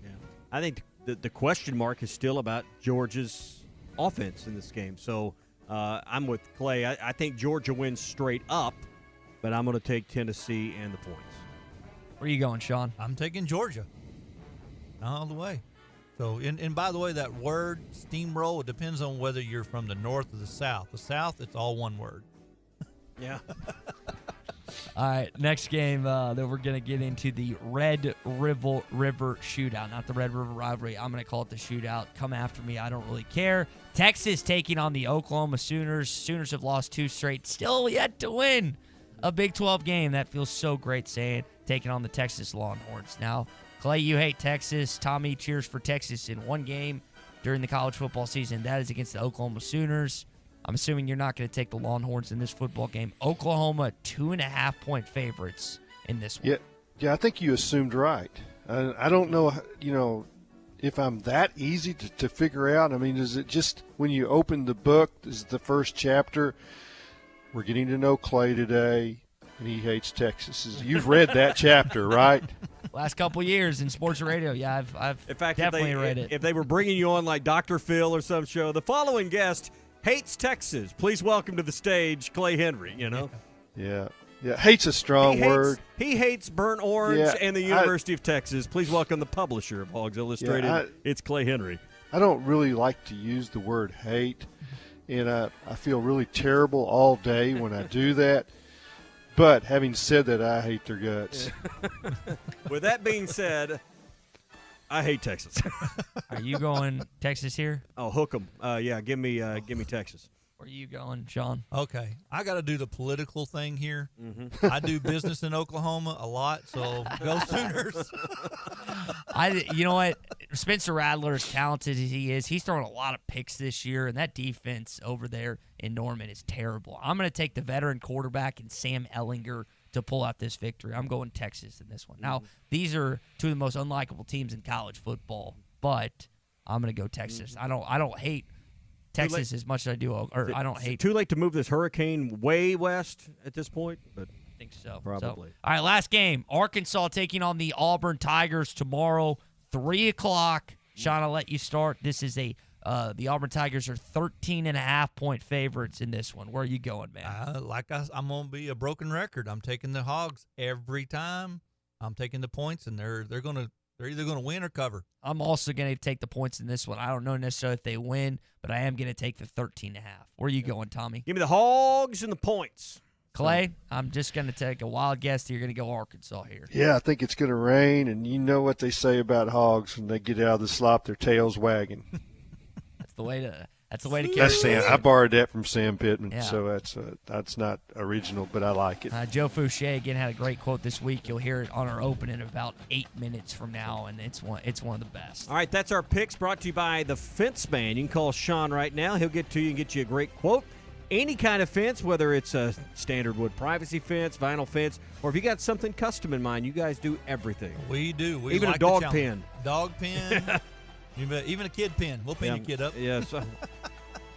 Yeah. I think the question mark is still about Georgia's offense in this game. So I'm with Clay. I think Georgia wins straight up, but I'm going to take Tennessee and the points. Where are you going, Sean? I'm taking Georgia all the way. So, and by the way, that word steamroll, it depends on whether you're from the north or the south. The south, it's all one word. Yeah. All right, next game that we're going to get into, the Red River Shootout. Not the Red River Rivalry. I'm going to call it the Shootout. Come after me. I don't really care. Texas taking on the Oklahoma Sooners. Sooners have lost 2 straight. Still yet to win a Big 12 game. That feels so great saying. Taking on the Texas Longhorns. Now, Clay, you hate Texas. Tommy cheers for Texas in one game during the college football season. That is against the Oklahoma Sooners. I'm assuming you're not going to take the Longhorns in this football game. Oklahoma, 2.5-point favorites in this one. Yeah, I think you assumed right. I don't know, if I'm that easy to figure out. I mean, is it just when you open the book, this is the first chapter, we're getting to know Clay today, and he hates Texas. You've read that chapter, right? Last couple years in sports radio, yeah, I've in fact, definitely read it. If they were bringing you on like Dr. Phil or some show, the following guest hates Texas. Please welcome to the stage Clay Henry, Yeah. Hate's a strong word. He hates burnt orange and the University of Texas. Please welcome the publisher of Hogs Illustrated. It's Clay Henry. I don't really like to use the word hate, and I feel really terrible all day when I do that. But having said that, I hate their guts. With that being said, I hate Texas. Are you going Texas here? Oh, hook 'em. Give me Texas. Where are you going, Sean? Okay, I got to do the political thing here. I do business in Oklahoma a lot, so go Sooners. You know what? Spencer Rattler, as talented as he is, he's throwing a lot of picks this year, and that defense over there in Norman is terrible. I'm going to take the veteran quarterback and Sam Ehlinger to pull out this victory. I'm going Texas in this one. Now, these are 2 of the most unlikable teams in college football, but I'm going to go Texas. I don't hate Texas as much as I do, or I don't hate. Too late to move this hurricane way west at this point, but I think so. Probably. So, all right, last game. Arkansas taking on the Auburn Tigers tomorrow, 3 o'clock. Sean, I'll let you start. This is the Auburn Tigers are 13.5-point favorites in this one. Where are you going, man? I'm going to be a broken record. I'm taking the Hogs every time. I'm taking the points, and they're either going to win or cover. I'm also going to take the points in this one. I don't know necessarily if they win, but I am going to take the 13.5. Where are you going, Tommy? Give me the Hogs and the points. Clay, I'm just going to take a wild guess that you're going to go Arkansas here. Yeah, I think it's going to rain, and you know what they say about hogs when they get out of the slop, their tails wagging. That's the way to carry Sam. I borrowed that from Sam Pittman, so that's not original, but I like it. Joe Fouché again had a great quote this week. You'll hear it on our open in about 8 minutes from now, and it's one of the best. All right, that's our picks brought to you by the Fence Man. You can call Sean right now. He'll get to you and get you a great quote. Any kind of fence, whether it's a standard wood privacy fence, vinyl fence, or if you got something custom in mind, you guys do everything. We do. We even like a dog pen. Dog pen. Even a kid pen. We'll pin your kid up. Yes. I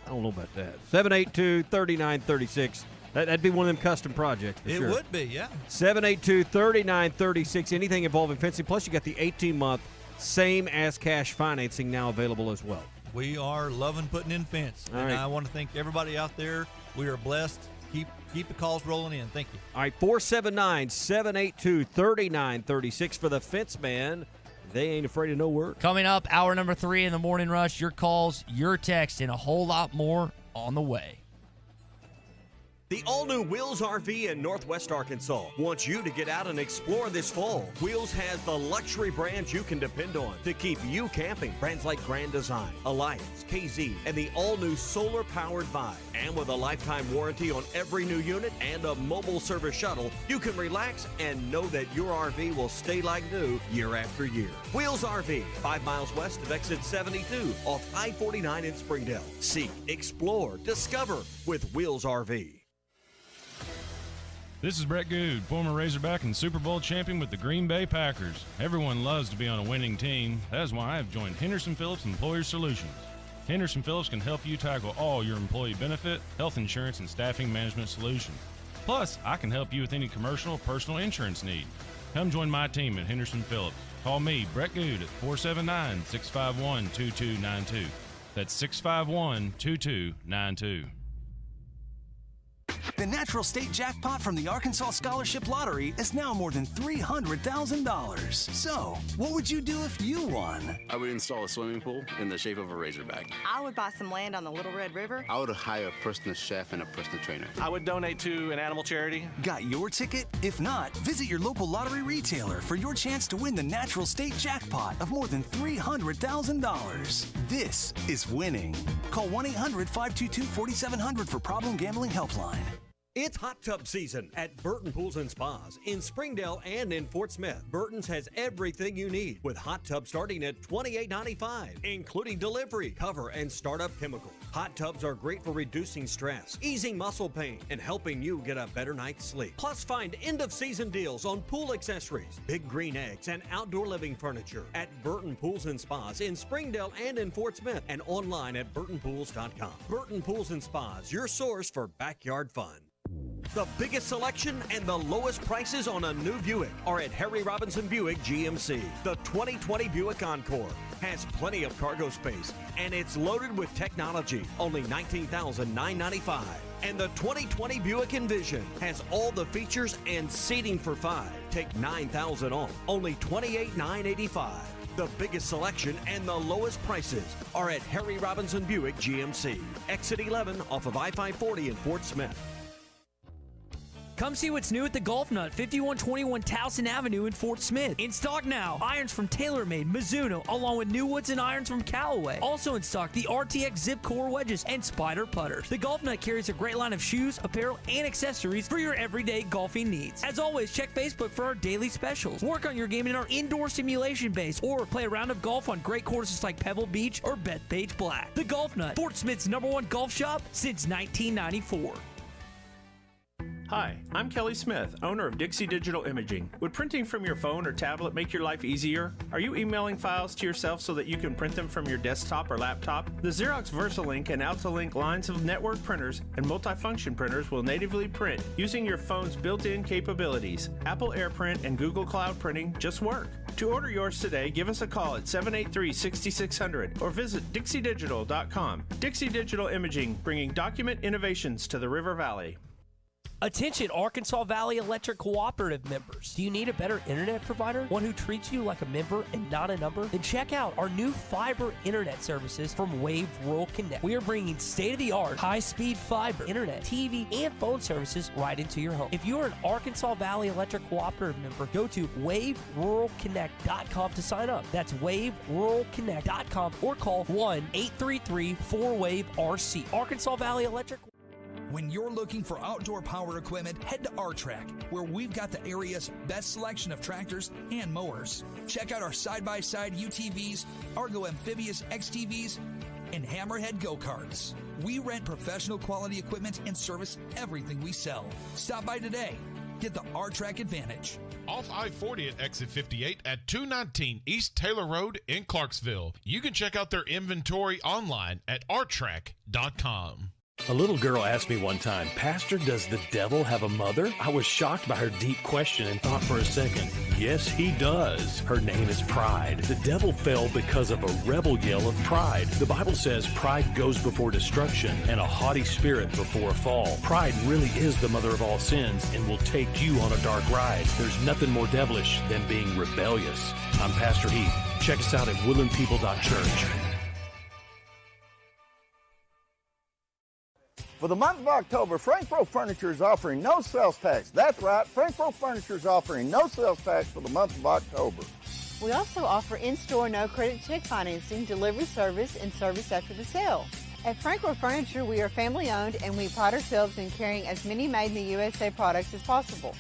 don't know about that. 782-3936. That'd be one of them custom projects for sure. It would be, yeah. 782-3936. Anything involving fencing. Plus, you got the 18-month same as cash financing now available as well. We are loving putting in fence. All and right. I want to thank everybody out there. We are blessed. Keep the calls rolling in. Thank you. All right, 479-782-3936 for the Fence Man. They ain't afraid of no word. Coming up, hour number 3 in the Morning Rush. Your calls, your texts, and a whole lot more on the way. The all-new Wheels RV in Northwest Arkansas wants you to get out and explore this fall. Wheels has the luxury brands you can depend on to keep you camping. Brands like Grand Design, Alliance, KZ, and the all-new solar-powered Vibe. And with a lifetime warranty on every new unit and a mobile service shuttle, you can relax and know that your RV will stay like new year after year. Wheels RV, 5 miles west of exit 72 off I-49 in Springdale. Seek, explore, discover with Wheels RV. This is Brett Good, former Razorback and Super Bowl champion with the Green Bay Packers. Everyone loves to be on a winning team. That is why I have joined Henderson Phillips Employer Solutions. Henderson Phillips can help you tackle all your employee benefit, health insurance, and staffing management solutions. Plus, I can help you with any commercial or personal insurance need. Come join my team at Henderson Phillips. Call me, Brett Good, at 479-651-2292. That's 651-2292. The Natural State Jackpot from the Arkansas Scholarship Lottery is now more than $300,000. So, what would you do if you won? I would install a swimming pool in the shape of a Razorback. I would buy some land on the Little Red River. I would hire a personal chef and a personal trainer. I would donate to an animal charity. Got your ticket? If not, visit your local lottery retailer for your chance to win the Natural State Jackpot of more than $300,000. This is winning. Call 1-800-522-4700 for Problem Gambling Helpline. It's hot tub season at Burton Pools and Spas in Springdale and in Fort Smith. Burton's has everything you need with hot tubs starting at $28.95, including delivery, cover, and startup chemicals. Hot tubs are great for reducing stress, easing muscle pain, and helping you get a better night's sleep. Plus, find end-of-season deals on pool accessories, big green eggs, and outdoor living furniture at Burton Pools and Spas in Springdale and in Fort Smith, and online at burtonpools.com. Burton Pools and Spas, your source for backyard fun. The biggest selection and the lowest prices on a new Buick are at Harry Robinson Buick GMC. The 2020 Buick Encore has plenty of cargo space and it's loaded with technology, only $19,995. And the 2020 Buick Envision has all the features and seating for 5. Take $9,000 off, only $28,985. The biggest selection and the lowest prices are at Harry Robinson Buick GMC. Exit 11 off of I-540 in Fort Smith. Come see what's new at the Golf Nut, 5121 Towson Avenue in Fort Smith. In stock now, irons from TaylorMade, Mizuno, along with new woods and irons from Callaway. Also in stock, the RTX Zip Core wedges and Spider putters. The Golf Nut carries a great line of shoes, apparel, and accessories for your everyday golfing needs. As always, check Facebook for our daily specials. Work on your game in our indoor simulation base, or play a round of golf on great courses like Pebble Beach or Bethpage Black. The Golf Nut, Fort Smith's #1 golf shop since 1994. Hi, I'm Kelly Smith, owner of Dixie Digital Imaging. Would printing from your phone or tablet make your life easier? Are you emailing files to yourself so that you can print them from your desktop or laptop? The Xerox VersaLink and AltaLink lines of network printers and multifunction printers will natively print using your phone's built-in capabilities. Apple AirPrint and Google Cloud Printing just work. To order yours today, give us a call at 783-6600 or visit dixiedigital.com. Dixie Digital Imaging, bringing document innovations to the River Valley. Attention Arkansas Valley Electric Cooperative members. Do you need a better internet provider? One who treats you like a member and not a number? Then check out our new fiber internet services from Wave Rural Connect. We are bringing state-of-the-art, high-speed fiber, internet, TV, and phone services right into your home. If you are an Arkansas Valley Electric Cooperative member, go to waveruralconnect.com to sign up. That's waveruralconnect.com or call 1-833-4WAVE-RC. Arkansas Valley Electric. When you're looking for outdoor power equipment, head to R-Track, where we've got the area's best selection of tractors and mowers. Check out our side-by-side UTVs, Argo Amphibious XTVs, and Hammerhead go-karts. We rent professional quality equipment and service everything we sell. Stop by today. Get the R-Track advantage. Off I-40 at exit 58 at 219 East Taylor Road in Clarksville. You can check out their inventory online at rtrack.com. A little girl asked me one time, Pastor, does the devil have a mother? I was shocked by her deep question and thought for a second, yes, he does. Her name is Pride. The devil fell because of a rebel yell of pride. The Bible says pride goes before destruction and a haughty spirit before a fall. Pride really is the mother of all sins and will take you on a dark ride. There's nothing more devilish than being rebellious. I'm Pastor Heath. Check us out at woodlandpeople.church. For the month of October, Frankfurt Furniture is offering no sales tax. That's right, Frankfurt Furniture is offering no sales tax for the month of October. We also offer in-store no-credit check financing, delivery service, and service after the sale. At Frankfurt Furniture, we are family-owned and we pride ourselves in carrying as many made-in-the-USA products as possible.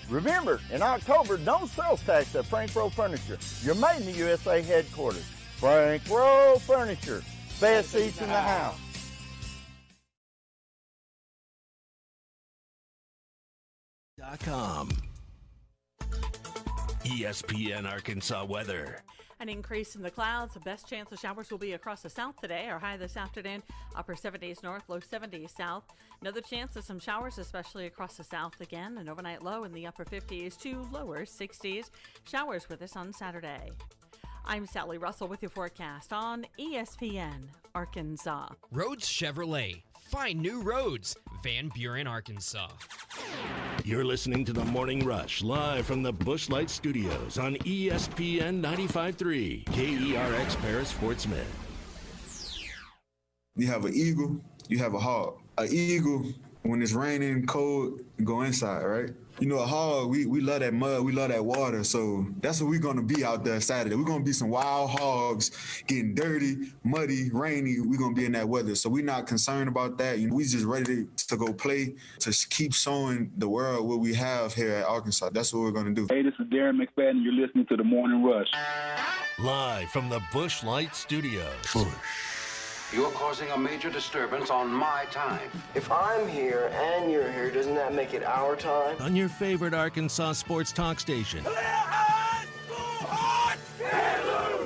Remember, in October, no sales tax at Frankfurt Furniture, your made-in-the-USA headquarters. Frankfurt Furniture, best seats in the house. ESPN Arkansas weather. An increase in the clouds. The best chance of showers will be across the south today. Our high this afternoon, upper 70s north, low 70s south. Another chance of some showers, especially across the south again. An overnight low in the upper 50s to lower 60s. Showers with us on Saturday. I'm Sally Russell with your forecast on ESPN Arkansas. Rhodes Chevrolet. Find new roads. Van Buren, Arkansas. You're listening to The Morning Rush, live from the Busch Light Studios on ESPN 95.3, KERX Paris, Fort Smith. You have an eagle, you have a hog. An eagle, when it's raining, cold, go inside, right? You know, a hog, we love that mud, we love that water, so that's what we're going to be out there Saturday. We're going to be some wild hogs getting dirty, muddy, rainy. We're going to be in that weather, so we're not concerned about that. We just ready to go play, to keep showing the world what we have here at Arkansas. That's what we're going to do. Hey, this is Darren McFadden. You're listening to The Morning Rush. Live from the Busch Light Studios. You're causing a major disturbance on my time. If I'm here and you're here, doesn't that make it our time? On your favorite Arkansas sports talk station.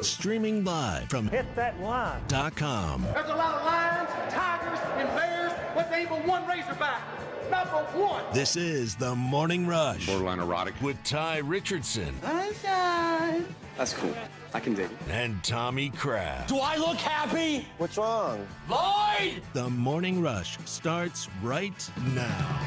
Streaming live from HitThatLine.com. There's a lot of lions, tigers, and bears, but there ain't but one Razorback. Number one. This is The Morning Rush. Borderline erotic. With Ty Richardson. Sunshine. That's cool. I can dig it. And Tommy Kraft. Do I look happy? What's wrong? Lloyd! The Morning Rush starts right now.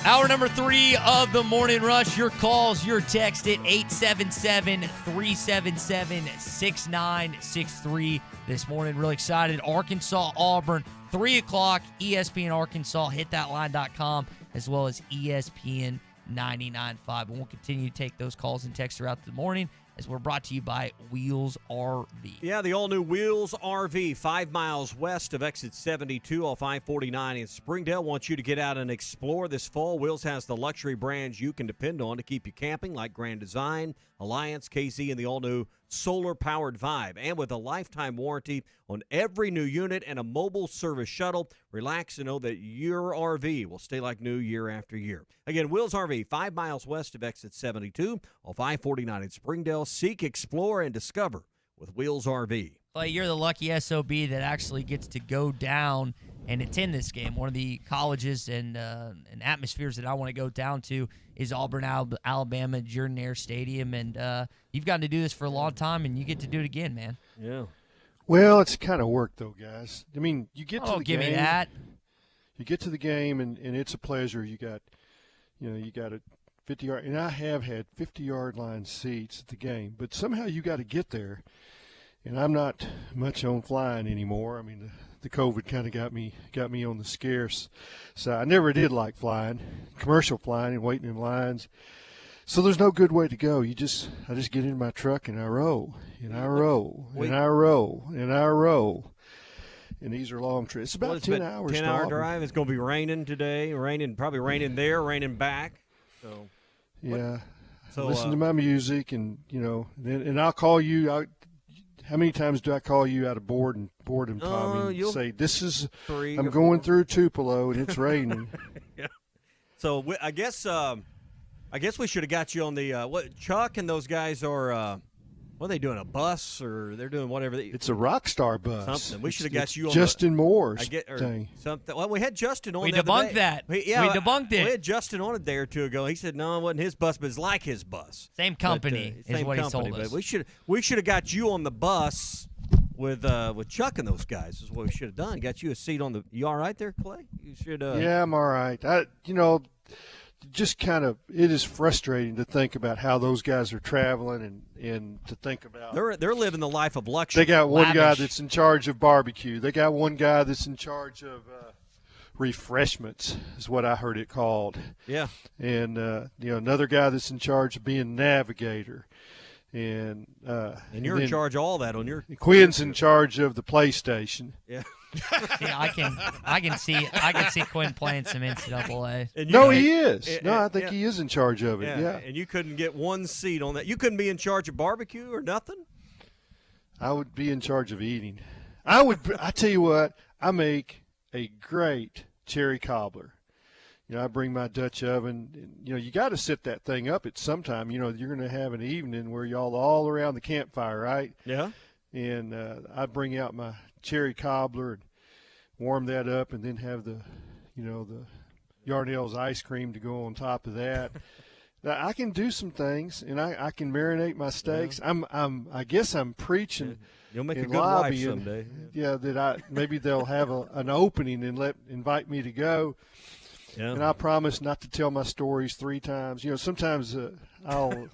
Hour number 3 of The Morning Rush. Your calls, your text at 877-377-6963 this morning. Really excited. Arkansas, Auburn, 3 o'clock, ESPN Arkansas, hitthatline.com, as well as ESPN 99.5. And we'll continue to take those calls and texts throughout the morning, as we're brought to you by Wheels RV. Yeah, the all-new Wheels RV, 5 miles west of exit 72 off I-49 in Springdale. Wants you to get out and explore this fall. Wheels has the luxury brands you can depend on to keep you camping, like Grand Design, Alliance, KZ, and the all-new solar-powered Vibe. And with a lifetime warranty on every new unit and a mobile service shuttle, relax and know that your RV will stay like new year after year. Again, Wheels RV, 5 miles west of exit 72 off I-49 in Springdale. Seek, explore, and discover with Wheels RV. Well, you're the lucky SOB that actually gets to go down and attend this game. One of the colleges and atmospheres that I want to go down to is Auburn, Alabama, Jordan Hare Stadium. And you've gotten to do this for a long time, and you get to do it again, man. Yeah. Well, it's kind of work, though, guys. I mean, you get to the game. Give me that. You get to the game, and it's a pleasure. You got a 50-yard, and I have had 50-yard line seats at the game, but somehow you got to get there. And I'm not much on flying anymore. I mean, the COVID kind of got me on the scarce side. I never did like flying, commercial flying and waiting in lines. So there's no good way to go. I just get in my truck and I roll, and I roll, and I roll, and I roll. And these are long trips. It's about 10 hours. 10-hour drive. It's going to be raining today. Probably raining there, raining back. So yeah. So listen to my music, and and I'll call you. How many times do I call you out of boredom, Tommy? And say, this is, I'm going through Tupelo and it's raining. Yeah. So I guess we should have got you on the, Chuck and those guys are, What are they doing? A bus, or they're doing whatever? It's a rock star bus. Something. We should have got you on Justin Moore's thing. Something. Well, we had Justin on. We the other debunked day. that. We debunked it. We had Justin on a day or two ago. He said no, it wasn't his bus, but it's like his bus. Same company is same what company, he told us. But we should have got you on the bus with Chuck and those guys. Is what we should have done. Got you a seat on the. You all right there, Clay? You should. Yeah, I'm all right. Just kind of, it is frustrating to think about how those guys are traveling and to think about. They're living the life of luxury. They got one guy that's in charge of barbecue. They got one guy that's in charge of refreshments, is what I heard it called. Yeah. And another guy that's in charge of being navigator. And you're in charge of all that on your. Quinn's in charge of the PlayStation. Yeah. Yeah, I can see Quinn playing some NCAA. He is. I think he is in charge of it. Yeah. And you couldn't get one seat on that. You couldn't be in charge of barbecue or nothing? I would be in charge of eating. I tell you what, I make a great cherry cobbler. I bring my Dutch oven. And, you got to set that thing up at some time. You're going to have an evening where y'all all around the campfire, right? Yeah. And I bring out my cherry cobbler and warm that up, and then have the Yarnell's ice cream to go on top of that. Now, I can do some things, and I can marinate my steaks. Yeah. I guess I'm preaching. You'll make a good wife someday. Yeah, that maybe they'll have an opening and invite me to go. Yeah. And I promise not to tell my stories 3 times. Sometimes I'll.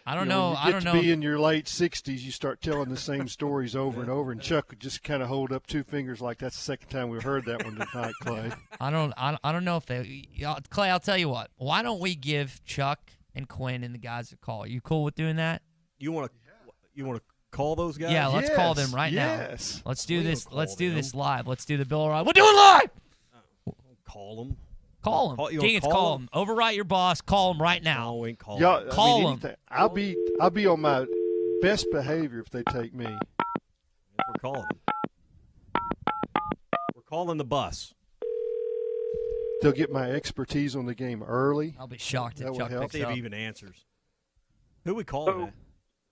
I don't know. You get to be in your late 60s, you start telling the same stories over and over, and Chuck would just kind of hold up 2 fingers like that's the second time we've heard that one tonight, Clay. I don't know if they Clay, I'll tell you what. Why don't we give Chuck and Quinn and the guys a call? Are you cool with doing that? You want to call those guys? Yeah, let's call them right now. Let's do this. Let's do this live. Let's do the Bill O'Reilly. We're doing live. Call them. Call him. Jenkins, call him. Overwrite your boss. Call him right now. No, we ain't calling him. Call him. I'll be on my best behavior if they take me. We're calling. We're calling the bus. They'll get my expertise on the game early. I'll be shocked if Chuck picks see if up. he even answers. Who we calling?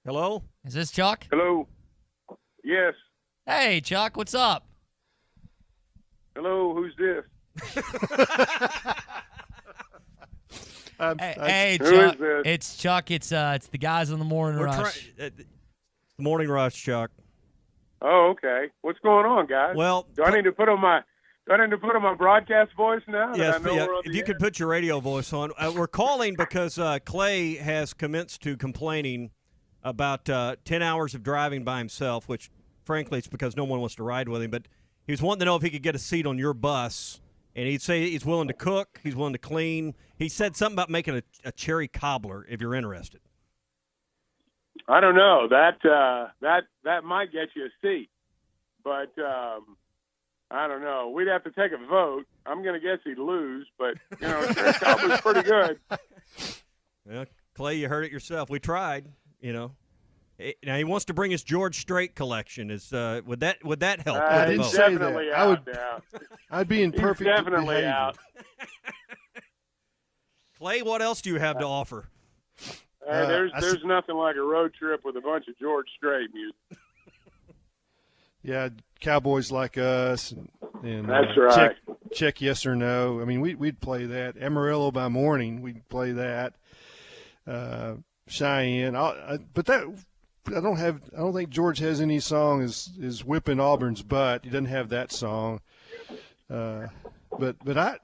Hello? Is this Chuck? Hello. Yes. Hey, Chuck. What's up? Hello. Who's this? Hey, Chuck. It's Chuck. It's the guys on the Morning Rush. The Morning Rush, Chuck. Oh, okay. What's going on, guys? Well, do I need to put on my broadcast voice now? Yes, if you could put your radio voice on. We're calling because Clay has commenced to complaining about 10 hours of driving by himself, which, frankly, it's because no one wants to ride with him. But he was wanting to know if he could get a seat on your bus. And he'd say he's willing to cook, he's willing to clean. He said something about making a cherry cobbler if you're interested. I don't know. That might get you a seat. But I don't know. We'd have to take a vote. I'm going to guess he'd lose, but, cherry cobbler's pretty good. Well, Clay, you heard it yourself. We tried, Now he wants to bring his George Strait collection. Would that help? I didn't say that. I'd be in perfect definitely behavior. Out. Clay, what else do you have to offer? There's nothing like a road trip with a bunch of George Strait music. Yeah, Cowboys Like Us, and that's right. Check Yes or No. I mean, we'd play that. Amarillo by Morning, we'd play that. Cheyenne, but that. I don't think George has any song is whipping Auburn's butt. He doesn't have that song. But I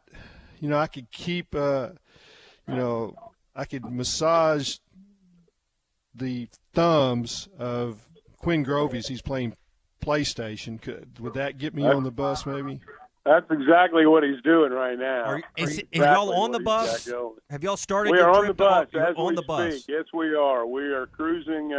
could keep I could massage the thumbs of Quinn Grovey as he's playing PlayStation. Would that get me on the bus maybe? That's exactly what he's doing right now. Is y'all on the bus? Have y'all started? We your are on trip the bus. on the bus. Speak. Yes, we are. We are cruising.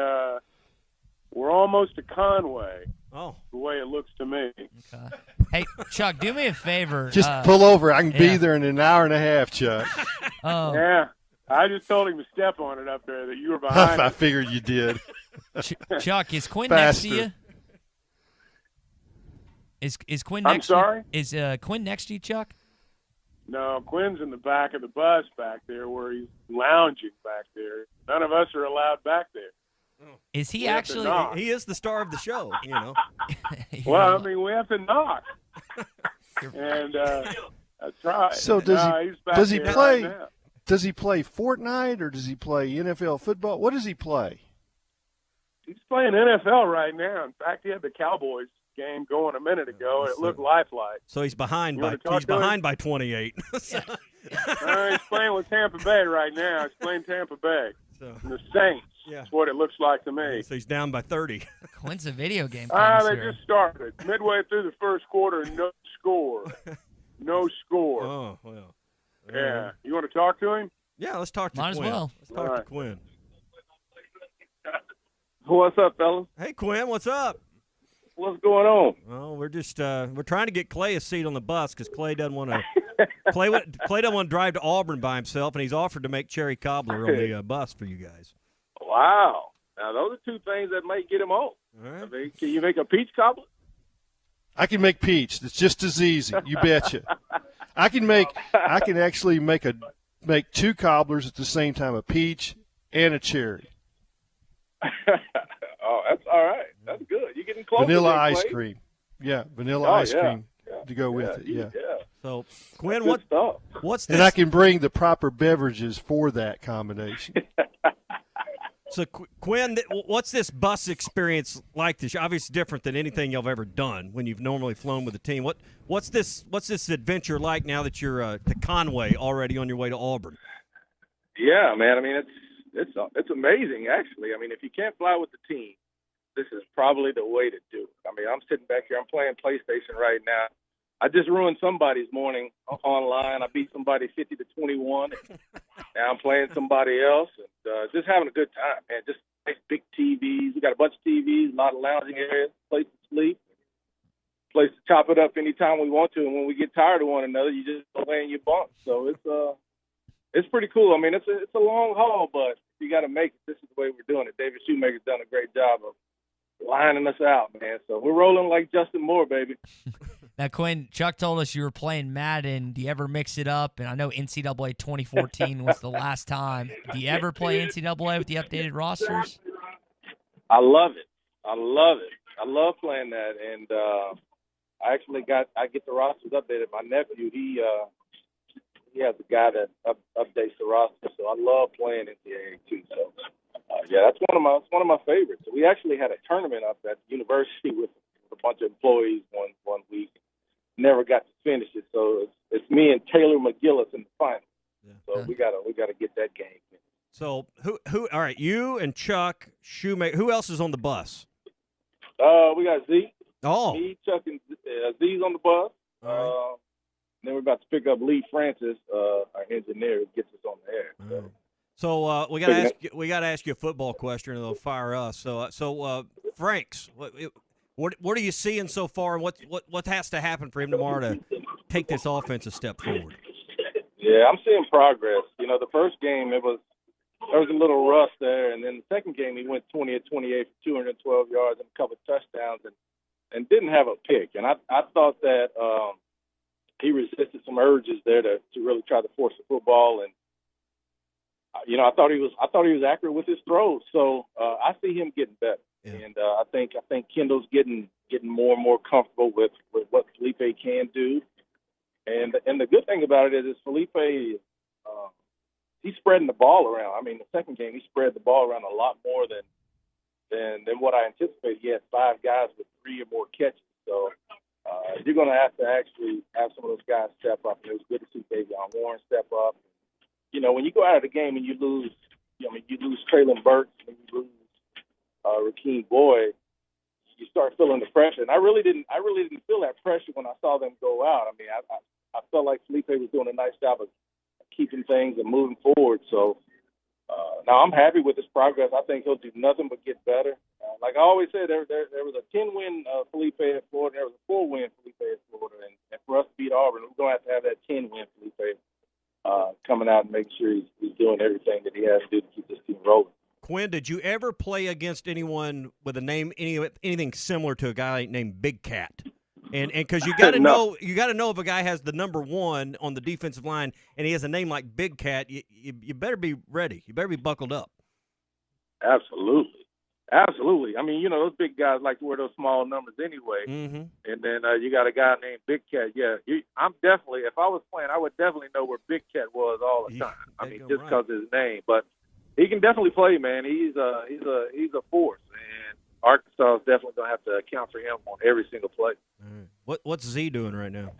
We're almost to Conway. Oh, the way it looks to me. Okay. Hey, Chuck, do me a favor. Just pull over. I can be there in an hour and a half, Chuck. Oh. Yeah. I just told him to step on it up there that you were behind. I figured you did. Chuck, is Quinn next to you? Is Quinn next I'm sorry? Is Quinn next to you, Chuck? No, Quinn's in the back of the bus back there where he's lounging back there. None of us are allowed back there. Is he We have to actually? knock. He is the star of the show, you know. Well, I mean, we have to knock. And that's right. So he's back does he there play? right now. Does he play Fortnite or does he play NFL football? What does he play? He's playing NFL right now. In fact, he had the Cowboys game going a minute ago, and it looked lifelike. So he's behind You by wanna talk to him? 28. He's playing with Tampa Bay right now. He's playing Tampa Bay. And the Saints. Yeah. That's what it looks like to me. So he's down by 30. Quinn's a video game They connoisseur. just started. Midway through the first quarter, no score. No score. Oh, well. Yeah. You want to talk to him? Yeah, let's talk to Might as Quinn. well. Let's talk to Quinn. What's up, fellas? Hey, Quinn, what's up? What's going on? Well, we're just we're trying to get Clay a seat on the bus because Clay doesn't want to. Clay doesn't want to drive to Auburn by himself, and he's offered to make cherry cobbler on the bus for you guys. Wow. Now, those are two things that might get him on. All right. I mean, can you make a peach cobbler? I can make peach. It's just as easy. You betcha. I can actually make two cobblers at the same time, a peach and a cherry. Oh, that's all right. That's good. You're getting close. Vanilla there, ice Clay. cream. Yeah, vanilla ice cream to go with it. Yeah. So, Quinn, Good stuff. what's this? And I can bring the proper beverages for that combination. So, Quinn, what's this bus experience like? This obviously different than anything you've ever done when you've normally flown with a team. What's this adventure like now that you're to Conway already on your way to Auburn? Yeah, man. I mean, it's amazing, actually. I mean, if you can't fly with the team, this is probably the way to do it. I mean, I'm sitting back here. I'm playing PlayStation right now. I just ruined somebody's morning online. I beat somebody 50-21. Now I'm playing somebody else, and just having a good time, man. Just nice big TVs. We got a bunch of TVs, a lot of lounging areas, place to sleep, place to chop it up anytime we want to. And when we get tired of one another, you just go in your bunk. So it's pretty cool. I mean, it's a long haul, but you got to make it. This is the way we're doing it. David Shoemaker's done a great job of lining us out, man. So we're rolling like Justin Moore, baby. Now, Quinn, Chuck told us you were playing Madden. Do you ever mix it up? And I know NCAA 2014 was the last time. Do you ever play NCAA with the updated rosters? I love it. I love playing that, and I get the rosters updated. My nephew, he has a guy that updates the roster, so I love playing NCAA too. So yeah, that's one of my favorites. So we actually had a tournament up at the university with a bunch of employees one week. Never got to finish it, so it's me and Taylor McGillis in the final. Yeah. So we gotta get that game. So who? All right, you and Chuck Shoemaker. Who else is on the bus? We got Z. Oh, me, Chuck, and Z's on the bus. Right. Then we're about to pick up Lee Francis, our engineer, who gets us on the air. So we got to ask you a football question, and they'll fire us. So Franks, what are you seeing so far, and what has to happen for him tomorrow to take this offense a step forward? Yeah, I'm seeing progress. You know, the first game there was a little rust there, and then the second game he went 20 of 28 for 212 yards and a couple of touchdowns, and didn't have a pick. And I thought that he resisted some urges there to really try to force the football, and you know, I thought he was accurate with his throws. So I see him getting better. And I think Kendall's getting more and more comfortable with what Felipe can do. And the good thing about it is Felipe, he's spreading the ball around. I mean, the second game he spread the ball around a lot more than what I anticipated. He had 5 guys with 3 or more catches. So you're going to have to actually have some of those guys step up. And it was good to see Davion Warren step up. You know, when you go out of the game and you lose Traylon Burks and you lose Rakeem Boyd, you start feeling the pressure. And I really didn't feel that pressure when I saw them go out. I mean, I felt like Felipe was doing a nice job of keeping things and moving forward. So now I'm happy with his progress. I think he'll do nothing but get better. Like I always said, there was a 10-win Felipe at Florida. There was a 4-win Felipe at Florida. And for us to beat Auburn, we're going to have that 10-win Felipe coming out and making sure he's doing everything that he has to do to keep this team rolling. Quinn, did you ever play against anyone with a name, anything similar to a guy named Big Cat? And because you got to know if a guy has the number 1 on the defensive line and he has a name like Big Cat, you better be ready. You better be buckled up. Absolutely. Absolutely. I mean, those big guys like to wear those small numbers anyway. Mm-hmm. And then you got a guy named Big Cat. Yeah, I'm definitely, if I was playing, I would definitely know where Big Cat was all the time. I mean, just because of his name. But he can definitely play, man. He's a force, and Arkansas is definitely going to have to account for him on every single play. What's Z doing right now?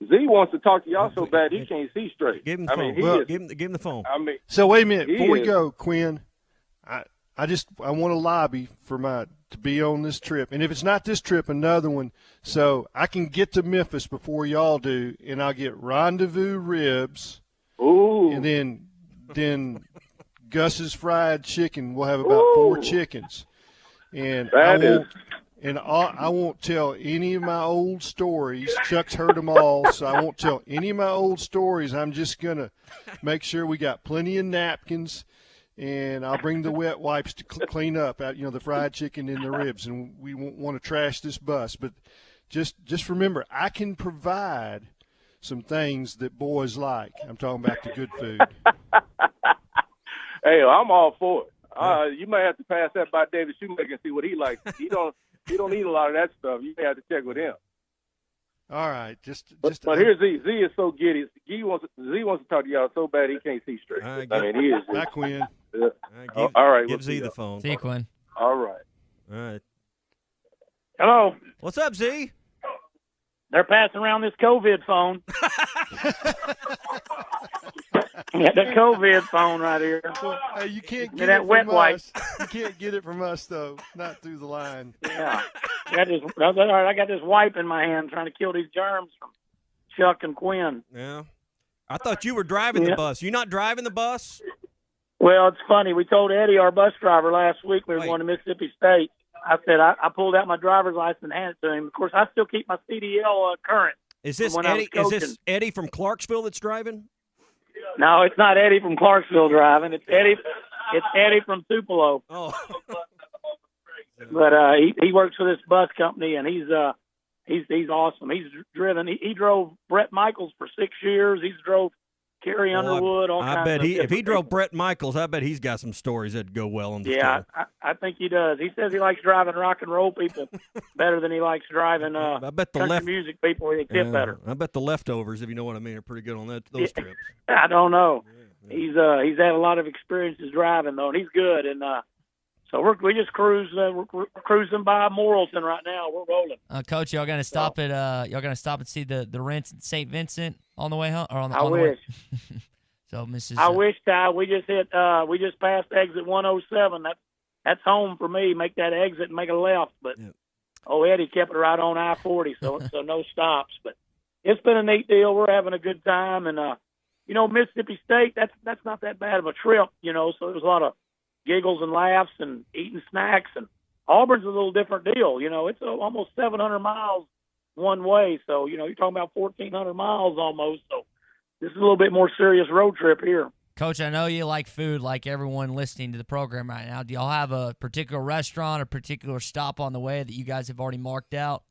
Z wants to talk to y'all so bad he can't see straight. Give him the phone. Mean, give him the phone. I mean, so wait a minute before we go, Quinn. I want to lobby for to be on this trip, and if it's not this trip, another one, so I can get to Memphis before y'all do, and I'll get rendezvous ribs. Ooh. And then Gus's fried chicken. We'll have about 4 chickens, and I won't tell any of my old stories. Chuck's heard them all, so I won't tell any of my old stories. I'm just gonna make sure we got plenty of napkins. And I'll bring the wet wipes to clean up, the fried chicken and the ribs. And we won't want to trash this bus. But just remember, I can provide some things that boys like. I'm talking about the good food. Hey, I'm all for it. You might have to pass that by David Shoemaker and see what he likes. He don't eat a lot of that stuff. You may have to check with him. All right, but here's Z. Z is so giddy. Z wants to talk to y'all so bad he can't see straight. He is. Bye, Quinn. All right, give Z the phone. See you, Quinn. All right. All right. Hello. What's up, Z? They're passing around this COVID phone. The COVID phone right here. Hey, you can't get it from us. You can't get it from us, though. Not through the line. Yeah. I got this wipe in my hand trying to kill these germs from Chuck and Quinn. Yeah. I thought you were driving the bus. You not driving the bus? Well, it's funny. We told Eddie, our bus driver, last week we were going to Mississippi State. I said I pulled out my driver's license and handed it to him. Of course, I still keep my CDL current. Is this Eddie? Is this Eddie from Clarksville that's driving? No, it's not Eddie from Clarksville driving. It's Eddie. It's Eddie from Tupelo. Oh. But he works for this bus company, and he's awesome. He's driven. He drove Brett Michaels for 6 years. He's drove Carrie Underwood. I bet if he drove Brett Michaels, I bet he's got some stories that'd go well on the show. I think he does. He says he likes driving rock and roll people better than he likes driving I bet the country music people. They tip better. I bet the leftovers, if you know what I mean, are pretty good on those trips. I don't know. Yeah. He's had a lot of experiences driving though, and he's good. And so we just we're cruising by Morrilton right now. We're rolling. Coach, y'all gonna stop at see the rents at St. Vincent on the way home or on the I wish. So Mrs. I wish, Ty. We just passed exit 107. That's home for me. Make that exit and make a left. But Eddie kept it right on I-40, so no stops. But it's been a neat deal. We're having a good time, and Mississippi State. That's not that bad of a trip. So there's a lot of giggles and laughs and eating snacks, and Auburn's a little different deal. It's almost 700 miles one way, so you're talking about 1,400 miles almost. So this is a little bit more serious road trip here. Coach, I know you like food like everyone listening to the program right now. Do y'all have a particular restaurant or particular stop on the way that you guys have already marked out?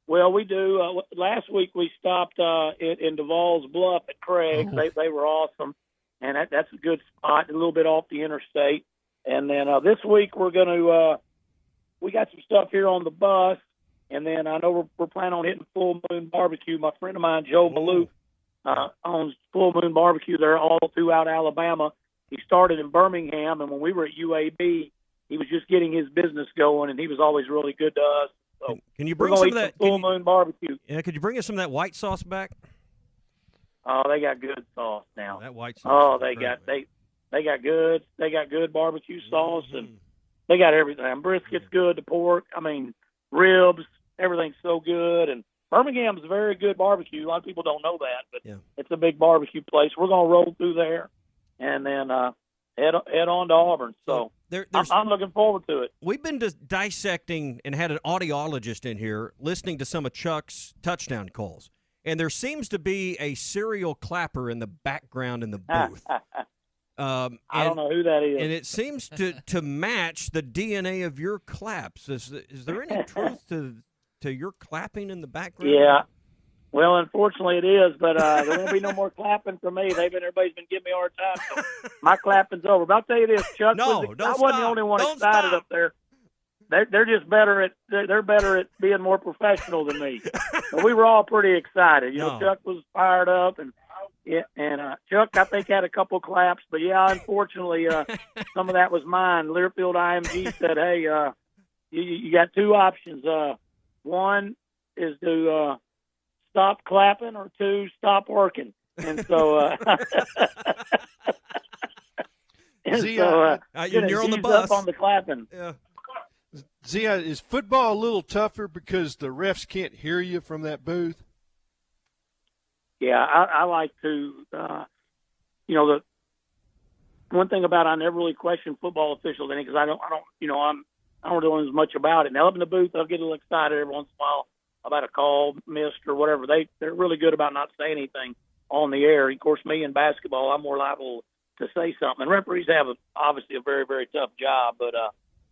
Well, we do. Last week we stopped in Duval's Bluff at Craig's. They were awesome. And that's a good spot, a little bit off the interstate. And then this week we're going to we got some stuff here on the bus. And then I know we're planning on hitting Full Moon Barbecue. My friend of mine, Joe Maloof, owns Full Moon Barbecue there all throughout Alabama. He started in Birmingham, and when we were at UAB, he was just getting his business going, and he was always really good to us. So can you bring some of that Full Moon Barbecue? Yeah, could you bring us some of that white sauce back? Oh, they got good sauce now. That white sauce. Oh, they got good barbecue sauce, and they got everything. Brisket's good, the pork. I mean, ribs. Everything's so good, and Birmingham's a very good barbecue. A lot of people don't know that, but it's a big barbecue place. We're going to roll through there, and then head on to Auburn. So I'm looking forward to it. We've been dissecting and had an audiologist in here listening to some of Chuck's touchdown calls, and there seems to be a serial clapper in the background in the booth. I don't know who that is. And it seems to match the DNA of your claps. Is there any truth to your clapping in the background? Well, unfortunately it is, but there won't be no more clapping for me. Everybody's been giving me a hard time, so my clapping's over. But I'll tell you this, Chuck, I wasn't the only one excited up there. They're just better at being more professional than me. So we were all pretty excited. Chuck was fired up, and Chuck, I think, had a couple claps. But yeah, unfortunately, some of that was mine. Learfield IMG said, "Hey, you got two options. One is to stop clapping, or two, stop working." And so, you're on the bus. Up on the clapping. Yeah. Zia, is football a little tougher because the refs can't hear you from that booth? Yeah, I like to. The one thing about I never really question football officials because I don't know as much about it. Now up in the booth, I'll get a little excited every once in a while about a call missed or whatever. They're really good about not saying anything on the air. Of course, me in basketball, I'm more liable to say something. And referees have obviously a very, very tough job, but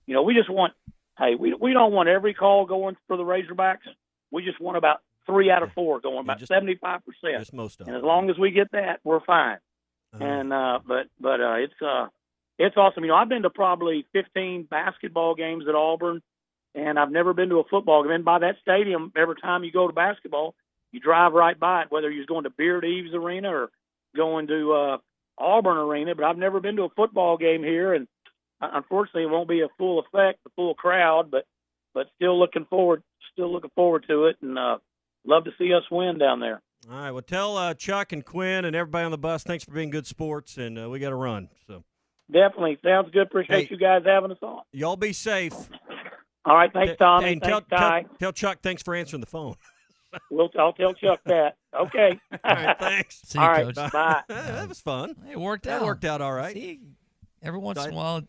we just want. Hey, we don't want every call going for the Razorbacks. We just want about 3 out of 4 going, about 75%. Just most of them. And as long as we get that, we're fine. And but it's awesome. I've been to probably 15 basketball games at Auburn, and I've never been to a football game. And by that stadium, every time you go to basketball, you drive right by it, whether you're going to Beard Eves Arena or going to Auburn Arena. But I've never been to a football game here, and unfortunately, it won't be a full effect, a full crowd, but still looking forward to it, and love to see us win down there. All right, well, tell Chuck and Quinn and everybody on the bus thanks for being good sports, and we got to run. So definitely sounds good. Appreciate you guys having us on. Y'all be safe. All right, thanks, Tommy. And thanks, Ty. Tell Chuck thanks for answering the phone. I'll tell Chuck that. Okay. All right, thanks. See you, all right, Coach. bye. That was fun. It worked out. That worked out all right. See, every once in a while,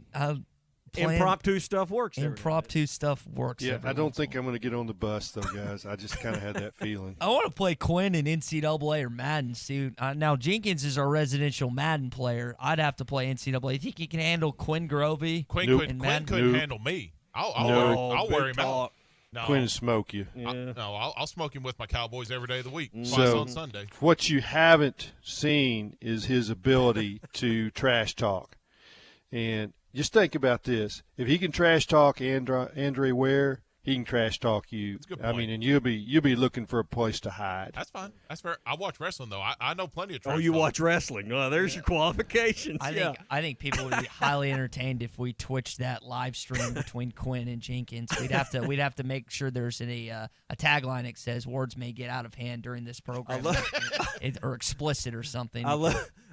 impromptu stuff works. Impromptu stuff works. Yeah, I don't think I'm going to get on the bus, though, guys. I just kind of had that feeling. I want to play Quinn in NCAA or Madden. See, now Jenkins is our residential Madden player. I'd have to play NCAA. You think he can handle Quinn Grovey? Quinn couldn't handle me. I'll wear him out. No, Quinn smoke you. Yeah. I'll smoke him with my Cowboys every day of the week. So on Sunday. What you haven't seen is his ability to trash talk. And just think about this. If he can trash talk Andre Ware, he can trash talk you. That's a good point. I mean, and you'll be looking for a place to hide. That's fine. That's fair. I watch wrestling, though. I know plenty of trash talk. You talk. Watch wrestling. Well, there's your qualifications. I think people would be highly entertained if we twitched that live stream between Quinn and Jenkins. We'd have to make sure there's a tagline that says words may get out of hand during this program, or explicit or something.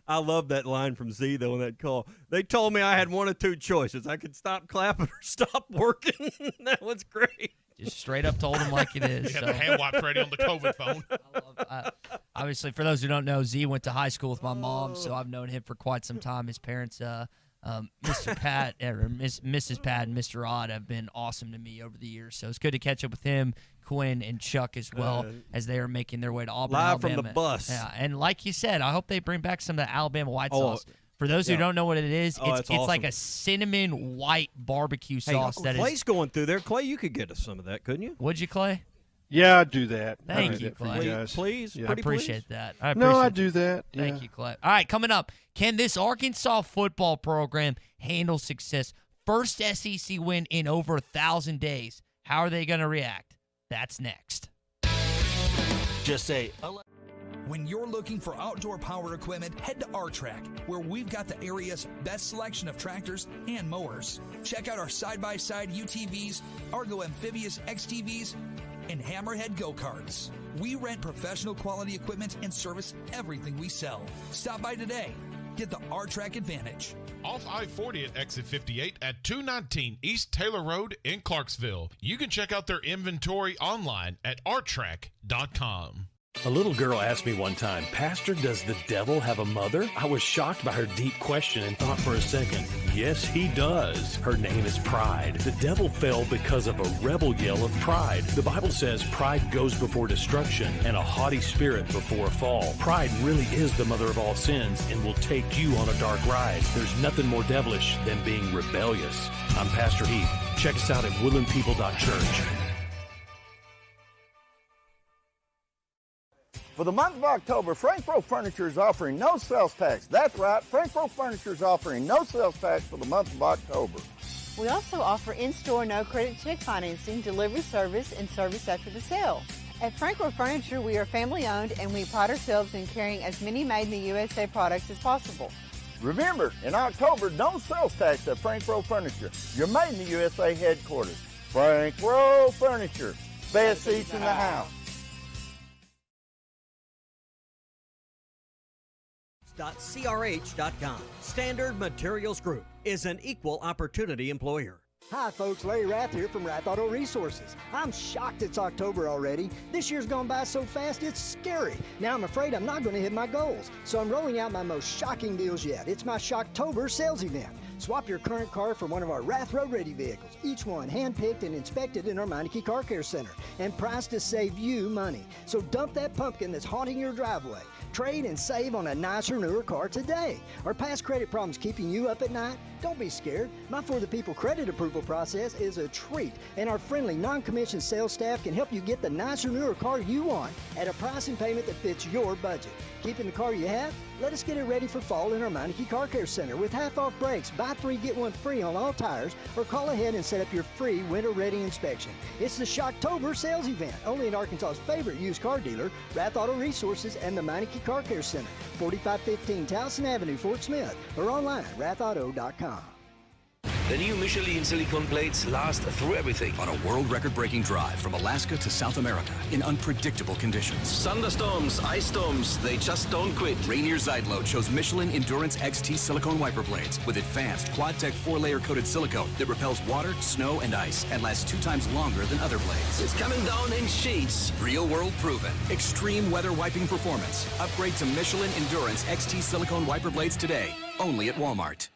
I love that line from Z, though, in that call. They told me I had one of two choices. I could stop clapping or stop working. That was great. Just straight up told him like it is. You had the hand wipes ready on the COVID phone. Obviously, for those who don't know, Z went to high school with my mom, so I've known him for quite some time. His parents, Mr. Pat, or Mrs. Pat and Mr. Odd, have been awesome to me over the years. So it's good to catch up with him, Quinn, and Chuck as well as they are making their way to Auburn, live Alabama. from the bus. Yeah, and like you said, I hope they bring back some of the Alabama white sauce. For those who don't know what it is, it's awesome. like a cinnamon white barbecue sauce. Clay's going through there. Clay, you could get us some of that, couldn't you? Would you, Clay? Yeah, I'd do that. Thank you, Clay. Please. I appreciate that. I do that. Yeah. Thank you, Clay. All right, coming up, can this Arkansas football program handle success? First SEC win in over 1,000 days. How are they going to react? That's next. Just say... When you're looking for outdoor power equipment, head to R-Track, where we've got the area's best selection of tractors and mowers. Check out our side-by-side UTVs, Argo Amphibious XTVs, and Hammerhead go-karts. We rent professional quality equipment and service everything we sell. Stop by today. Get the R-Track advantage. Off I-40 at exit 58 at 219 East Taylor Road in Clarksville. You can check out their inventory online at rtrack.com. A little girl asked me one time, Pastor, does the devil have a mother? I was shocked by her deep question and thought for a second, yes, he does. Her name is Pride. The devil fell because of a rebel yell of pride. The Bible says pride goes before destruction and a haughty spirit before a fall. Pride really is the mother of all sins and will take you on a dark ride. There's nothing more devilish than being rebellious. I'm Pastor Heath. Check us out at woodlandpeople.church. For the month of October, Frankfurt Furniture is offering no sales tax. That's right, Frankfurt Furniture is offering no sales tax for the month of October. We also offer in-store no-credit check financing, delivery service, and service after the sale. At Frankfurt Furniture, we are family-owned, and we pride ourselves in carrying as many made-in-the-USA products as possible. Remember, in October, no sales tax at Frankfurt Furniture, your made-in-the-USA headquarters. Frankfurt Furniture, best seats in the house. .crh.com. Standard Materials Group is an equal opportunity employer. Hi folks, Larry Rath here from Rath Auto Resources. I'm shocked it's October already. This year's gone by so fast it's scary. Now I'm afraid I'm not going to hit my goals. So I'm rolling out my most shocking deals yet. It's my Shocktober sales event. Swap your current car for one of our Rath Road Ready vehicles, each one hand-picked and inspected in our Meineke Car Care Center, and priced to save you money. So dump that pumpkin that's haunting your driveway. Trade and save on a nicer, newer car today. Are past credit problems keeping you up at night? Don't be scared. My For the People credit approval process is a treat, and our friendly, non-commissioned sales staff can help you get the nicer, newer car you want at a price and payment that fits your budget. Keeping the car you have? Let us get it ready for fall in our Meineke Car Care Center with half-off brakes, buy 3, get 1 free on all tires, or call ahead and set up your free winter-ready inspection. It's the Shocktober sales event, only in Arkansas's favorite used car dealer, Rath Auto Resources and the Meineke Car Care Center, 4515 Towson Avenue, Fort Smith, or online at rathauto.com. The new Michelin silicone plates last through everything. On a world record-breaking drive from Alaska to South America in unpredictable conditions. Thunderstorms, ice storms, they just don't quit. Rainier Zeidlo chose Michelin Endurance XT silicone wiper blades with advanced Quad-Tech 4-layer coated silicone that repels water, snow, and ice and lasts 2 times longer than other blades. It's coming down in sheets. Real world proven. Extreme weather wiping performance. Upgrade to Michelin Endurance XT silicone wiper blades today. Only at Walmart.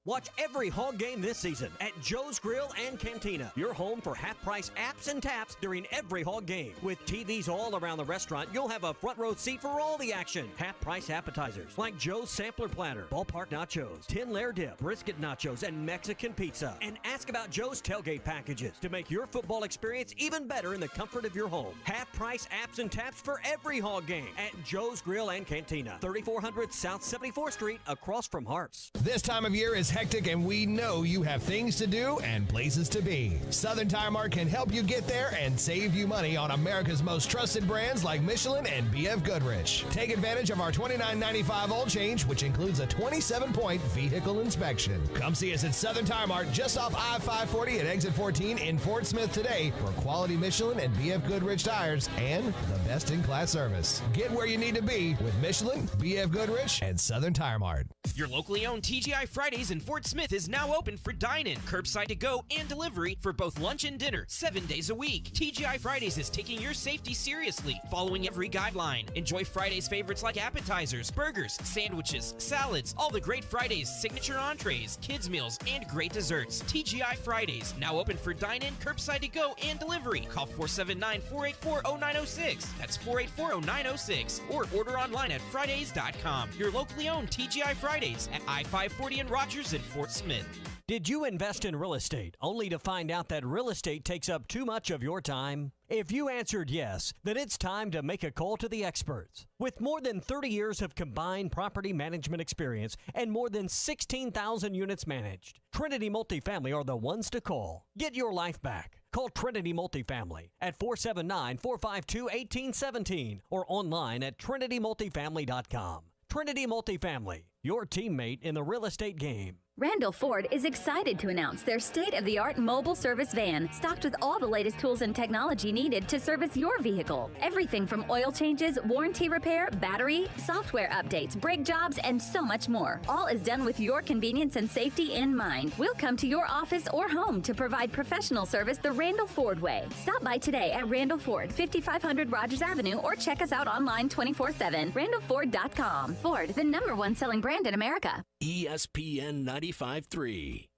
Watch every Hog game this season at Joe's Grill and Cantina, your home for half-price apps and taps during every Hog game. With TVs all around the restaurant, you'll have a front row seat for all the action. Half-price appetizers like Joe's Sampler Platter, Ballpark Nachos, 10-layer dip, brisket nachos, and Mexican pizza. And ask about Joe's tailgate packages to make your football experience even better in the comfort of your home. Half-price apps and taps for every Hog game at Joe's Grill and Cantina, 3400 South 74th Street, across from Harps. This time of year is hectic, and we know you have things to do and places to be. Southern Tire Mart can help you get there and save you money on America's most trusted brands like Michelin and BF Goodrich. Take advantage of our $29.95 oil change, which includes a 27-point vehicle inspection. Come see us at Southern Tire Mart just off I-540 at exit 14 in Fort Smith today for quality Michelin and BF Goodrich tires and the best-in-class service. Get where you need to be with Michelin, BF Goodrich, and Southern Tire Mart. Your locally owned TGI Fridays in Fort Smith is now open for dine-in, curbside to-go, and delivery for both lunch and dinner, 7 days a week. TGI Fridays is taking your safety seriously, following every guideline. Enjoy Fridays favorites like appetizers, burgers, sandwiches, salads, all the great Fridays, signature entrees, kids meals, and great desserts. TGI Fridays, now open for dine-in, curbside to-go, and delivery. Call 479-484-0906. That's 484-0906. Or order online at Fridays.com. Your locally owned TGI Fridays at I-540 in Rogers and Fort Smith. Did you invest in real estate only to find out that real estate takes up too much of your time? If you answered yes, then it's time to make a call to the experts. With more than 30 years of combined property management experience and more than 16,000 units managed, Trinity Multifamily are the ones to call. Get your life back. Call Trinity Multifamily at 479-452-1817 or online at trinitymultifamily.com. Trinity Multifamily, your teammate in the real estate game. Randall Ford is excited to announce their state-of-the-art mobile service van, stocked with all the latest tools and technology needed to service your vehicle. Everything from oil changes, warranty repair, battery, software updates, brake jobs, and so much more. All is done with your convenience and safety in mind. We'll come to your office or home to provide professional service the Randall Ford way. Stop by today at Randall Ford, 5500 Rogers Avenue, or check us out online 24/7. RandallFord.com. Ford, the #1 selling brand in America. ESPN 95.3.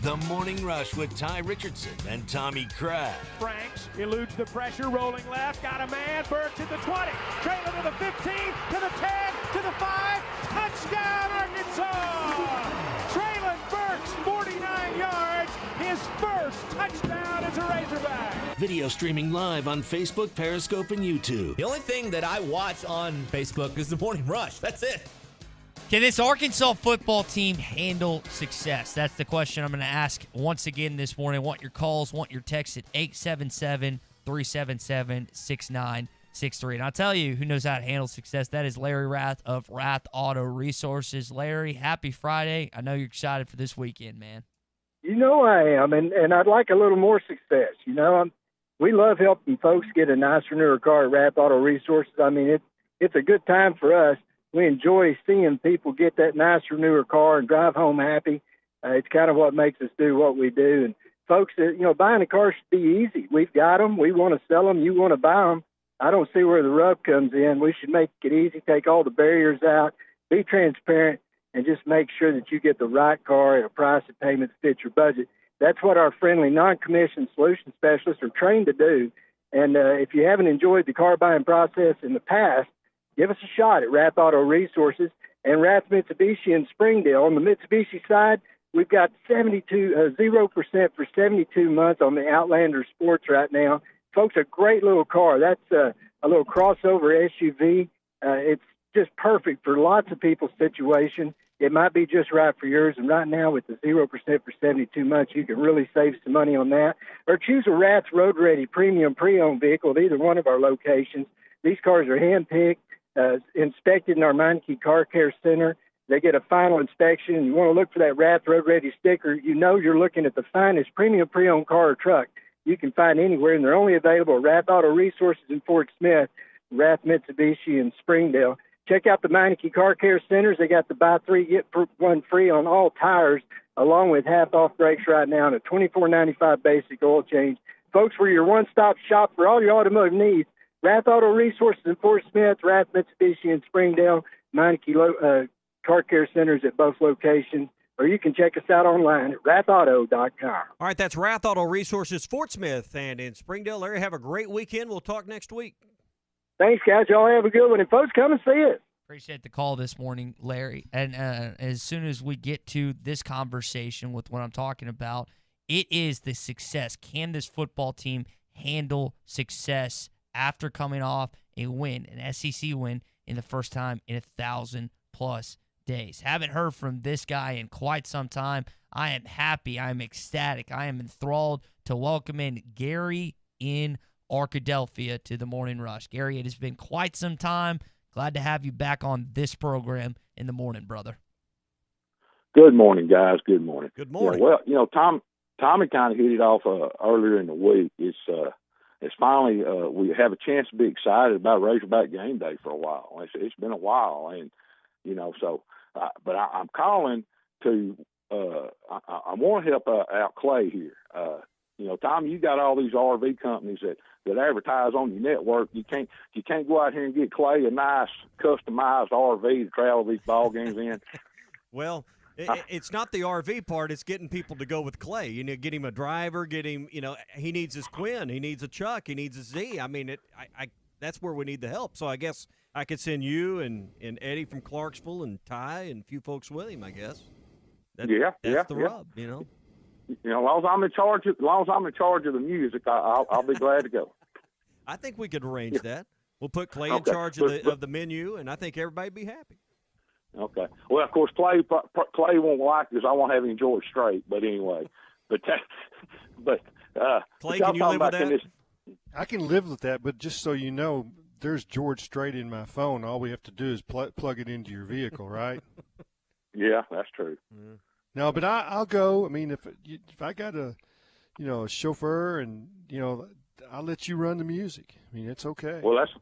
The Morning Rush with Ty Richardson and Tommy Crabb. Franks eludes the pressure, rolling left, got a man, Burke to the 20, Traylon to the 15, to the 10, to the 5, touchdown Arkansas! Traylon Burke Video streaming live on Facebook, Periscope, and YouTube. The only thing that I watch on Facebook is the Morning Rush. That's it. Can this Arkansas football team handle success? That's the question I'm going to ask once again this morning. Want your calls, want your texts at 877-377-6963. And I'll tell you who knows how to handle success. That is Larry Rath of Rath Auto Resources. Larry, happy Friday. I know you're excited for this weekend, man. You know I am, and I'd like a little more success. You know, we love helping folks get a nicer, newer car at Rath Auto Resources. I mean, it's a good time for us. We enjoy seeing people get that nicer, newer car and drive home happy. It's kind of what makes us do what we do. And folks, you know, buying a car should be easy. We've got them. We want to sell them. You want to buy them. I don't see where the rub comes in. We should make it easy, take all the barriers out, be transparent, and just make sure that you get the right car at a price and payment that fits your budget. That's what our friendly non-commissioned solution specialists are trained to do. And if you haven't enjoyed the car buying process in the past, give us a shot at Rath Auto Resources and Rath Mitsubishi in Springdale. On the Mitsubishi side, we've got 0% for 72 months on the Outlander Sports right now. Folks, a great little car. That's a little crossover SUV. It's just perfect for lots of people's situation. It might be just right for yours, and right now with the 0% for 72 months, you can really save some money on that. Or choose a Rath road-ready premium pre-owned vehicle at either one of our locations. These cars are hand-picked, inspected in our Meineke Car Care Center. They get a final inspection, and you want to look for that Rath road-ready sticker. You know you're looking at the finest premium pre-owned car or truck you can find anywhere, and they're only available at Rath Auto Resources in Fort Smith, Rath Mitsubishi in Springdale. Check out the Meineke Car Care Centers. They got the buy three, get one free on all tires, along with half-off brakes right now and a $24.95 basic oil change. Folks, we're your one-stop shop for all your automotive needs. Rath Auto Resources in Fort Smith, Rath Mitsubishi in Springdale, Meineke Car Care Centers at both locations. Or you can check us out online at rathauto.com. All right, that's Rath Auto Resources, Fort Smith, and in Springdale. Larry, have a great weekend. We'll talk next week. Thanks, guys. Y'all have a good one. And folks, come and see us. Appreciate the call this morning, Larry. And as soon as we get to this conversation with what I'm talking about, it is the success. Can this football team handle success after coming off a win, an SEC win, in the first time in 1,000+ days? Haven't heard from this guy in quite some time. I am happy. I am ecstatic. I am enthralled to welcome in Gary in Arkadelphia to the Morning Rush. Gary, it has been quite some time. Glad to have you back on this program in the morning, brother. Good morning, guys. Good morning. Good morning. Yeah, well, you know, Tommy kind of hit it off earlier in the week. It's finally we have a chance to be excited about Razorback game day for a while. It's been a while, and you know, so but I'm calling to I want to help out Clay here. You know, Tommy, you got all these RV companies that advertise on your network. You can't go out here and get Clay a nice customized RV to travel these ball games in. Well, it's not the RV part. It's getting people to go with Clay. You know, get him a driver. Get him. You know, he needs his Quinn. He needs a Chuck. He needs a Z. I mean, that's where we need the help. So I guess I could send you and Eddie from Clarksville and Ty and a few folks with him. I guess. That's the rub. You know. You know, as long as I'm in charge of the music, I'll be glad to go. I think we could arrange that. We'll put Clay in charge of the menu, and I think everybody'd be happy. Okay. Well, of course, Clay won't like this. I won't have him George Strait, but anyway. Clay, can you live with that? I can live with that, but just so you know, there's George Strait in my phone. All we have to do is plug it into your vehicle, right? Yeah, that's true. Yeah. No, but I'll go. I mean, if I got a chauffeur, and I'll let you run the music. I mean, it's okay. Well, let's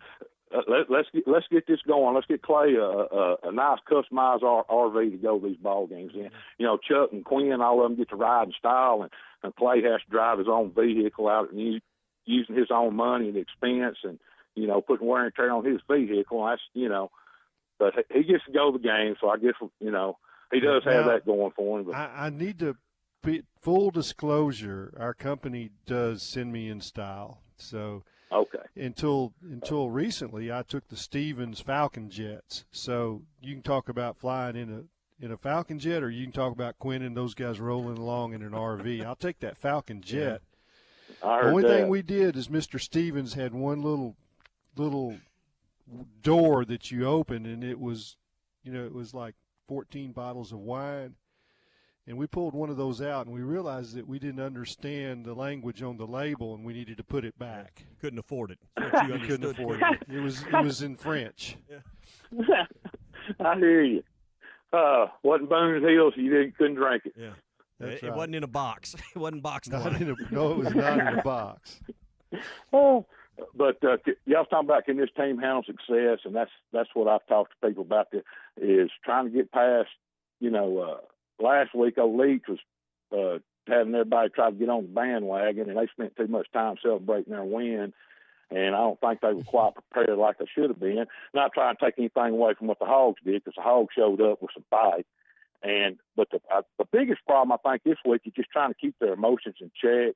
get this going. Let's get Clay a nice customized RV to go to these ball games in. You know, Chuck and Quinn, all of them get to ride in style, and Clay has to drive his own vehicle out and using his own money and expense, and putting wear and tear on his vehicle. And that's but he gets to go to the game, so I guess he does have that going for him. But I need to be full disclosure. Our company does send me in style. So okay. Until recently, I took the Stevens Falcon jets. So you can talk about flying in a Falcon jet, or you can talk about Quinn and those guys rolling along in an RV. I'll take that Falcon jet. I The only heard thing that. we did is Mr. Stevens had one little door that you opened, and it was, it was like 14 bottles of wine. And we pulled one of those out, and we realized that we didn't understand the language on the label, and we needed to put it back. Couldn't afford it. That's what you We couldn't understood. afford it. It was in French. I hear you. Wasn't Boone's Hills, you couldn't drink it. Yeah. That's It right. wasn't in a box. It wasn't boxed No, wine. it was not in a box. Oh, but y'all talking about can this team handle success, and that's what I've talked to people about. Is trying to get past. Last week, old Leach was having everybody try to get on the bandwagon, and they spent too much time celebrating their win. And I don't think they were quite prepared like they should have been. Not trying to take anything away from what the Hogs did, because the Hogs showed up with some fight. But the biggest problem I think this week is just trying to keep their emotions in check.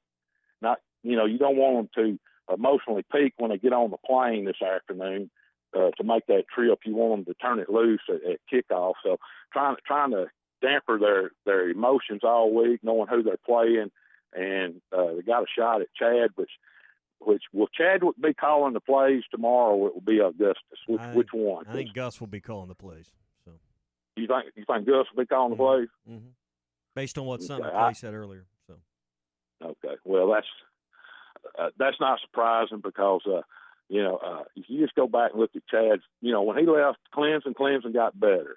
Not, you don't want them to emotionally peak when they get on the plane this afternoon to make that trip. You want them to turn it loose at kickoff. So trying to damper their emotions all week, knowing who they're playing, and they got a shot at Chad, which will Chadwick be calling the plays tomorrow, or it will be Augustus? Which one? I think Gus will be calling the plays. So you think Gus will be calling the plays? Mm-hmm. Based on what Okay, Clay said earlier. So okay, well that's not surprising because if you just go back and look at Chad's, when he left Clemson got better.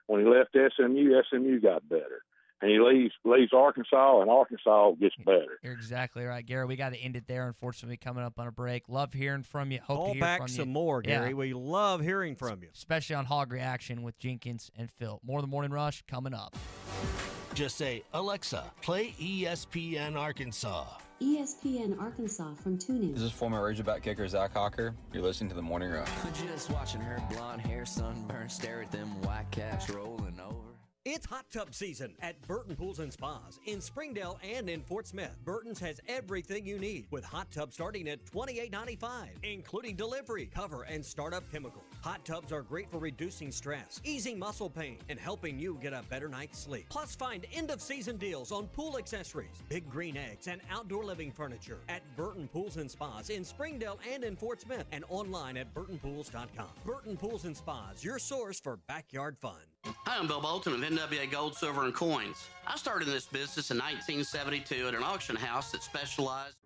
When he left SMU got better. And he leaves Arkansas, and Arkansas gets better. You're exactly right, Gary. We got to end it there, unfortunately, coming up on a break. Love hearing from you. Hope Call to hear back from some you. more, Gary. Yeah. We love hearing from you. Especially on Hog Reaction with Jenkins and Phil. More of the Morning Rush coming up. Just say, Alexa, play ESPN Arkansas. ESPN Arkansas from TuneIn. This is former Razorback kicker Zach Hawker. You're listening to The Morning Rush. Just watching her blonde hair, sunburn, stare at them white caps rolling over. It's hot tub season at Burton Pools and Spas in Springdale and in Fort Smith. Burton's has everything you need with hot tubs starting at $28.95, including delivery, cover, and startup chemicals. Hot tubs are great for reducing stress, easing muscle pain, and helping you get a better night's sleep. Plus, find end-of-season deals on pool accessories, big green eggs, and outdoor living furniture at Burton Pools and Spas in Springdale and in Fort Smith, and online at burtonpools.com. Burton Pools and Spas, your source for backyard fun. Hi, I'm Bill Bolton of NWA Gold, Silver, and Coins. I started in this business in 1972 at an auction house that specialized.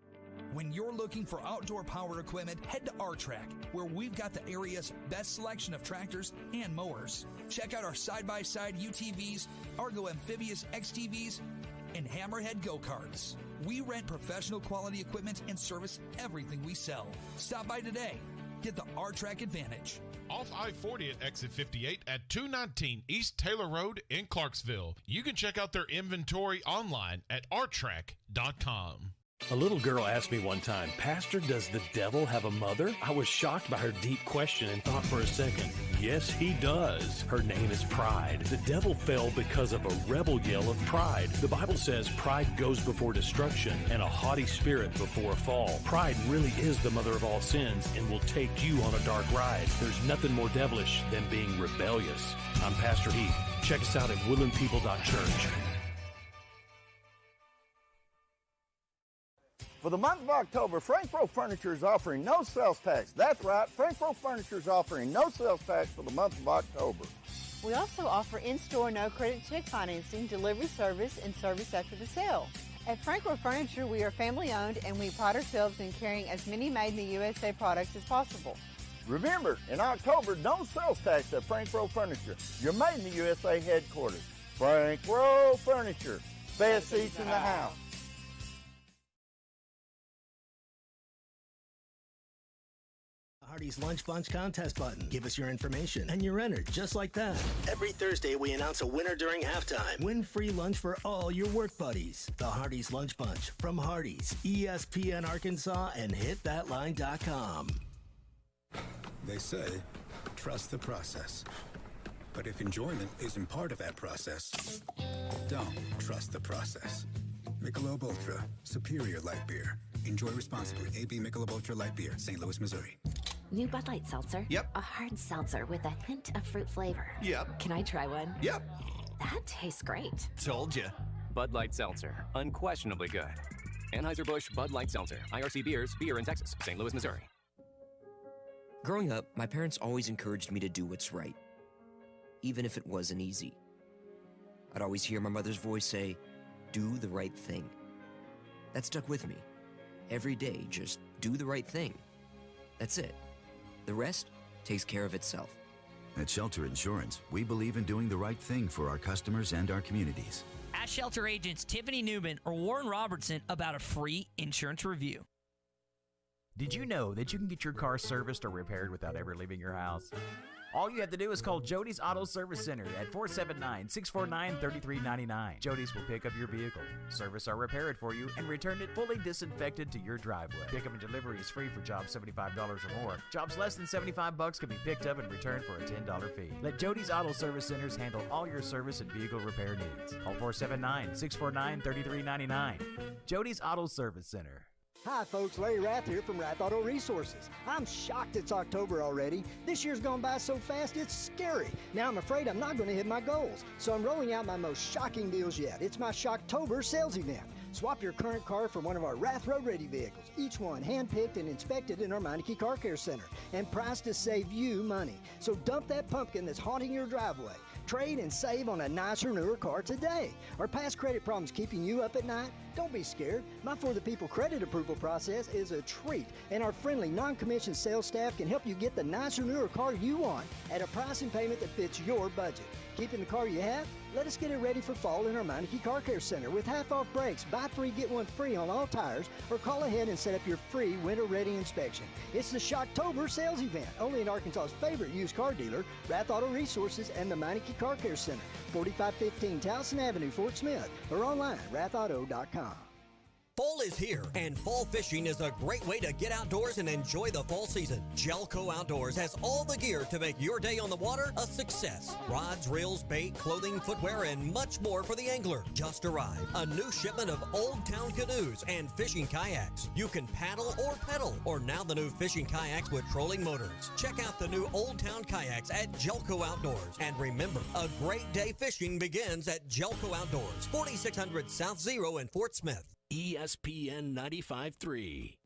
When you're looking for outdoor power equipment, head to R-Track, where we've got the area's best selection of tractors and mowers. Check out our side-by-side UTVs, Argo Amphibious XTVs, and Hammerhead go-karts. We rent professional quality equipment and service everything we sell. Stop by today. Get the R-Track advantage. Off I-40 at exit 58 at 219 East Taylor Road in Clarksville. You can check out their inventory online at rtrack.com. A little girl asked me one time, Pastor, does the devil have a mother? I was shocked by her deep question and thought for a second, yes, he does. Her name is Pride. The devil fell because of a rebel yell of pride. The Bible says pride goes before destruction and a haughty spirit before a fall. Pride really is the mother of all sins and will take you on a dark ride. There's nothing more devilish than being rebellious. I'm Pastor Heath. Check us out at woodlandpeople.church. For the month of October, Frankfurt Furniture is offering no sales tax. That's right, Frankfurt Furniture is offering no sales tax for the month of October. We also offer in-store no-credit check financing, delivery service, and service after the sale. At Frankfurt Furniture, we are family-owned, and we pride ourselves in carrying as many made-in-the-USA products as possible. Remember, in October, no sales tax at Frankfurt Furniture, your made-in-the-USA headquarters. Frankfurt Furniture, best seats in the house. Hardee's Lunch Bunch contest button. Give us your information and you're entered just like that. Every Thursday we announce a winner during halftime. Win free lunch for all your work buddies. The Hardee's Lunch Bunch from Hardee's, ESPN Arkansas, and hitthatline.com. They say, trust the process. But if enjoyment isn't part of that process, don't trust the process. Michelob Ultra, superior light beer. Enjoy responsibly. AB Michelob Ultra Light Beer, St. Louis, Missouri. New Bud Light Seltzer? Yep. A hard seltzer with a hint of fruit flavor. Yep. Can I try one? Yep. That tastes great. Told you. Bud Light Seltzer. Unquestionably good. Anheuser-Busch Bud Light Seltzer. IRC Beers, beer in Texas. St. Louis, Missouri. Growing up, my parents always encouraged me to do what's right, even if it wasn't easy. I'd always hear my mother's voice say, do the right thing. That stuck with me. Every day, just do the right thing. That's it. The rest takes care of itself. At Shelter Insurance, we believe in doing the right thing for our customers and our communities. Ask Shelter agents Tiffany Newman or Warren Robertson about a free insurance review. Did you know that you can get your car serviced or repaired without ever leaving your house? All you have to do is call Jody's Auto Service Center at 479-649-3399. Jody's will pick up your vehicle, service or repair it for you, and return it fully disinfected to your driveway. Pickup and delivery is free for jobs $75 or more. Jobs less than $75 can be picked up and returned for a $10 fee. Let Jody's Auto Service Centers handle all your service and vehicle repair needs. Call 479-649-3399. Jody's Auto Service Center. Hi folks, Larry Rath here from Rath Auto Resources. I'm shocked it's October already. This year's gone by so fast it's scary. Now I'm afraid I'm not going to hit my goals. So I'm rolling out my most shocking deals yet. It's my Shocktober sales event. Swap your current car for one of our Rath Road Ready vehicles, each one hand-picked and inspected in our Meineke Car Care Center, and priced to save you money. So dump that pumpkin that's haunting your driveway. Trade and save on a nicer, newer car today. Are past credit problems keeping you up at night? Don't be scared. My For the People credit approval process is a treat, and our friendly, non-commissioned sales staff can help you get the nicer, newer car you want at a price and payment that fits your budget. Keeping the car you have? Let us get it ready for fall in our Meineke Car Care Center with half-off brakes, buy three, get one free on all tires, or call ahead and set up your free winter-ready inspection. It's the Shocktober sales event, only in Arkansas's favorite used car dealer, Rath Auto Resources and the Meineke Car Care Center, 4515 Towson Avenue, Fort Smith, or online at rathauto.com. Fall is here, and fall fishing is a great way to get outdoors and enjoy the fall season. Gelco Outdoors has all the gear to make your day on the water a success. Rods, reels, bait, clothing, footwear, and much more for the angler. Just arrived. A new shipment of Old Town canoes and fishing kayaks. You can paddle or pedal, or now the new fishing kayaks with trolling motors. Check out the new Old Town kayaks at Gelco Outdoors. And remember, a great day fishing begins at Gelco Outdoors, 4600 South Zero in Fort Smith. ESPN 95.3.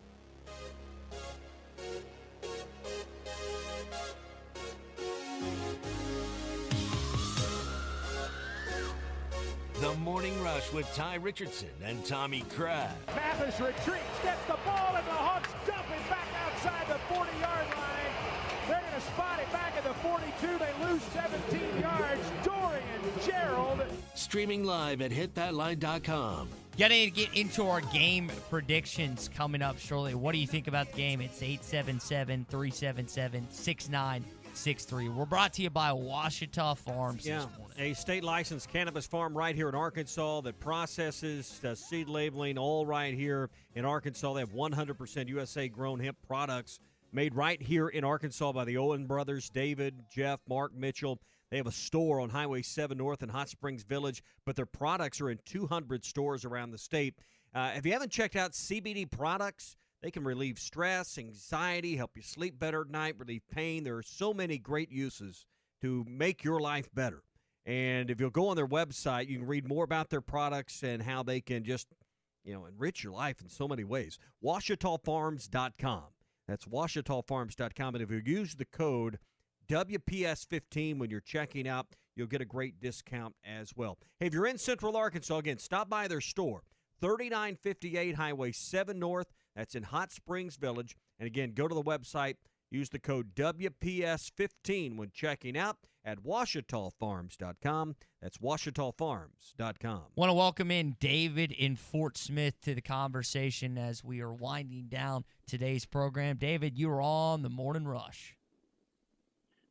The Morning Rush with Ty Richardson and Tommy Crabb. Mathis retreats, gets the ball, and the Hawks dump it back outside the 40-yard line. They're going to spot it back at the 42. They lose 17 yards. Dorian Gerald. Streaming live at hitthatline.com. Getting to get into our game predictions coming up shortly. What do you think about the game? It's 877-377-6963. We're brought to you by Ouachita Farms this morning. A state-licensed cannabis farm right here in Arkansas that processes seed labeling all right here in Arkansas. They have 100% USA-grown hemp products made right here in Arkansas by the Owen brothers, David, Jeff, Mark, Mitchell. They have a store on Highway 7 North in Hot Springs Village, but their products are in 200 stores around the state. If you haven't checked out CBD products, they can relieve stress, anxiety, help you sleep better at night, relieve pain. There are so many great uses to make your life better. And if you'll go on their website, you can read more about their products and how they can just, enrich your life in so many ways. WashitaFarms.com. That's WashitaFarms.com. And if you use the code WPS15 when you're checking out, you'll get a great discount as well. Hey, if you're in Central Arkansas, again, stop by their store, 3958 Highway 7 North. That's in Hot Springs Village. And again, go to the website, use the code WPS15 when checking out at WashitaFarms.com. That's WashitaFarms.com. Want to welcome in David in Fort Smith to the conversation as we are winding down today's program. David, you are on the Morning Rush.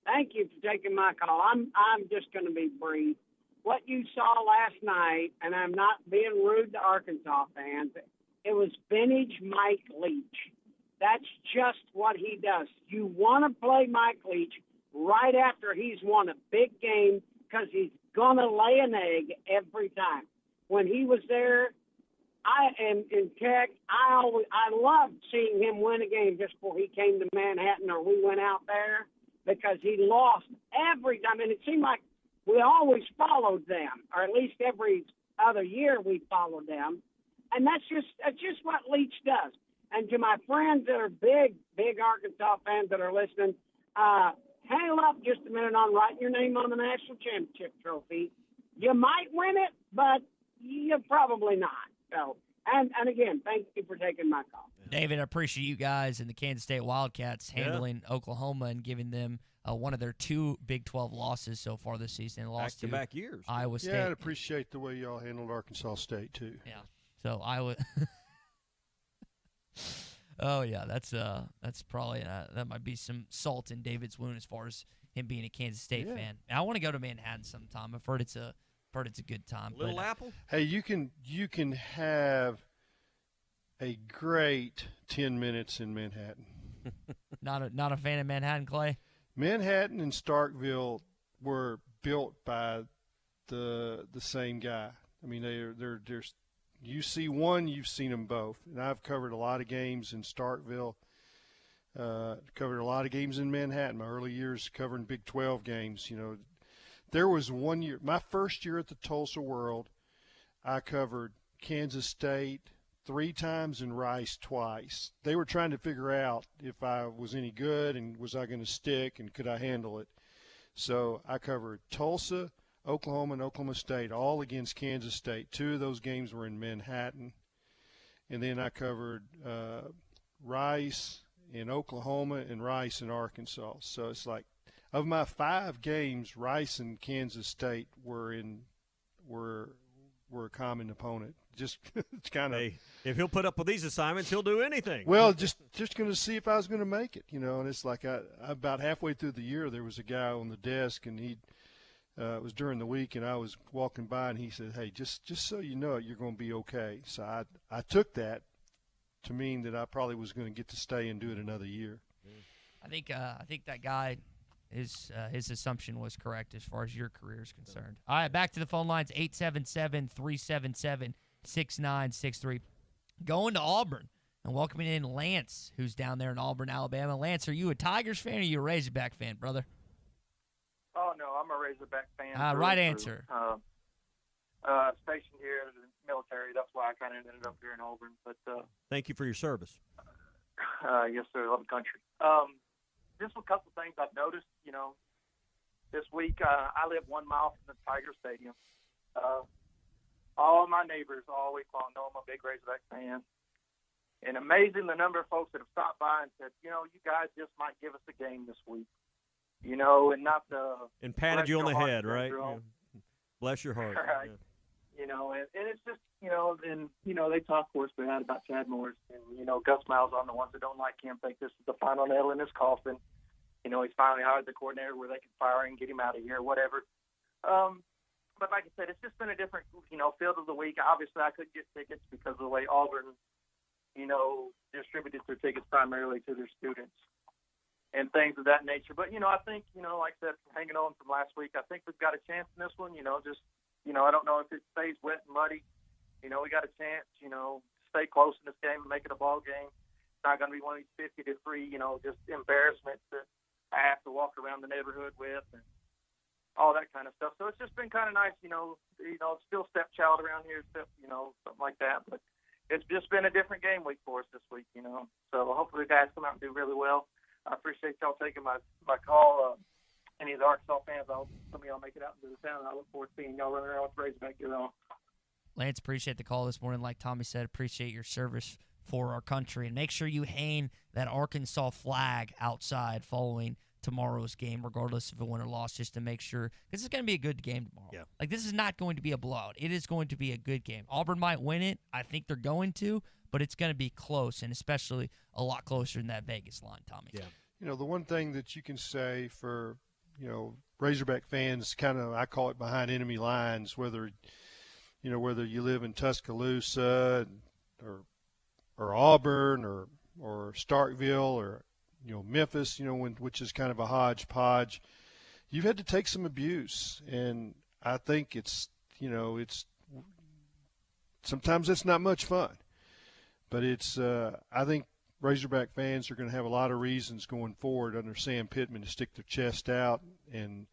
Thank you for taking my call. I'm just going to be brief. What you saw last night, and I'm not being rude to Arkansas fans, it was vintage Mike Leach. That's just what he does. You want to play Mike Leach right after he's won a big game because he's going to lay an egg every time. When he was there, I am in Tech. I loved seeing him win a game just before he came to Manhattan or we went out there, because he lost every time. And it seemed like we always followed them, or at least every other year we followed them. And that's just what Leach does. And to my friends that are big Arkansas fans that are listening, hang up just a minute on writing your name on the national championship trophy. You might win it, but you probably not. So, and again, thank you for taking my call. David, I appreciate you guys and the Kansas State Wildcats handling Oklahoma and giving them one of their 2 Big 12 losses so far this season. They lost to back years. Iowa State. Yeah, I'd appreciate the way y'all handled Arkansas State too. Yeah. So Iowa. Oh yeah, that's probably that might be some salt in David's wound as far as him being a Kansas State fan. I want to go to Manhattan sometime. I've heard it's a good time. Little Apple. Hey, you can have a great 10 minutes in Manhattan. Not a fan of Manhattan, Clay. Manhattan and Starkville were built by the same guy. I mean, they're you see one, you've seen them both. And I've covered a lot of games in Starkville. Covered a lot of games in Manhattan. My early years covering Big 12 games. You know, there was one year, my first year at the Tulsa World, I covered Kansas State 3 times and Rice twice. They were trying to figure out if I was any good and was I going to stick and could I handle it. So I covered Tulsa, Oklahoma, and Oklahoma State, all against Kansas State. 2 of those games were in Manhattan. And then I covered Rice in Oklahoma and Rice in Arkansas. So it's like, of my 5 games, Rice and Kansas State were a common opponent. Just it's kind of, if he'll put up with these assignments, he'll do anything. Well, just going to see if I was going to make it, you know. And it's like I about halfway through the year, there was a guy on the desk, and it was during the week, and I was walking by, and he said, "Hey, just so you know, you're going to be okay." So I took that to mean that I probably was going to get to stay and do it another year. I think that guy, his assumption was correct as far as your career is concerned. All right, back to the phone lines, 877-377-6963. Going to Auburn and welcoming in Lance, who's down there in Auburn, Alabama. Lance, are you a Tigers fan or are you a Razorback fan, brother? Oh, no, I'm a Razorback fan. Right answer. Stationed here in the military. That's why I kind of ended up here in Auburn. But thank you for your service. Yes, sir. Love the country. Just a couple of things I've noticed, you know, this week. I live 1 mile from the Tiger Stadium. All my neighbors all week long know I'm a big Razorback fan. And amazing the number of folks that have stopped by and said, you know, you guys just might give us a game this week. You know, and not the – and patted you on the head, right? Yeah. Bless your heart. Right. Yeah. You know, and it's just, you know, and, you know, they talk, of course, about Chad Morris. And, you know, Gus Malzahn, the ones that don't like him, think this is the final nail in his coffin. You know, he's finally hired the coordinator where they can fire him, get him out of here, whatever. But like I said, it's just been a different, you know, field of the week. Obviously, I couldn't get tickets because of the way Auburn, you know, distributed their tickets primarily to their students and things of that nature. But, you know, I think, you know, like I said, hanging on from last week, I think we've got a chance in this one, you know, just, you know, I don't know if it stays wet and muddy. You know, we got a chance, you know, stay close in this game and make it a ball game. It's not going to be one of these 50-3, you know, just embarrassments that I have to walk around the neighborhood with and all that kind of stuff. So it's just been kind of nice, you know, still stepchild around here, you know, something like that. But it's just been a different game week for us this week, you know. So hopefully the guys come out and do really well. I appreciate y'all taking my call. Any of the Arkansas fans, some of y'all make it out into the town, and I look forward to seeing y'all running around with Razorback gear on. Lance, appreciate the call this morning. Like Tommy said, appreciate your service for our country. And make sure you hang that Arkansas flag outside following tomorrow's game, regardless of a win or loss, just to make sure. This is going to be a good game tomorrow. Yeah. Like, this is not going to be a blowout. It is going to be a good game. Auburn might win it. I think they're going to, but it's going to be close, and especially a lot closer than that Vegas line, Tommy. Yeah. You know, the one thing that you can say for, you know, Razorback fans, kind of, I call it behind enemy lines, whether you live in Tuscaloosa or Auburn or Starkville or, you know, Memphis, you know, which is kind of a hodgepodge, you've had to take some abuse. And I think it's sometimes it's not much fun, but I think Razorback fans are going to have a lot of reasons going forward under Sam Pittman to stick their chest out and,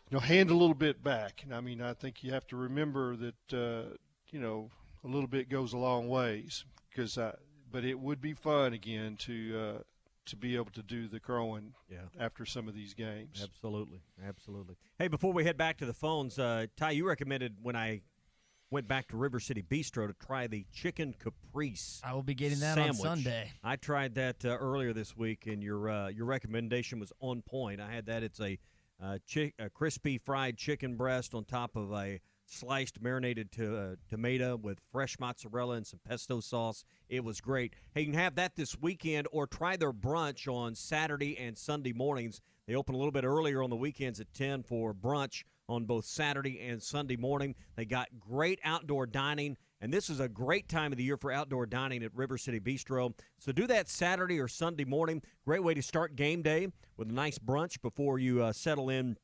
you know, hand a little bit back. And I mean, I think you have to remember that, you know, a little bit goes a long ways. But it would be fun again to be able to do the crowing after some of these games. Absolutely. Hey, before we head back to the phones, Ty, you recommended when I went back to River City Bistro to try the chicken caprese. I will be getting that sandwich. on Sunday. I tried that earlier this week, and your recommendation was on point. I had that. It's a crispy fried chicken breast on top of a sliced marinated tomato with fresh mozzarella and some pesto sauce. It was great. Hey, you can have that this weekend or try their brunch on Saturday and Sunday mornings. They open a little bit earlier on the weekends at 10 for brunch on both Saturday and Sunday morning. They got great outdoor dining, and this is a great time of the year for outdoor dining at River City Bistro. So do that Saturday or Sunday morning. Great way to start game day with a nice brunch before you settle in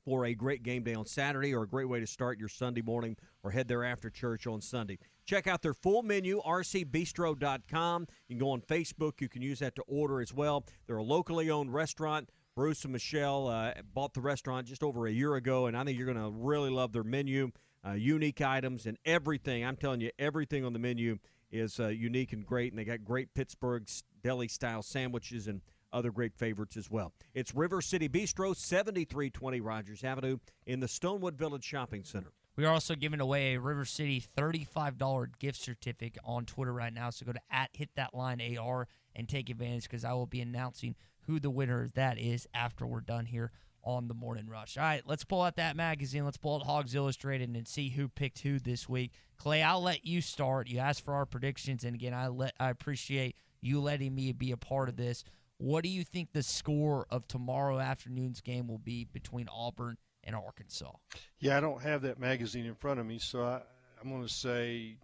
for a great game day on Saturday, or a great way to start your Sunday morning or head there after church on Sunday. Check out their full menu, rcbistro.com. You can go on Facebook. You can use that to order as well. They're a locally owned restaurant. Bruce and Michelle bought the restaurant just over a year ago, and I think you're going to really love their menu, unique items, and everything. I'm telling you, everything on the menu is unique and great, and they got great Pittsburgh deli-style sandwiches and other great favorites as well. It's River City Bistro, 7320 Rogers Avenue in the Stonewood Village Shopping Center. We are also giving away a River City $35 gift certificate on Twitter right now, so go to @HitThatLineAR and take advantage, because I will be announcing who the winner of that is after we're done here on the Morning Rush. All right, let's pull out that magazine. Let's pull out Hogs Illustrated and see who picked who this week. Clay, I'll let you start. You asked for our predictions, and again, I appreciate you letting me be a part of this. What do you think the score of tomorrow afternoon's game will be between Auburn and Arkansas? Yeah, I don't have that magazine in front of me, so I'm going to say,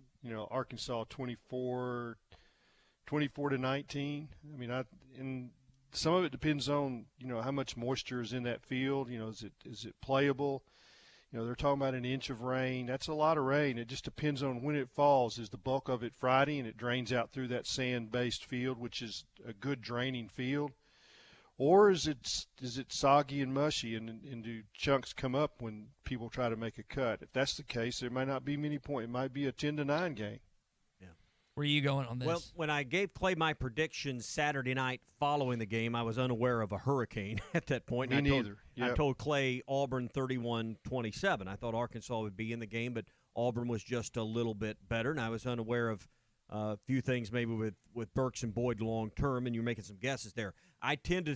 Arkansas 24 to 19. I mean, and some of it depends on, how much moisture is in that field. Is it playable? They're talking about an inch of rain. That's a lot of rain. It just depends on when it falls. Is the bulk of it Friday and it drains out through that sand-based field, which is a good draining field? Or is it soggy and mushy and do chunks come up when people try to make a cut? If that's the case, there might not be many points. It might be a 10-9 game. Where are you going on this? Well, when I gave Clay my predictions Saturday night following the game, I was unaware of a hurricane at that point. Me neither. I told Clay Auburn 31-27. I thought Arkansas would be in the game, but Auburn was just a little bit better, and I was unaware of a few things maybe with Burks and Boyd long term, and you're making some guesses there. I tend to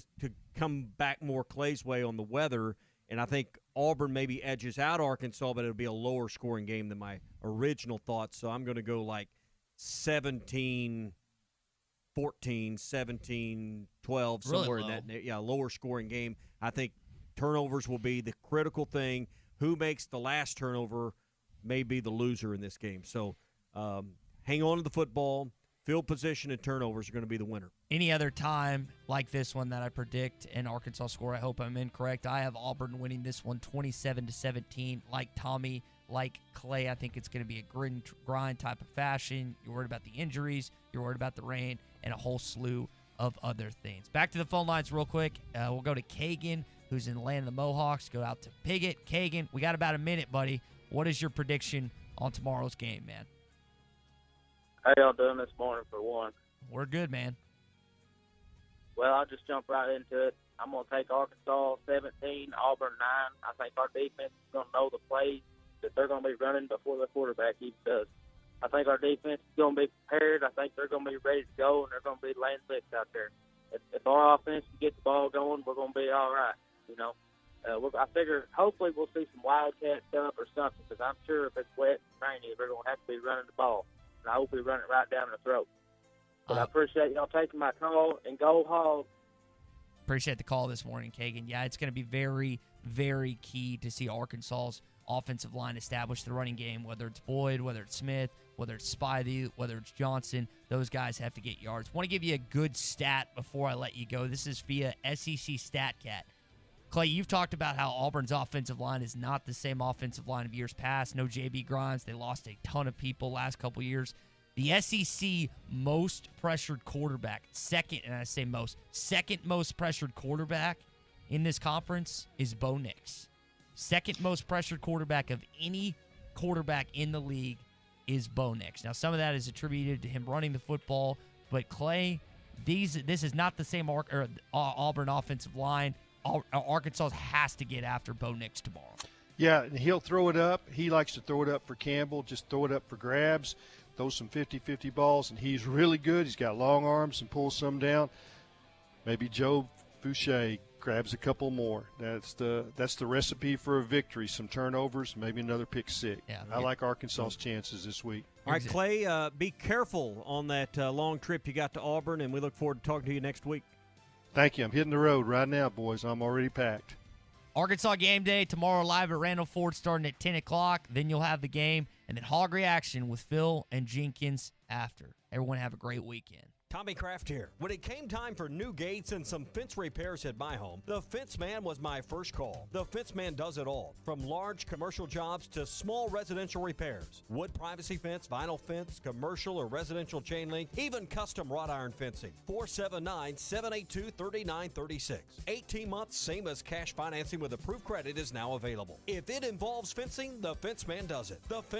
come back more Clay's way on the weather, and I think Auburn maybe edges out Arkansas, but it'll be a lower scoring game than my original thoughts, so I'm going to go like 17-14, 17-12, somewhere in that. Yeah, lower scoring game. I think turnovers will be the critical thing. Who makes the last turnover may be the loser in this game. So hang on to the football. Field position and turnovers are going to be the winner. Any other time like this one that I predict an Arkansas score, I hope I'm incorrect. I have Auburn winning this one 27-17. Like Tommy, like Clay, I think it's going to be a grind type of fashion. You're worried about the injuries. You're worried about the rain and a whole slew of other things. Back to the phone lines real quick. We'll go to Kagan, who's in the land of the Mohawks. Go out to Piggott. Kagan, we got about a minute, buddy. What is your prediction on tomorrow's game, man? How y'all doing this morning for one? We're good, man. Well, I'll just jump right into it. I'm going to take Arkansas 17, Auburn 9. I think our defense is going to know the plays that they're going to be running before the quarterback even does. I think our defense is going to be prepared. I think they're going to be ready to go, and they're going to be laying licks out there. If our offense can get the ball going, we're going to be all right, I figure hopefully we'll see some Wildcat stuff or something, because I'm sure if it's wet and rainy, they're going to have to be running the ball. And I hope we run it right down the throat. But I appreciate y'all taking my call, and go Hogs. Appreciate the call this morning, Kagan. Yeah, it's going to be very, very key to see Arkansas's offensive line establish the running game, whether it's Boyd, whether it's Smith, whether it's Spivey, whether it's Johnson. Those guys have to get yards. Want to give you a good stat before I let you go. This is via SEC StatCat. Clay, you've talked about how Auburn's offensive line is not the same offensive line of years past. No J.B. Grimes. They lost a ton of people last couple years. The SEC most pressured quarterback, second most pressured quarterback in this conference is Bo Nix. Second most pressured quarterback of any quarterback in the league is Bo Nix. Now, some of that is attributed to him running the football, but Clay, this is not the same Auburn offensive line. Arkansas has to get after Bo Nix tomorrow. Yeah, and he'll throw it up. He likes to throw it up for Campbell, just throw it up for grabs, throw some 50-50 balls, and he's really good. He's got long arms and pulls some down. Maybe Joe Fouché grabs a couple more. That's the recipe for a victory. Some turnovers, maybe another pick six. Yeah. I like Arkansas's chances this week. All right, Clay, be careful on that long trip you got to Auburn, and we look forward to talking to you next week. Thank you. I'm hitting the road right now, boys. I'm already packed. Arkansas game day tomorrow live at Randall Ford starting at 10 o'clock. Then you'll have the game, and then Hog Reaction with Phil and Jenkins after. Everyone have a great weekend. Tommy Kraft here. When it came time for new gates and some fence repairs at my home, the Fence Man was my first call. The Fence Man does it all, from large commercial jobs to small residential repairs. Wood privacy fence, vinyl fence, commercial or residential chain link, even custom wrought iron fencing. 479-782-3936. 18 months, same as cash financing with approved credit is now available. If it involves fencing, the Fence Man does it. The Fence